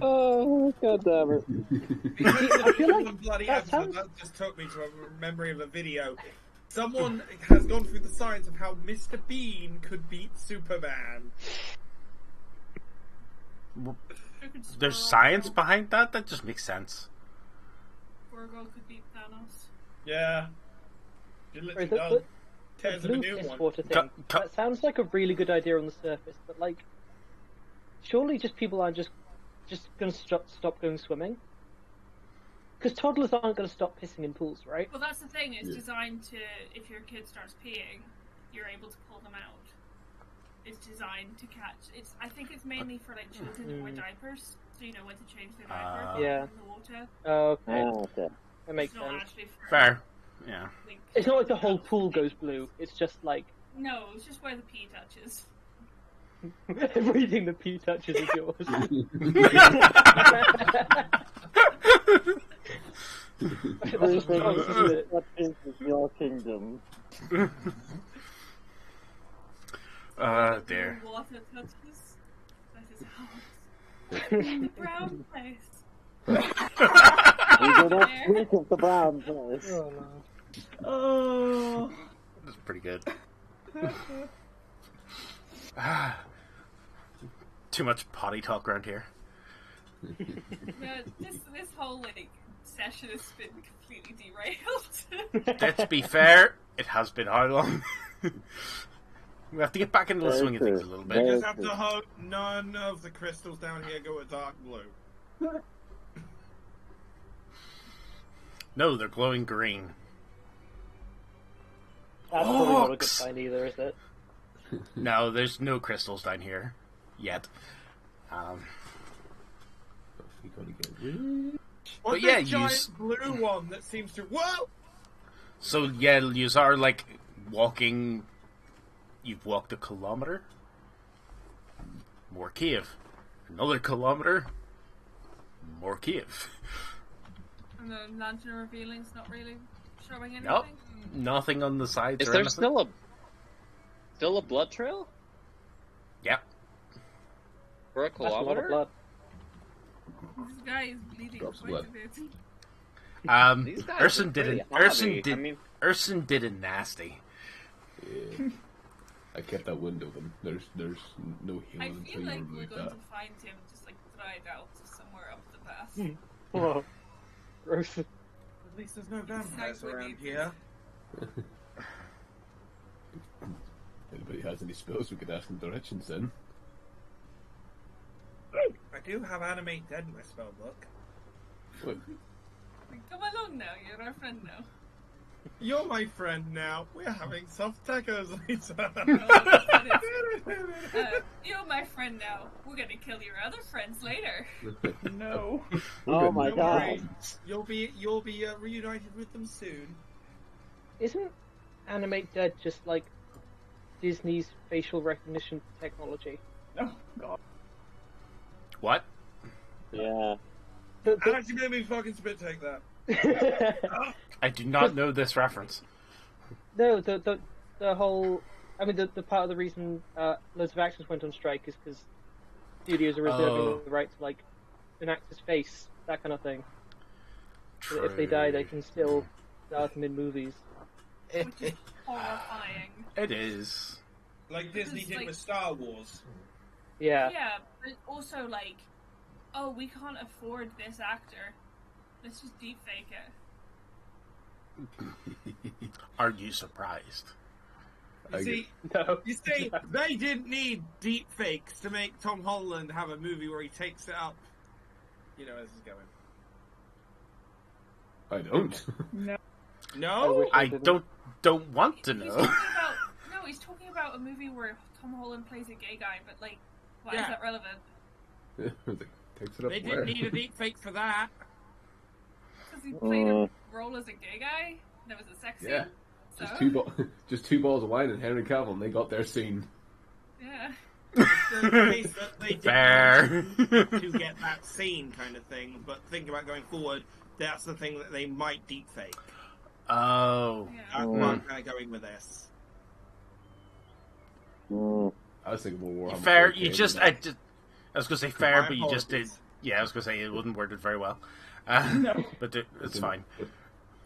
Oh, god damn it. I feel like bloody that episode, sounds- that just took me to a memory of a video. Someone has gone through the science of how Mr. Bean could beat Superman. There's science behind that? That just makes sense. Virgo could beat Thanos. Yeah. You Sorry, literally the done. blue Tears of a new one. water thing. That sounds like a really good idea on the surface, but like, surely just people aren't just going to stop going swimming? Because toddlers aren't going to stop pissing in pools, right? Well, that's the thing. It's Yeah. designed to, if your kid starts peeing, you're able to pull them out. It's designed to catch. I think it's mainly for like children who wear diapers, so you know when to change their diaper in the water. Okay. Okay. That makes It's not sense. actually for Fair. Yeah. like, It's not like the whole pool goes blue. It's just like no, it's just where the pee touches. everything the pee touches is yours. That's Everything what's isn't it? that is your kingdom. Dear. The water touches. That is house. In the brown place. We do not speak of the brown place. Oh no. Oh. That's pretty good. Too much potty talk around here. This whole like session has been completely derailed. Let's be fair, it has been how long? We have to get back into the swing of things a little We bit. just have to hope none of the crystals down here go a dark blue. No, they're glowing green. That's probably not a good sign either, is it? No, there's no crystals down here. Yet. You gotta get rid. What's yeah, this giant blue one that seems to... Whoa! So, yeah, you are, like, walking... You've walked a kilometer. More cave. Another kilometer. More cave. And the lantern revealing's not really showing anything. Nope. Nothing on the sides Is or there anything. still a blood trail Yep. for a That's a lot of kilometer? blood. This guy is bleeding Drops quite blood. a bit. These guys Urson are did pretty it. Urson hobby. did. I mean, Urson did it nasty. Yeah. I kept that window open. There's no I healing until feel you like we're remove going that. to find him just like dried out somewhere up the path. Whoa. Gross. At least there's no vampires Exactly. around here. Anybody has any spells, we could ask them directions then. I do have Animate Dead in my spell book. What? Come along now, you're our friend now. You're my friend now. We're having soft tacos later. You're my friend now. We're gonna kill your other friends later. No. oh my Don't god. worry. You'll be reunited with them soon. Isn't Animate Dead just like Disney's facial recognition technology? Oh god. What? Yeah. How much you made me fucking spit take that? I do not know this reference. No, the whole. I mean, the part of the reason loads of actors went on strike is because studios are reserving the right to like an actor's face, that kind of thing. So that if they die, they can still start them in movies. Horrifying. It is. Like Disney It's did like- with Star Wars. Yeah. Yeah, but also like, oh, we can't afford this actor. Let's just deep fake it. Are you surprised? You see, No. you see, they didn't need deep fakes to make Tom Holland have a movie where he takes it up. You know where this is going. I don't. No. No? I don't want to He's know. talking about he's talking about a movie where Tom Holland plays a gay guy, but like, why is Yeah. that relevant? Takes it up They where? didn't need a deep fake for that. Because he played a role as a gay guy. There was a sex scene. Yeah. So Just two balls of wine and Henry Cavill, and they got their scene. yeah. The case that they didn't Fair. to get that scene kind of thing, but think about going forward, that's the thing that they might deep fake. Oh. Yeah. That's where I'm kind of going with this. I was thinking more Warhammer. Fair. 40K You than just. that. I was gonna say fair, My but you just did. apologies. Yeah, I was gonna say it wasn't worded very well. No. But it's fine.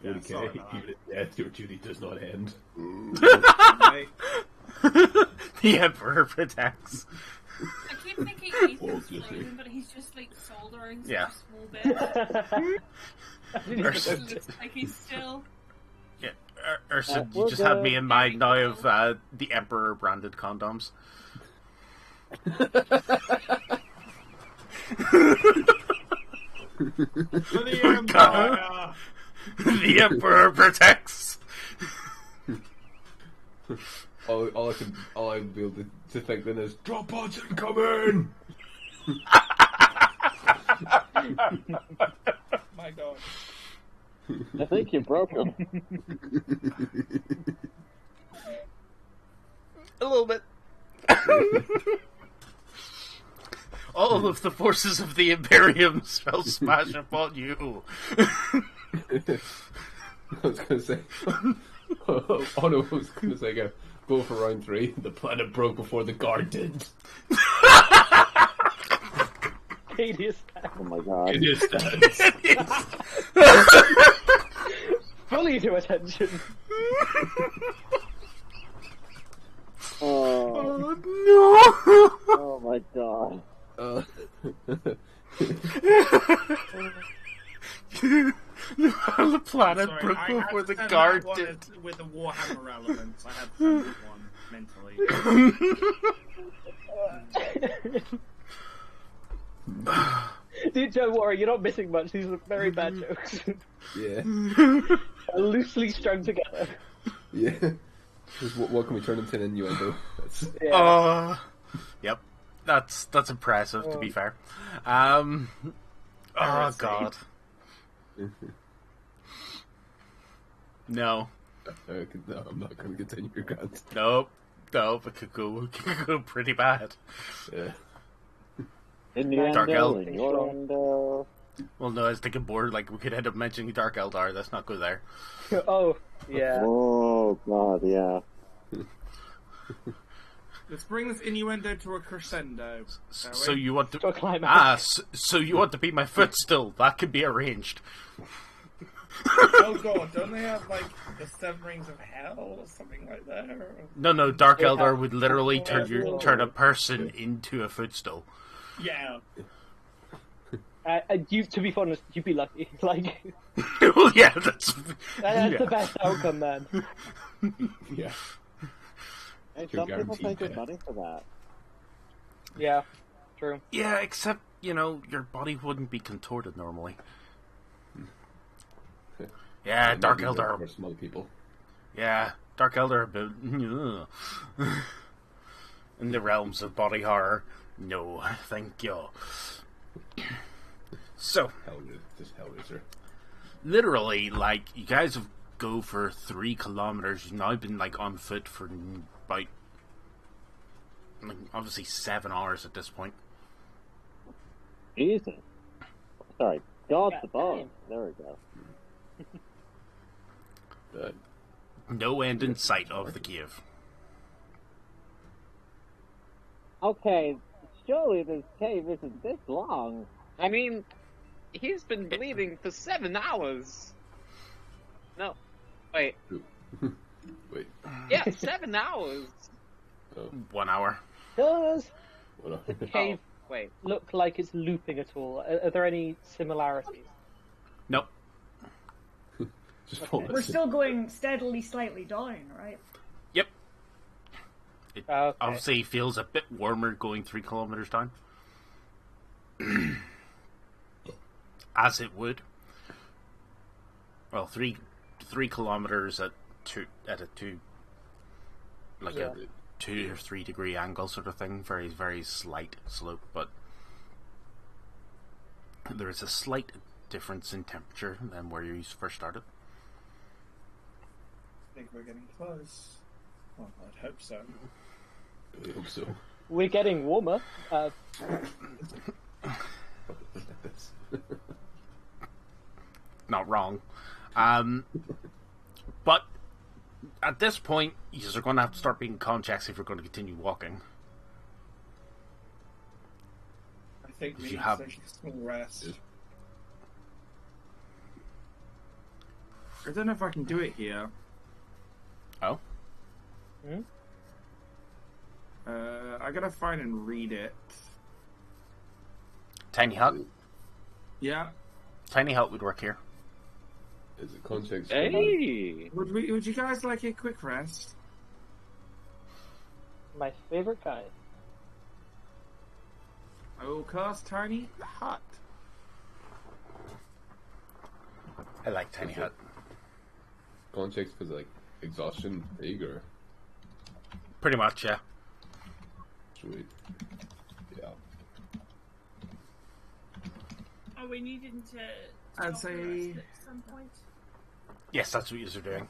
Yeah, 40K, sorry about that. even at death, your duty does not end. Right? The Emperor protects. I keep thinking Ethan's frozen, but he's just like soldering such Yeah. a small bit. I didn't even Urson, It looks like he's still. yeah, Urson, you just had me in mind now of the Emperor branded condoms. For the Empire! The Emperor protects. Oh, all I'd be able to think then is drop pods incoming. My God. I think you broke him. A little bit. All of the forces of the Imperium shall smash upon you. I was gonna say. Oh no, I was gonna say go for round 3. The planet broke before the guard did. Hideous stand. Oh my god. It is that. Fully to attention. Oh, No! oh my god. The planet Sorry, broke I before had the to guard that one did. with the Warhammer relevance. I had to send that one mentally. Dude, don't worry, you're not missing much. These are very bad jokes. Yeah. Loosely strung together. Yeah. Just what can we turn into an innuendo? Yeah. Yep. That's impressive, to be fair. Oh god. No. No, I'm not going to continue your rant. Nope. It could go pretty bad. Yeah. Dark Elf. Innuendo. Well, no, I was thinking more like we could end up mentioning Dark Eldar. Let's not go there. Oh, yeah. Oh god, yeah. Let's bring this innuendo to a crescendo. shall So we? you want To a to climax. so you want to be my footstool? That can be arranged. Oh god, don't they have like the 7 rings of hell or something like that? Or... No, Dark They Eldar have- would literally Yeah. turn a person into a footstool. Yeah. You, to be honest, you'd be lucky. Like, Well, yeah, that's that's yeah. the best outcome, man. Yeah. Hey, You're some people pay guaranteed good death. money for that. Yeah, true. Yeah, except your body wouldn't be contorted normally. Yeah, Dark Eldar. For small people. Yeah, Dark Eldar. In the realms of body horror, no, thank you. So, Hellraiser. literally, like, you guys have go for 3 kilometers. You've now been like on foot for about, like, obviously 7 hours at this point. Jesus. Sorry. God's Yeah, above. There we go. No end in sight of the cave. Okay, surely this cave isn't this long. I mean, he's been bleeding for 7 hours. No. Wait. Wait. Yeah, 7 hours. 1 hour. Does What the cave Wait. look like it's looping at all? Are there any similarities? Nope. Just follow We're it. still going steadily, slightly down, right? Yep. It Okay. obviously feels a bit warmer going 3 kilometers down. As it would. Well, 3 kilometers at a 2 or 3 degree angle sort of thing. Very, very slight slope, but there is a slight difference in temperature than where you first started. I think we're getting close. Well, I'd hope so. I hope so. We're getting warmer. Not wrong. But at this point, you're going to have to start making con checks if you're going to continue walking. I think we You need have- to take a small rest. Yes. I don't know if I can do it here. Oh? I gotta find and read it. Tiny hut? Yeah. Tiny hut would work here. Is it context? Hey! Would you guys like a quick rest? My favorite kind. I will cast Tiny Hut. I like tiny hut. Context because like exhaustion, fatigue, or Pretty much, yeah. Sweet. Yeah. Are we needing to I'd stop the say- rest at some point? Yes, that's what you're doing.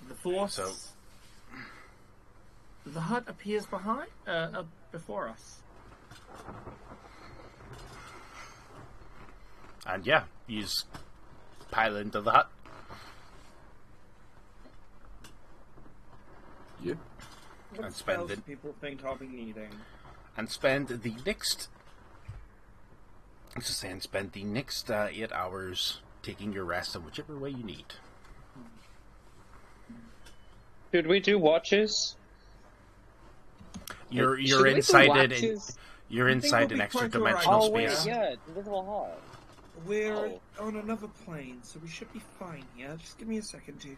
The force. So- The hut appears before us. And yeah, you just pile into the hut. Yeah. What And spend spells it. do people think I'll be needing? And spend the next... Let's just say, and spend the next 8 hours taking your rest in whichever way you need. Should we do watches? You're Should we do inside it. watches? You're I think inside we'll an be extra quite alright. dimensional Oh wait, space. yeah, invisible hall. We're Oh. on another plane, so we should be fine here. Just give me a second to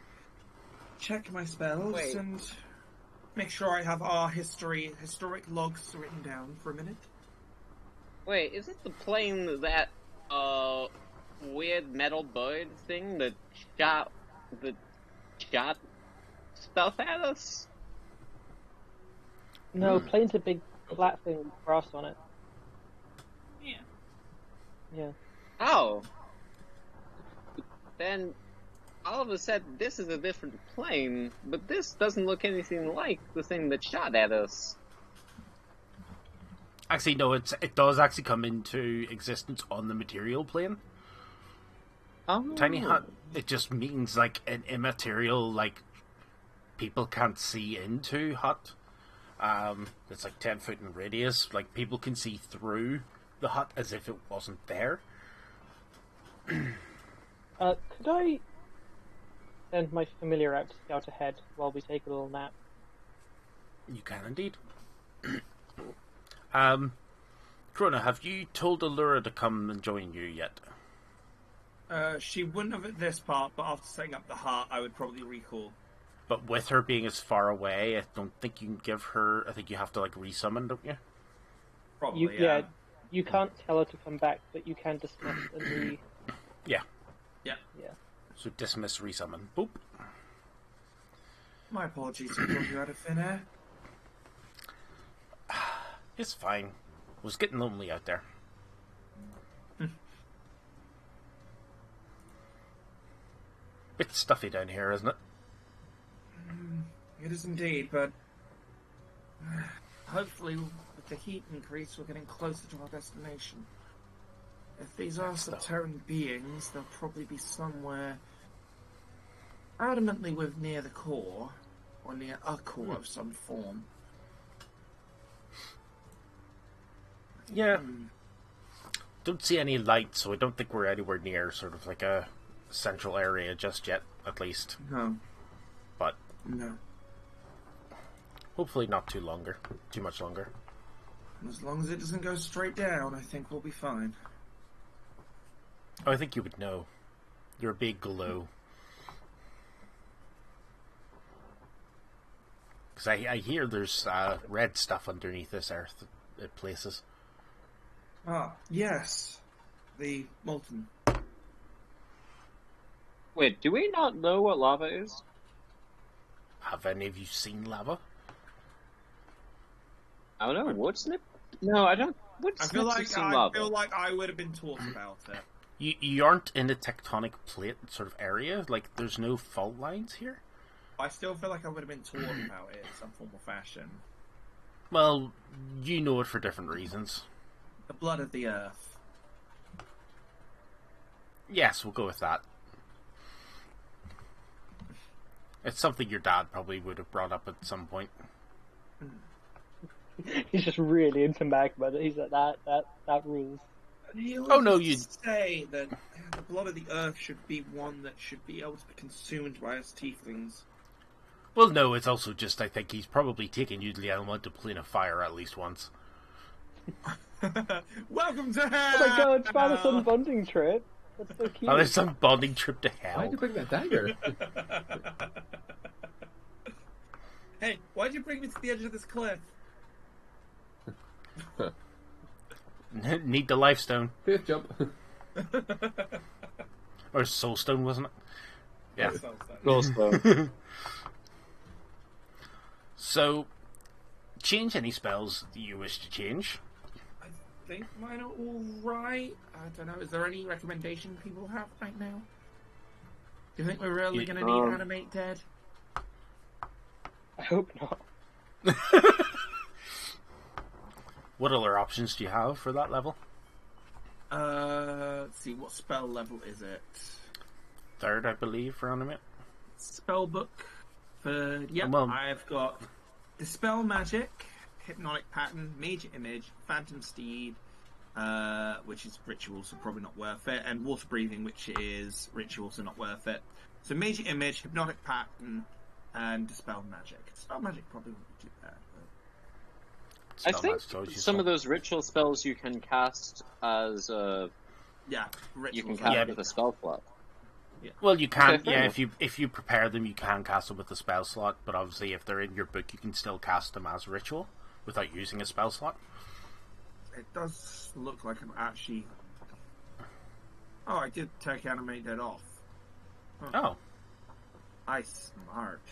check my spells Wait. and make sure I have our historic logs written down for a minute. Wait, is it the plane that weird metal bird thing that shot stuff at us? No, plane's a big flat thing with a cross on it. Yeah. Yeah. Oh. Then Oliver said this is a different plane, but this doesn't look anything like the thing that shot at us. Actually, no, it does actually come into existence on the material plane. Oh. Tiny hut. It just means like an immaterial, like people can't see into hut. It's like 10 foot in radius. Like people can see through the hut as if it wasn't there. Could I send my familiar out to scout ahead while we take a little nap? You can indeed. Krona, have you told Allura to come and join you yet? She wouldn't have at this part, but after setting up the hut, I would probably recall. But with her being as far away, I don't think you can give her... I think you have to, like, resummon, don't you? Probably, Yeah, you can't tell her to come back, but you can dismiss and Yeah. Yeah. Yeah. So dismiss, resummon. Boop. My apologies for pulling you out of thin air. It's fine. It was getting lonely out there. Bit stuffy down here, isn't it? It is indeed, but hopefully with the heat increase, we're getting closer to our destination. If these are subterranean beings, they'll probably be somewhere adamantly near the core, or near a core of some form. Yeah. Don't see any light, so I don't think we're anywhere near sort of like a central area just yet, at least. No. But No. hopefully not too much longer. As long as it doesn't go straight down, I think we'll be fine. Oh, I think you would know. You're a big glow. Because I hear there's red stuff underneath this earth at places. Ah, yes. The molten. Wait, do we not know what lava is? Have any of you seen lava? I don't know. Woodsnip? No, I don't. I feel Woodsnips have seen lava. like I would have been taught about it. You aren't in a tectonic plate sort of area? Like, there's no fault lines here? I still feel like I would have been taught about it in some form or fashion. Well, you know it for different reasons. The blood of the earth. Yes, we'll go with that. It's something your dad probably would have brought up at some point. He's just really into magma. He's like, that rules. He Oh, no, always you- say that the blood of the earth should be one that should be able to be consumed by us tieflings. Well, no, it's also just I think he's probably taken you to the elemental plane of fire at least once. Welcome to hell! Oh my god, Father-son bonding trip. That's so cute. Oh, there's some bonding trip to Why'd hell. you bring that dagger? Hey, why'd you bring me to the edge of this cliff? Need the life stone. Fifth jump. Or soul stone, wasn't it? Yeah. So, Also, So, change any spells that you wish to change. I think mine are all right. I don't know. Is there any recommendation people have right now? Do you think we're really going to need Animate Dead? I hope not. What other options do you have for that level? Let's see, what spell level is it? 3rd, I believe, for Animate. Spellbook. Yep, Well, I've got Dispel Magic, Hypnotic Pattern, Mage Image, Phantom Steed, which is Ritual, so probably not worth it, and Water Breathing, which is Ritual, so not worth it. So Mage Image, Hypnotic Pattern, and Dispel Magic. Dispel Magic probably wouldn't do that. I think some of those ritual spells you can cast as yeah, you can cast with a spell slot. Yeah. Well, you can, Okay, yeah. If you prepare them, you can cast them with a spell slot. But obviously, if they're in your book, you can still cast them as ritual without using a spell slot. It does look like I'm actually. Oh, I did take Animate Dead off. Huh. Oh, I smart.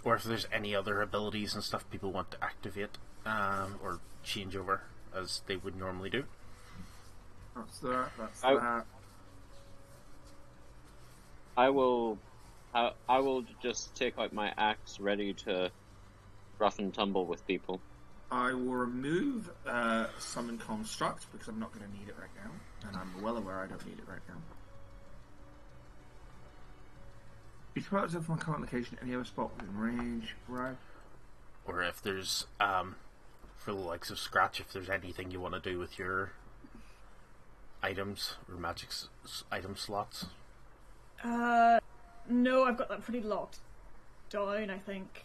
or if there's any other abilities and stuff people want to activate or change over as they would normally do. That's that. That's that. I will just take out my axe, ready to rough and tumble with people. I will remove Summon Construct because I'm not going to need it right now, and I'm well aware I don't need it right now. Each part of my current location, any other spot within range, right? Or if there's, for the likes of Scratch, if there's anything you want to do with your items or magic item slots. No, I've got that pretty locked down, I think,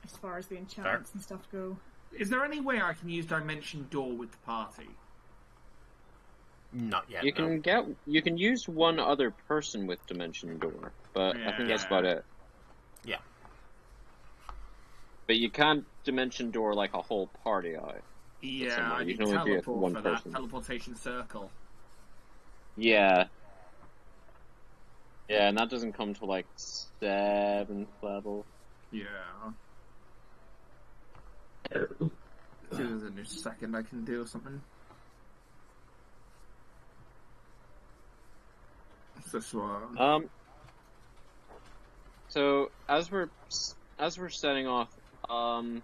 as far as the enchantments and stuff go. Is there any way I can use Dimension Door with the party? Not yet. You can use one other person with Dimension Door, but I think that's about it. Yeah. But you can't Dimension Door like a whole party out. Yeah, I You need can only do it teleport one for person. that. Teleportation circle. Yeah. Yeah, and that doesn't come to like 7th level. Yeah. See if there's a new second I can do or something. What's this one? So as we're setting off, you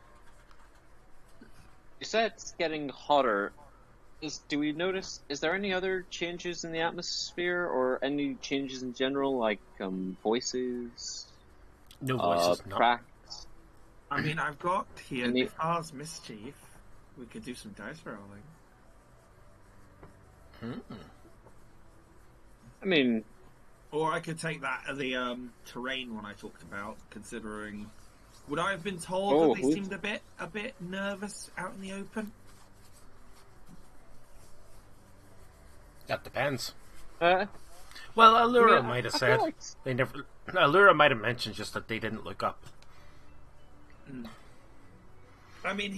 said it's getting hotter. Do we notice? Is there any other changes in the atmosphere, or any changes in general, like voices? No voices. Cracks. I mean, I've got here Bihar's Mischief. We could do some dice rolling. I mean, or I could take that as the terrain one I talked about. Considering, would I have been told that they seemed a bit nervous out in the open? That depends. well, Allura might have said they never. Allura might have mentioned just that they didn't look up. I mean,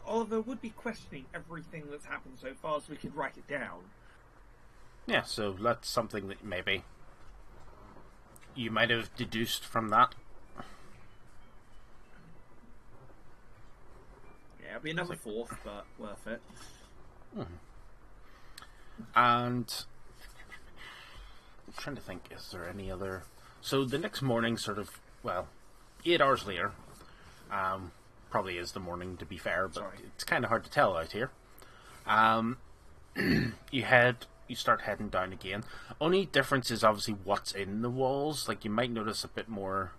Oliver would be questioning everything that's happened so far, so we could write it down. Yeah, so that's something that maybe you might have deduced from that. Yeah, it'd be another 4th, but worth it. And I'm trying to think, is there any other... So the next morning, 8 hours later, probably is the morning to be fair, but it's kind of hard to tell out here. You start heading down again. Only difference is obviously what's in the walls. Like, you might notice a bit more,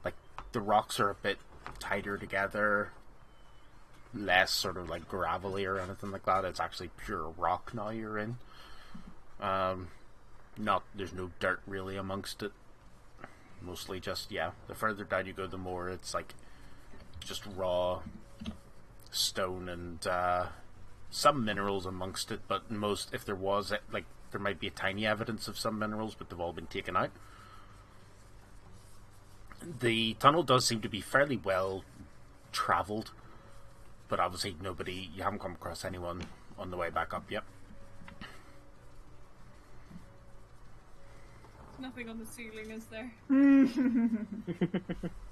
like, the rocks are a bit tighter together, less sort of like gravelly or anything like that. It's actually pure rock now you're in. There's no dirt really amongst it. Mostly just, the further down you go, the more it's like just raw stone and some minerals amongst it, but if there was, like, there might be a tiny evidence of some minerals, but they've all been taken out. The tunnel does seem to be fairly well travelled, but obviously you haven't come across anyone on the way back up yet. There's nothing on the ceiling, is there?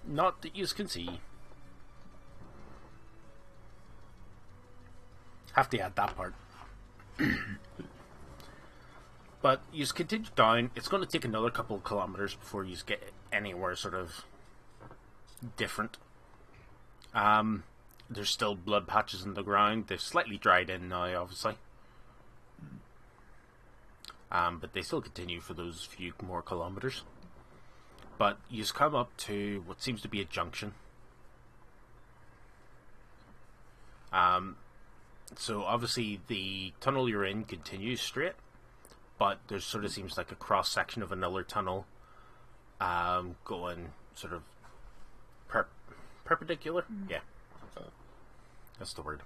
Not that you can see. Have to add that part. But you just continue down. It's going to take another couple of kilometers before you get anywhere sort of different. There's still blood patches in the ground. They've slightly dried in now, obviously. But they still continue for those few more kilometers. But you just come up to what seems to be a junction. So obviously the tunnel you're in continues straight, but there sort of seems like a cross section of another tunnel, going sort of perpendicular. Yeah, that's the word.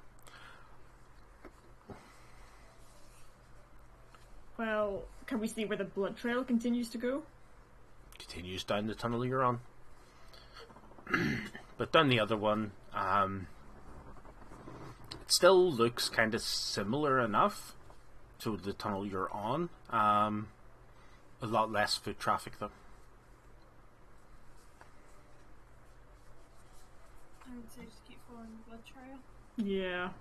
Well, can we see where the blood trail continues to go? Continues down the tunnel you're on. But down the other one, it still looks kind of similar enough to the tunnel you're on. A lot less foot traffic though. I would say just keep following the blood trail. Yeah.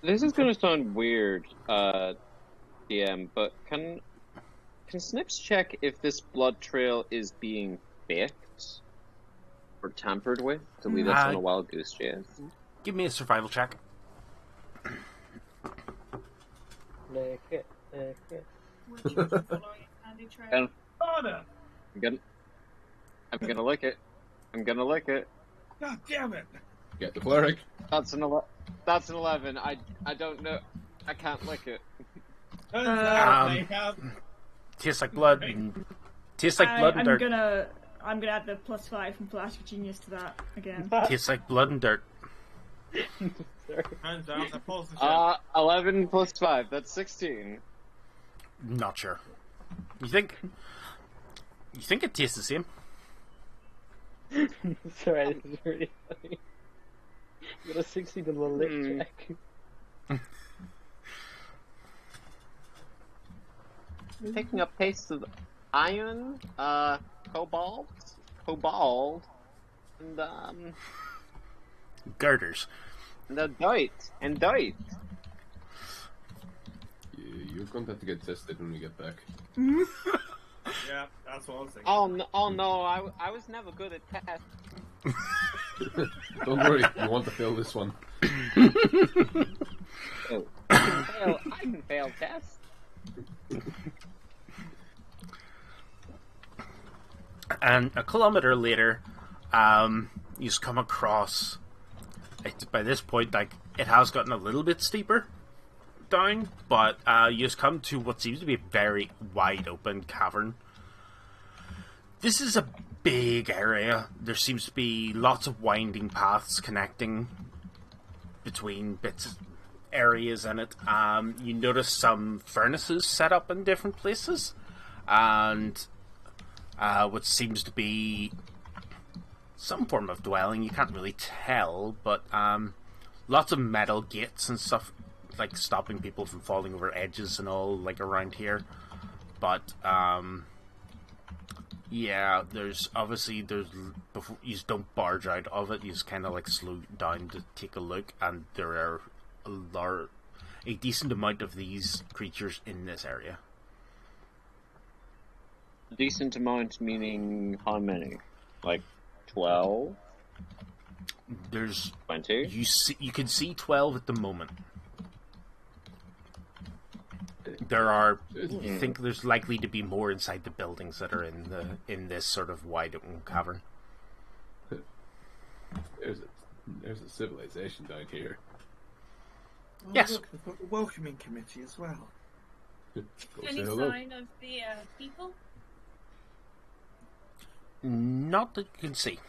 This is going to sound weird, DM, but can Snips check if this blood trail is being baked or tampered with to lead us on a wild goose chase? Give me a survival check. Lick it. Would you keep following a candy trail? Anna! I'm gonna lick it. I'm gonna lick it. God damn it! Get the cleric. That's an 11. I don't know. I can't lick it. Turns out they have... Tastes like blood. Tastes like blood and dirt. I'm gonna add the +5 from Flash of Genius to that again. Tastes like blood and dirt. Turns out they're positive. 11 plus 5. That's 16. Not sure. You think it tastes the same? Sorry, this is really funny. You got a 16 in the lick check. Picking up tastes of iron, cobalt, and Girders. dirt. You're going to have to get tested when we get back. Yeah, that's what I was thinking. Oh no, I was never good at tests. Don't worry, you want to fail this one. Oh, I can fail tests. And a kilometer later, you just come across. By this point, like it has gotten a little bit steeper down, but you just come to what seems to be a very wide open cavern. This is a big area. There seems to be lots of winding paths connecting between bits areas in it. You notice some furnaces set up in different places, and what seems to be some form of dwelling. You can't really tell, but lots of metal gates and stuff, like stopping people from falling over edges and all, like around here. But yeah, before you just don't barge out of it. You just kind of like slow down to take a look, and there are a decent amount of these creatures in this area. Decent amount meaning how many? Like 12? There's 20? You can see 12 at the moment. There are. You think there's likely to be more inside the buildings that are in this sort of wide open cavern. There's a civilization down here. Oh, Yes. Look, they've got the welcoming committee as well. Go Any say hello. sign of the people? Not that you can see.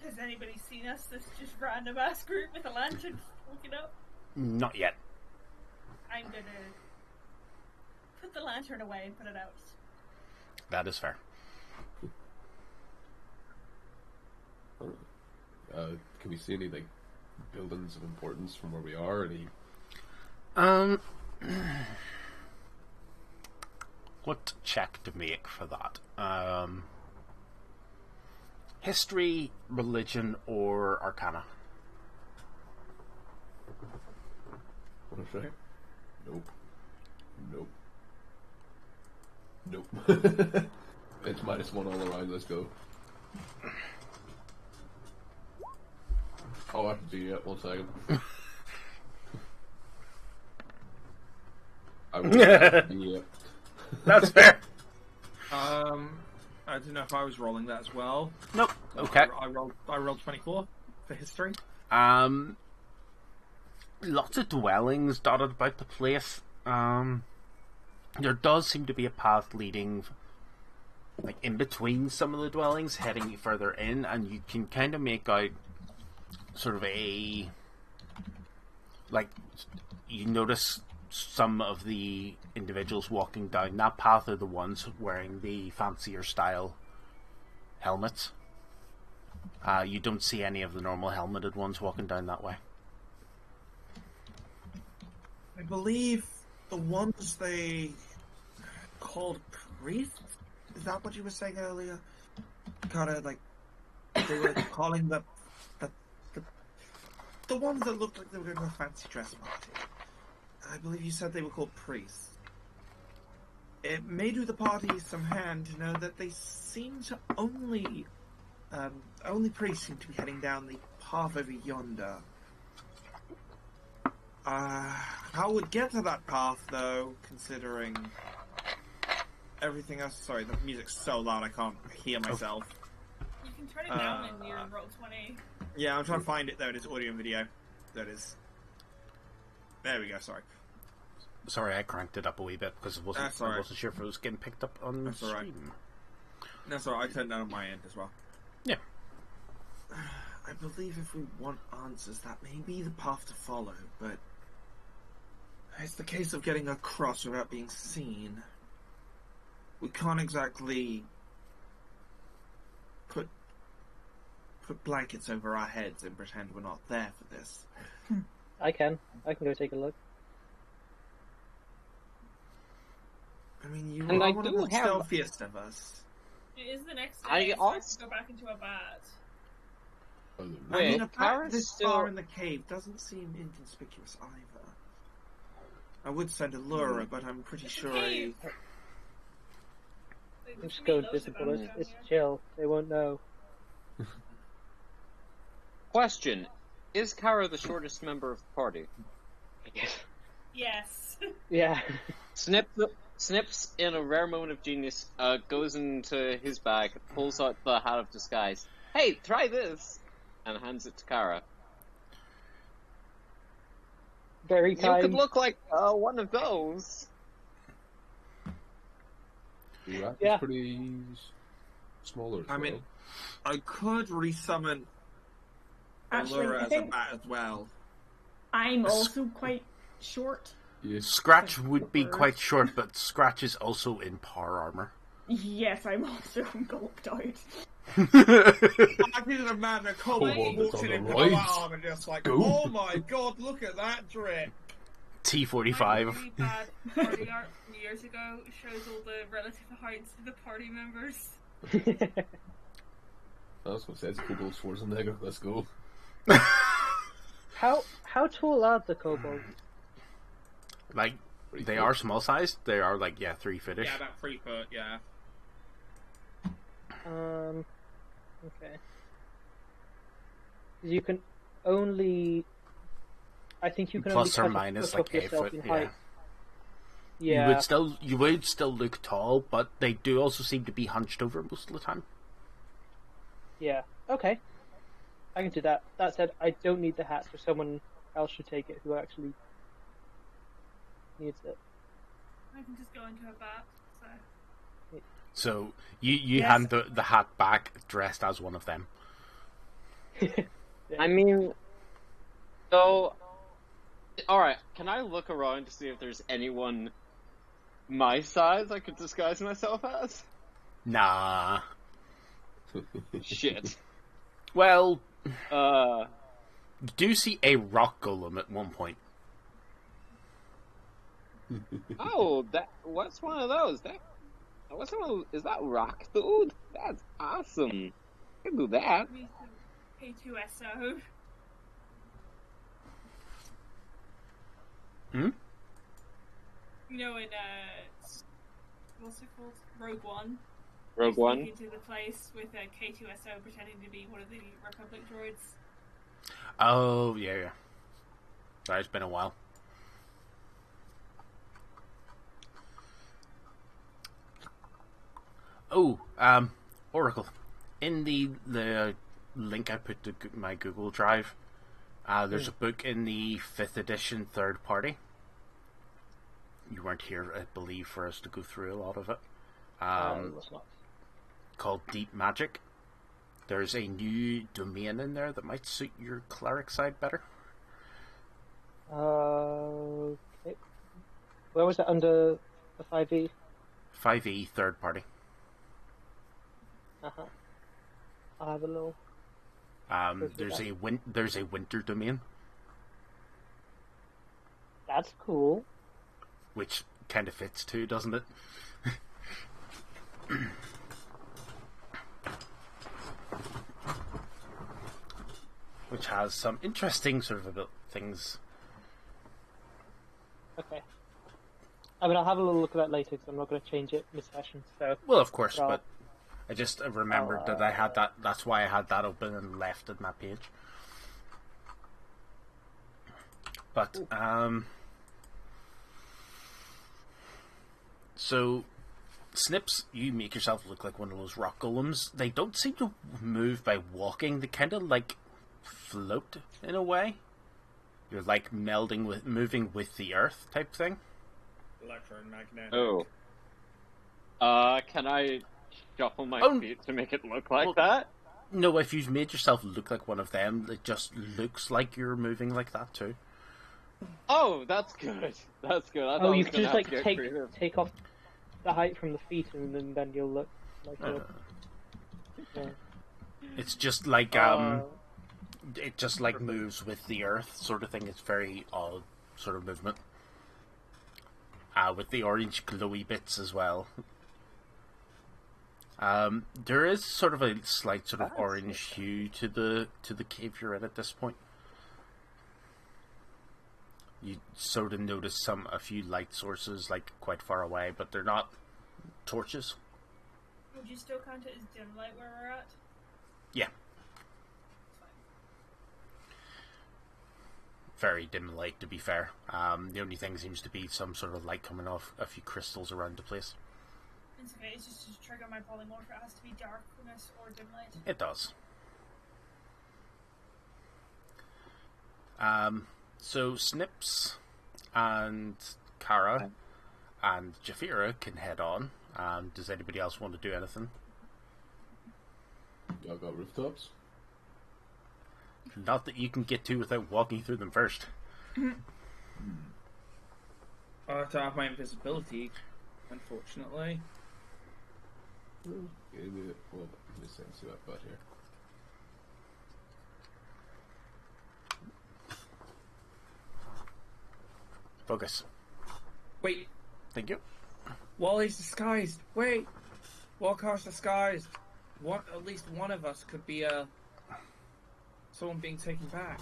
Has anybody seen us? This just random ass group with a lantern looking up. Not yet. I'm gonna put the lantern away and put it out. That is fair. Can we see any like buildings of importance from where we are? Any? what check to make for that? History, religion, or arcana? What did I say? Nope. Nope. It's -1 all around, let's go. Oh, I have to do it, 1 second. I will yeah. That's fair. I don't know if I was rolling that as well. Nope. Okay. I rolled 24 for history. Lots of dwellings dotted about the place. There does seem to be a path leading, like, in between some of the dwellings, heading further in, and you can kind of make out sort of a, like, you notice some of the individuals walking down that path are the ones wearing the fancier style helmets. You don't see any of the normal helmeted ones walking down that way. I believe the ones they called priests. Is that what you were saying earlier? Kind of like they were calling the ones that looked like they were going to a fancy dress party. I believe you said they were called priests. It may do the party some hand to know that they seem to only priests seem to be heading down the path over yonder. How would get to that path, though, considering everything else? Sorry, the music's so loud I can't hear myself. You can turn it down in your Roll20. Yeah, I'm trying to find it, though. It is audio and video. There it is. There we go, sorry. Sorry, I cranked it up a wee bit because I wasn't sure if it was getting picked up on That's stream. Right. That's alright, I turned down on my end as well. Yeah. I believe if we want answers, that may be the path to follow, but it's the case of getting across without being seen. We can't exactly put blankets over our heads and pretend we're not there for this. I can go take a look. I mean, you And are I one of do the have- stealthiest of us. It is the next day. I so I also- have to go back into a bat. I mean, Wait, a bat Kara's this still- far in the cave doesn't seem inconspicuous either. I would send a lure, but I'm pretty sure cave. Just go invisible. It's chill. They won't know. Question: is Kara the shortest member of the party? Yes. Yeah. Snips in a rare moment of genius, goes into his bag, pulls out the hat of disguise. Hey, try this! And hands it to Kara. Very You kind. could look like one of those. The rat Yeah. is pretty smaller as I mean, well. I could resummon Actually, Allura I as a think bat as well. I'm also quite short. Yes. Scratch would be Bird. quite short, but Scratch is also in power armor. Yes, I'm also gulped out. I didn't imagine a kobold Kobold walks that's in on and the put right. arm and just like, Go. oh my god, look at that drip. T45. My really bad party art from years ago shows all the relative heights of the party members. I was going to say, it's Kobold Schwarzenegger, let's go. How tall are the kobolds? Like, Pretty they cool. are small sized. They are, like, 3 foot-ish. Yeah, about 3 foot, yeah. Okay. You can only. I think you can Plus or only cut minus, a like, foot 8 yourself foot, in yeah. height. You Yeah. would still look tall, but they do also seem to be hunched over most of the time. Yeah. Okay. I can do that. That said, I don't need the hat, so someone else should take it who actually needs it. I can just go into a bat. So. So you Yes. hand the hat back dressed as one of them. I mean, so, alright, can I look around to see if there's anyone my size I could disguise myself as? Nah. Shit. Well, Uh, you do see a rock golem at one point. oh, what's one of those? Is that rock, dude? That's awesome. I can do that. We K2SO. Hmm? You know, in what's it called? Rogue One. Rogue One. Into the place with a K2SO pretending to be one of the Republic droids. Oh, yeah. That's been a while. Oh, Oracle. In the link I put to my Google Drive, there's a book in the 5th edition third party. You weren't here, I believe, for us to go through a lot of it. Called Deep Magic. There's a new domain in there that might suit your cleric side better. Okay. Where was it under the 5e? 5e third party. I'll have a little. There's a winter domain, That's cool. which kind of fits too, doesn't it? Which has some interesting sort of things. Okay. I mean, I'll have a little look at that later because I'm not going to change it mid-session. So. Well, of course, Well, but I just remembered that I had that. That's why I had that open and left in that page. But so Snips, you make yourself look like one of those rock golems. They don't seem to move by walking. They kind of like float in a way. You're like moving with the earth type thing. Electromagnetic. Oh. Can I shuffle my feet to make it look like Well, that? No, if you've made yourself look like one of them, it just looks like you're moving like that too. Oh, that's good. That's good. I thought you I was could gonna just have like to get take creative. off the height from the feet, and then you'll look like a. Yeah. It's just like it just like moves with the earth sort of thing. It's very odd sort of movement. With the orange glowy bits as well. There is sort of a slight sort of orange hue to the cave you're in at this point. You sort of notice a few light sources like quite far away, but they're not torches. Would you still count it as dim light where we're at? Yeah. Very dim light, to be fair. The only thing seems to be some sort of light coming off a few crystals around the place. It's okay, it's just to trigger my polymorph. It has to be darkness or dim light. It does. So Snips and Kara and Jafira can head on. Does anybody else want to do anything? Y'all got rooftops? Not that you can get to without walking through them first. I have to have my invisibility, unfortunately. Well, let me see what I've got here. Focus. Wait, Thank you. Wally's disguised. Wait, Walkar's disguised. At least one of us could be someone being taken back.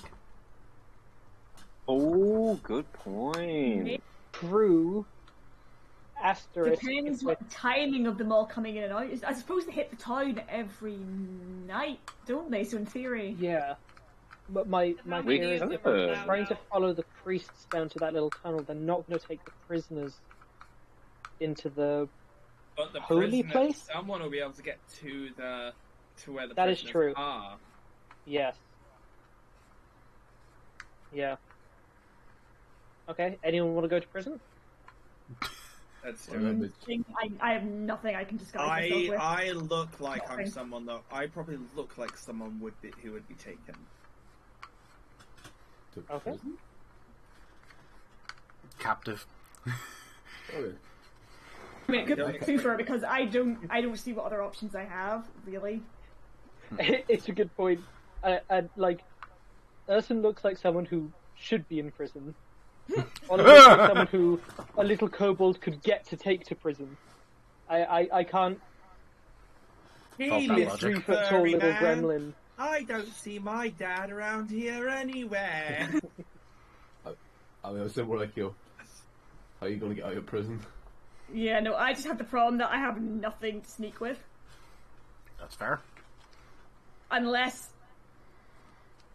Oh, good point. True. Asterisk. Depends what the timing of them all coming in and out is. I suppose they hit the town every night, don't they? So in theory, Yeah. But my We fear is can, if I'm trying to follow the priests down to that little tunnel, they're not going to take the prisoners into the. But the Holy prisoner- place? Someone will be able to get to where the That is prisoners true. are. Yes. Yeah. Okay. Anyone want to go to prison? Let's do Well, it. then I have nothing I can disguise myself with. I look like I'm Nothing. someone that I probably look like someone who would be taken. to Okay. prison? Captive. Okay. I mean, it could Yeah. be super because I don't see what other options I have really. It's a good point. And like, Urson looks like someone who should be in prison. Oliver looks like someone who a little kobold could get to take to prison. I can't He that be a logic. 3-foot tall little gremlin. I don't see my dad around here anywhere. I mean, I was saying more like, how are you going to get out of prison? Yeah, no, I just have the problem that I have nothing to sneak with. That's fair. Unless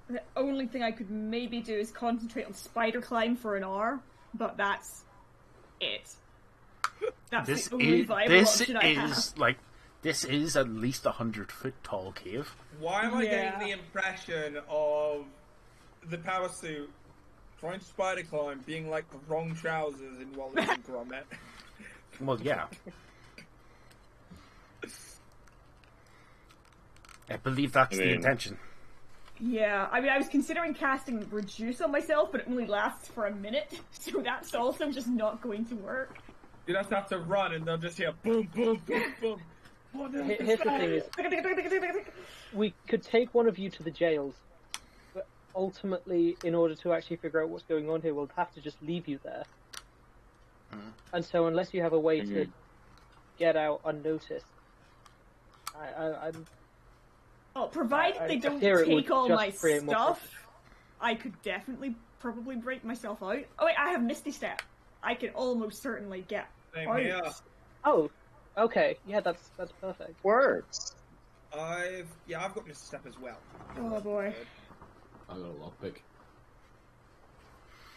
the only thing I could maybe do is concentrate on spider climb for an hour, but that's it. That's the only viable option I have. This is at least 100-foot tall cave. Why am I Yeah. getting the impression of the power suit trying to spider climb being like the wrong trousers in Wallace and Gromit? Well, yeah. I believe that's the intention. Yeah, I mean, I was considering casting Reduce on myself, but it only lasts for a minute, so that's also just not going to work. You just have to run and they'll just hear boom, boom, boom, boom. Here's the thing is, we could take one of you to the jails, but ultimately, in order to actually figure out what's going on here, we'll have to just leave you there. And so, unless you have a way to get out unnoticed, I'm... Oh, provided they don't fear it would take all just my create more stuff, problems. I could definitely probably break myself out. Oh wait, I have Misty Step. I can almost certainly get Same out. here. Oh, okay. Yeah, that's perfect. Works. I've got Mr. Step as well. Oh boy. I got a lockpick.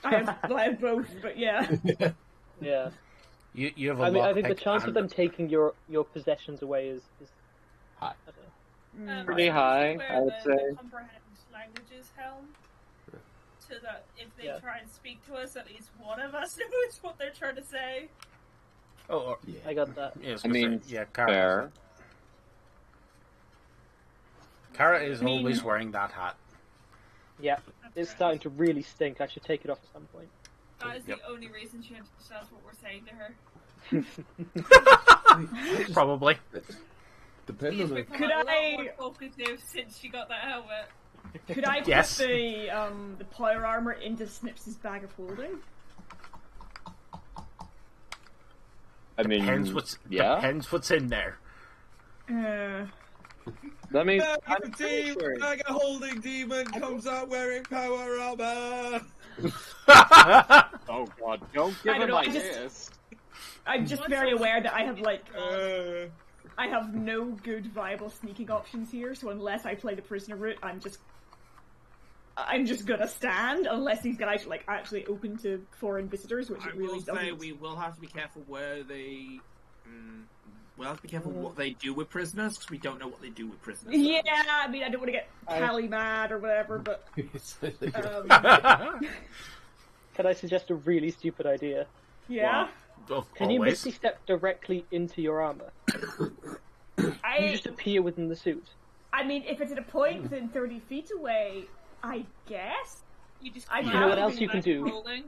I have both, but yeah. Yeah. You have a I mean, I think the lockpick chance of and- them taking your possessions away is High. I don't know. Pretty high, where I would the say. comprehend languages helm, so that if they Yeah. try and speak to us, at least one of us knows what they're trying to say. Oh, Yeah. I got that. yeah, I mean, yeah, Kara. fair. Kara is always wearing that hat. Yeah, it's starting to really stink. I should take it off at some point. That is Yep. the only reason she understands what we're saying to her. Probably. Depending She's on the... become Could a lot I- more talkative since she got that helmet. Could I put Yes. the power armor into Snips's bag of holding? I mean, Depends what's in there. Let me. Back I'm of the pretty team, sure. Mega Holding Demon comes out wearing power armor. Oh god, don't give I don't him know, I ideas. I'm just very aware that I have Uh, I have no good viable sneaking options here, so unless I play the prisoner route, I'm just gonna stand unless these guys are actually open to foreign visitors, which I it really will say doesn't. we will have to be careful where they. We'll have to be careful what they do with prisoners because we don't know what they do with prisoners. Yeah, I mean I don't want to get Callie mad or whatever, but Can I suggest a really stupid idea? yeah. Can you Always. Misty Step directly into your armor? You just appear within the suit. I mean, if it's at a point within 30 feet away, I guess. You just I come know out what and else be you can like do? rolling.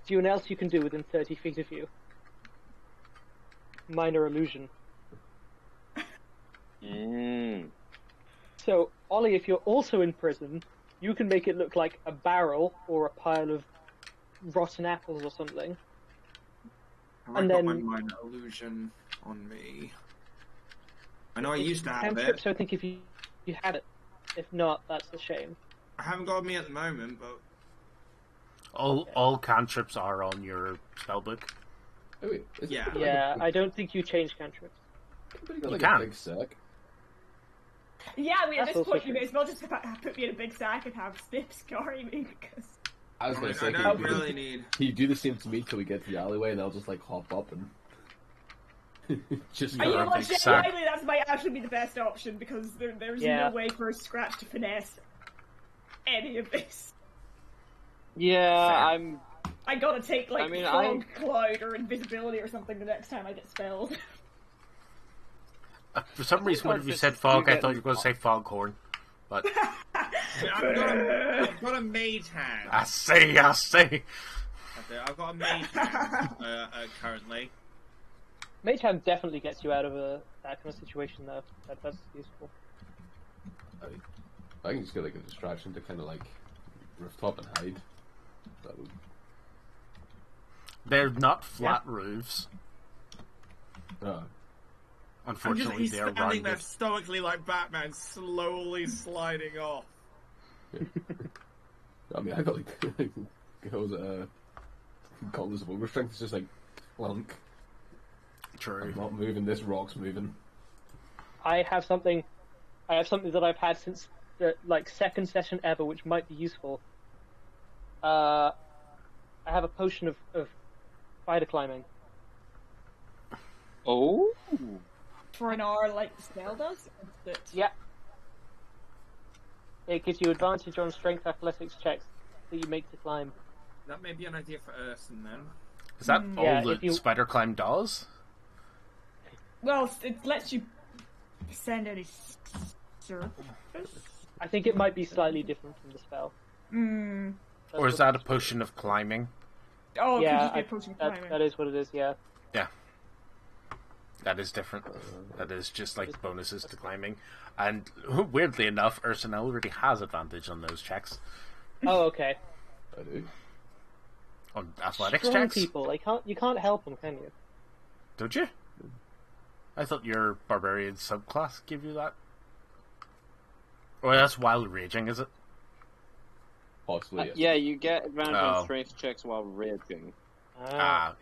Do you know what else you can do within 30 feet of you? Minor illusion. So, Ollie, if you're also in prison, you can make it look like a barrel or a pile of rotten apples or something. Have And I got then- my minor illusion on me? I know I used to have Cantrip, it. so I think if you had it. If not, that's a shame. I haven't got me at the moment, but All cantrips are on your spellbook. Oh, wait, is Yeah. it Yeah, I don't think you change cantrips. Everybody got You like can. a big sack. Yeah, I mean, at That's this also point, you true. may as well just put me in a big sack and have Snips carry me, because... I was gonna I say, don't can you, really need. can you do the same to me till we get to the alleyway, and I'll just like hop up and just Are you You're a what, big sack. genuinely, that might actually be the best option, because there's Yeah. no way for Scratch to finesse any of this. Yeah, Fair. I'm. I gotta take, I mean, Fog Cloud or Invisibility or something the next time I get spelled. For some reason, Or whenever you just said fog, you I thought get- you were going to say foghorn. But I've got a mage hand. I see. I've got a mage hand currently. Mage Hand definitely gets you out of that kind of situation, though. That's useful. I can just get like a distraction to kind of like rooftop and hide. That would... They're not flat roofs. Oh, Unfortunately, he's they are standing there rounded. stoically like Batman, slowly sliding off. I mean, I got like goes callers of overstrength. It's just like clunk. True. I'm not moving. This rock's moving. I have something that I've had since the second session ever, which might be useful. I have a potion of spider climbing. Oh. For an hour, like the spell does? Yeah. It gives you advantage on strength athletics checks that you make to climb. That may be an idea for Urson then. Is that all Yeah, that spider climb does? Well, it lets you send any surface. I think it might be slightly different from the spell. Or is that a potion of climbing? Oh, it Yeah, could just be a potion of climbing. that is what it is. Yeah. Yeah. That is different. That is just like bonuses to climbing. And weirdly enough, Urson already has advantage on those checks. Oh, okay. I do. On athletics Strong checks? people, you can't help them, can you? Don't you? I thought your barbarian subclass gave you that. Or that's wild raging, is it? Possibly. Yes. Yeah, you get advantage Oh. on strength checks while raging. Yeah.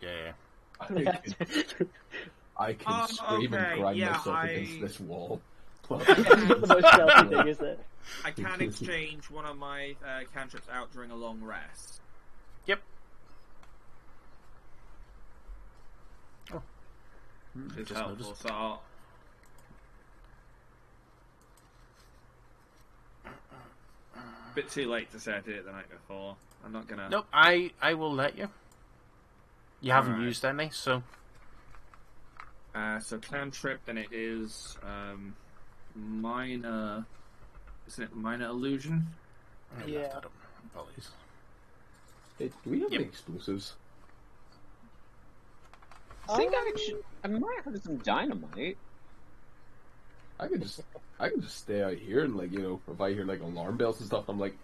I can scream and grind myself I against this wall. It's not the most stealthy thing, is it? I can exchange one of my cantrips out during a long rest. Yep. It's Just helpful, noticed. so I'll... Bit too late to say I did it the night before. I'm not gonna... Nope, I will let you. You haven't Alright. used any, so... So cantrip, then it is minor... Isn't it minor illusion? I Yeah. left that up. Apologies. Hey, do we have Yep. any explosives? I think I might have some dynamite. I can just stay out here and if I hear alarm bells and stuff, I'm like,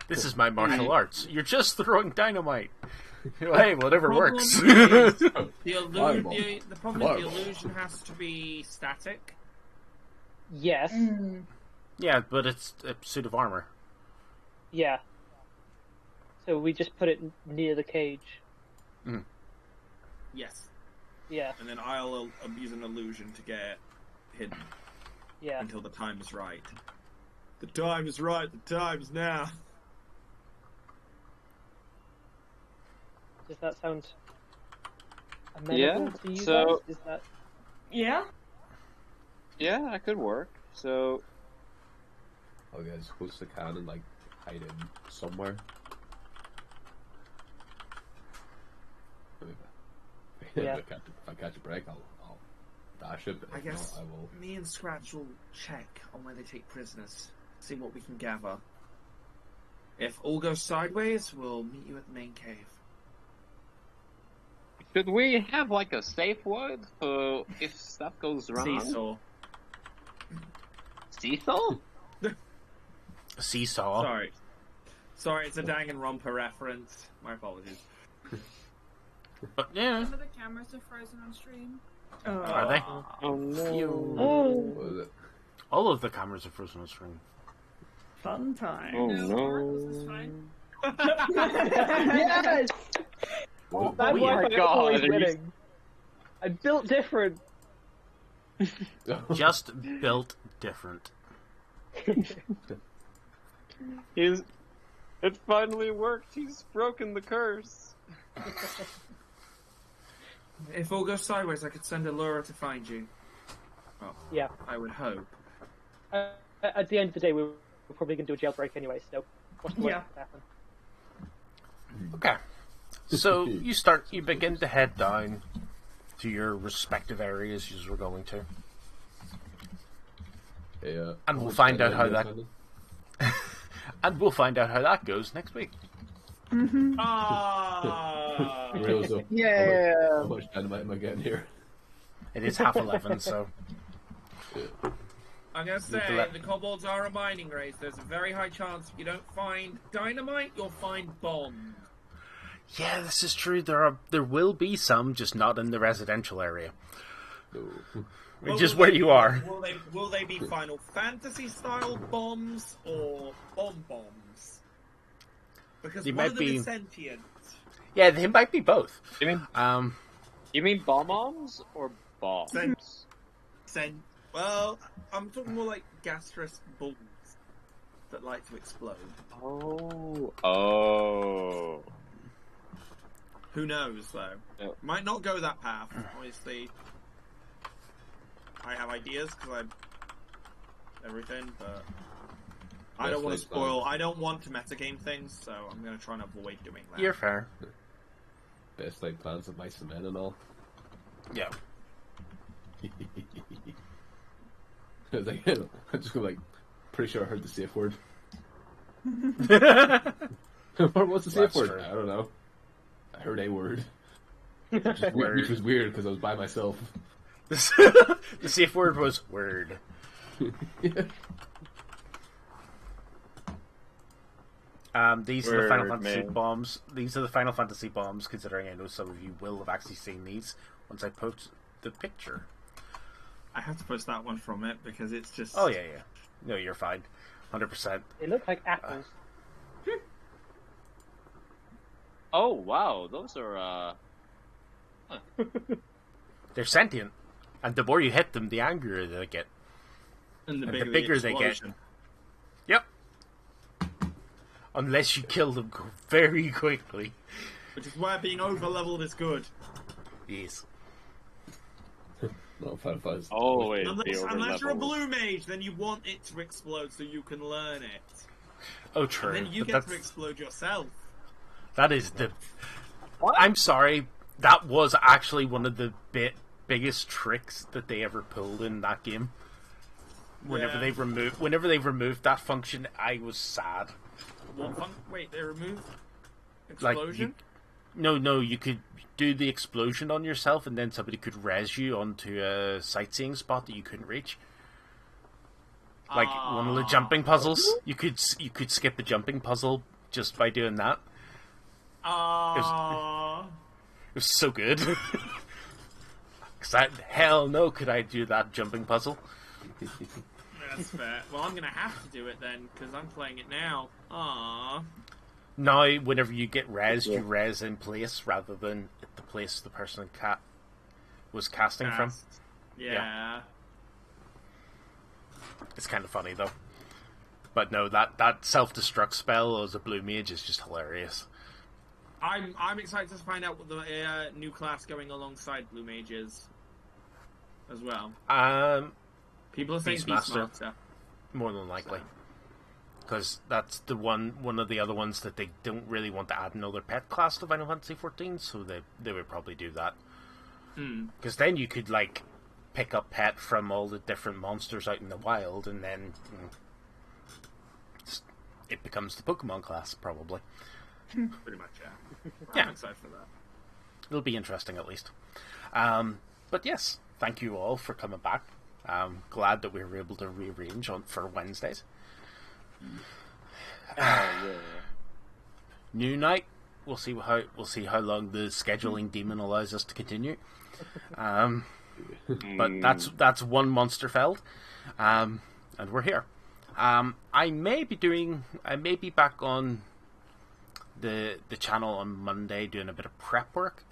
This is my martial arts. You're just throwing dynamite. Hey, whatever Problem works. is, Fireball. the problem is the Fireball. illusion has to be static. Yes. Yeah, but it's a suit of armor. Yeah. So we just put it near the cage. Yes. Yeah. And then I'll use an illusion to get hidden Yeah. until the time is right. The time is right, the time's now. Does that sound amenable Yeah, to you so- guys? Is that... Yeah? Yeah, that could work. So, I'll get as close as I can and hide in somewhere. Yeah. If I catch a break, I'll dash it. But I if guess not, I will. me and Scratch will check on where they take prisoners, see what we can gather. If all goes sideways, we'll meet you at the main cave. should we have a safe word for if stuff goes wrong? Seesaw. Seesaw? Seesaw. Sorry, it's a Danganronpa reference. My apologies. But yeah. Some of the cameras are frozen on stream. Are they? Oh no. What is it? All of the cameras are frozen on screen. Fun time. Oh No, no. Oracles is fine. Yes! What? That's Oh why my I'm God, always are you- winning. I'm built different. Just built different. It finally worked. He's broken the curse. If all goes sideways, I could send Allura to find you. Well, Yeah. I would hope. At the end of the day, we're probably going to do a jailbreak anyway, so what's the worst Yeah. that could happen? Okay. So you begin to head down to your respective areas you were going to. Yeah. And we'll find out how that goes next week. Ah! Real so. Yeah. How much dynamite am I getting here? It is 11:30, so I'm gonna say, the kobolds are a mining race. There's a very high chance if you don't find dynamite, you'll find bombs. Yeah, this is true. There will be some, just not in the residential area. No. Which is where you are. Will they be Final Fantasy style bombs or bombs? Because They one might of them be- is sentient. Yeah, they might be both. You mean bombs or bombs? Well, I'm talking more like gaseous balls that like to explode. Oh. Who knows, though? Yep. Might not go that path. Obviously, I have ideas because everything, but I don't want to spoil. I don't want to metagame things, so I'm going to try and avoid doing that. You're fair. Best laid plans of mice and men and all. Yeah. I was like, I'm just going pretty sure I heard the safe word. What's the safe That's word? true. I don't know. I heard a word. Which was weird because I was by myself. The safe word was word. Yeah. These are the Final Word, Fantasy man. bombs. These are the Final Fantasy bombs, considering I know some of you will have actually seen these once I post the picture. I have to post that one from it because it's just. Oh, yeah. No, you're fine. 100%. They look like apples. Oh, wow. Those are, They're sentient. And the more you hit them, the angrier they get. And the And bigger, the bigger they get. explosion. Yep. Unless you kill them very quickly. Which is why being over-leveled is good. Yes. Not Final Fantasy. always the Unless you're a overlevel. blue mage, then you want it to explode so you can learn it. Oh, true. And then you But get to explode yourself. that is the... What? I'm sorry. That was actually one of the biggest tricks that they ever pulled in that game. Whenever Yeah. they removed that function, I was sad. What fun? Wait, they removed Like, explosion? No, you could do the explosion on yourself, and then somebody could res you onto a sightseeing spot that you couldn't reach. Like one of the jumping puzzles, you could skip the jumping puzzle just by doing that. It was so good. Cause hell no, could I do that jumping puzzle? That's fair. Well, I'm gonna have to do it then because I'm playing it now. Aww. Now, whenever you get res, you res in place rather than at the place the person was casting from. Yeah. It's kind of funny though. But no, that self-destruct spell as a blue mage is just hilarious. I'm excited to find out what the new class going alongside blue mage is as well. People are saying Beastmaster. Beastmaster. More than likely. Because that's the one of the other ones that they don't really want to add another pet class to Final Fantasy XIV, so they would probably do that. Because then you could, like, pick up pet from all the different monsters out in the wild, and then it becomes the Pokemon class, probably. Pretty much, yeah. Yeah. I'm excited for that. It'll be interesting, at least. But yes, thank you all for coming back. I'm glad that we were able to rearrange for Wednesdays. New night. We'll see how long the scheduling demon allows us to continue. But that's one Monsterfeld, and we're here. I may be back on the channel on Monday doing a bit of prep work,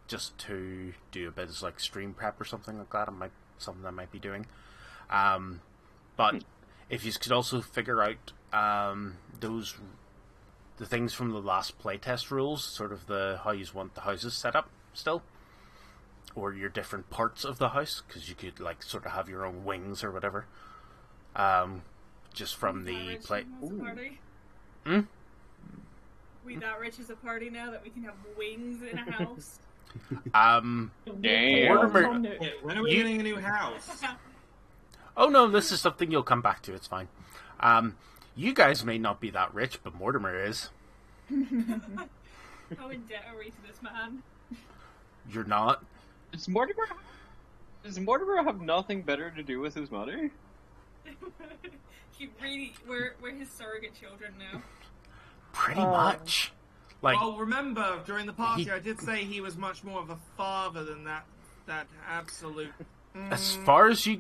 just to do a bit of like stream prep or something like that. Something I might be doing. But if you could also figure out the things from the last playtest rules, sort of how you want the houses set up still, or your different parts of the house, because you could like sort of have your own wings or whatever. Just from the play. We that rich as a party now that we can have wings in a house. Damn. Mortimer, Yeah, when are we getting a new house? oh no, this is something you'll come back to. It's fine. You guys may not be that rich, but Mortimer is. How in debt are we to this man? You're not. Does Mortimer have nothing better to do with his money? We're his surrogate children now. Pretty much. Like, well, remember during the party, I did say he was much more of a father than that absolute. as far as you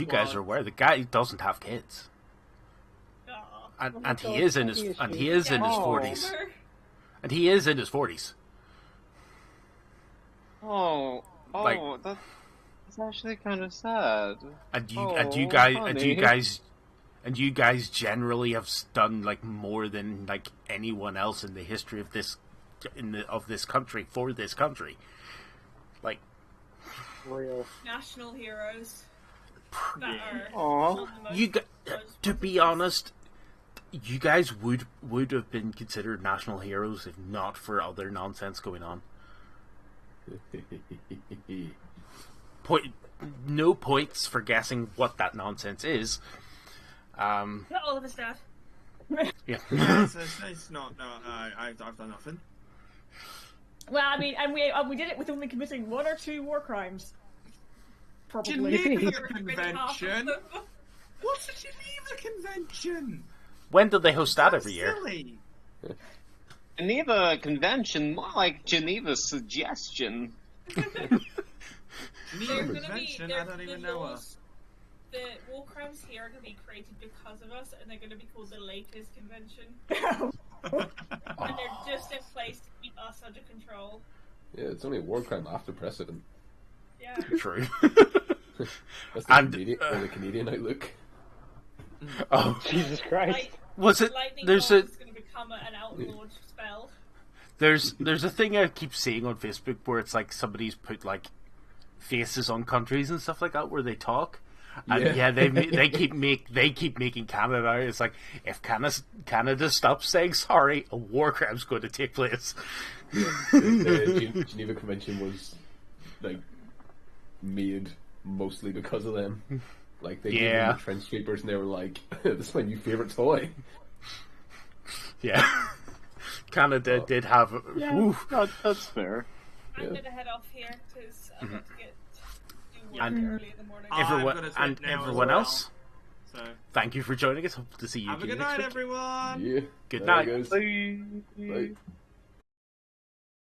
guys are aware, the guy doesn't have kids, Aw. and he is in his 40s, and he is in his 40s. Oh, Like- that's actually kind of sad. And you guys generally have done like more than like anyone else in the history of this country for this country. Like, Real. National heroes. That are Aw. on the most you most to be honest, you guys would have been considered national heroes if not for other nonsense going on. No points for guessing what that nonsense is. Not all of us, Dad. Yeah. It's not. No, I've done nothing. Well, I mean, and we did it with only committing 1 or 2 war crimes. Probably. Geneva Convention. What's a Geneva Convention? When do they host that every year? Silly. Geneva Convention, more like Geneva Suggestion. Geneva They're gonna Convention. be. I don't even know her. The war crimes here are going to be created because of us, and they're going to be called the latest convention. And they're just in place to keep us under control. Yeah, it's only a war crime after precedent. Yeah. True. That's And, the Canadian outlook. Oh, Jesus Christ. Like, was it? lightning There's bolt a is going to become an outlawed spell. there's a thing I keep seeing on Facebook where it's like somebody's put like faces on countries and stuff like that where they talk. And Yeah. they keep making Canada. It's like if Canada stops saying sorry, a war crime's going to take place. The Geneva Convention was like made mostly because of them. Like they gave them the trench sweepers, and they were like, "This is my new favorite toy." Yeah, Canada did have. Ooh. That's fair. I'm Yeah. going to head off here because I'm going to do work And- early in the morning. Everyone as well. else. So, thank you for joining us. Hope to see you have a again good next night, week. everyone. Yeah. Good There night. it goes. Bye.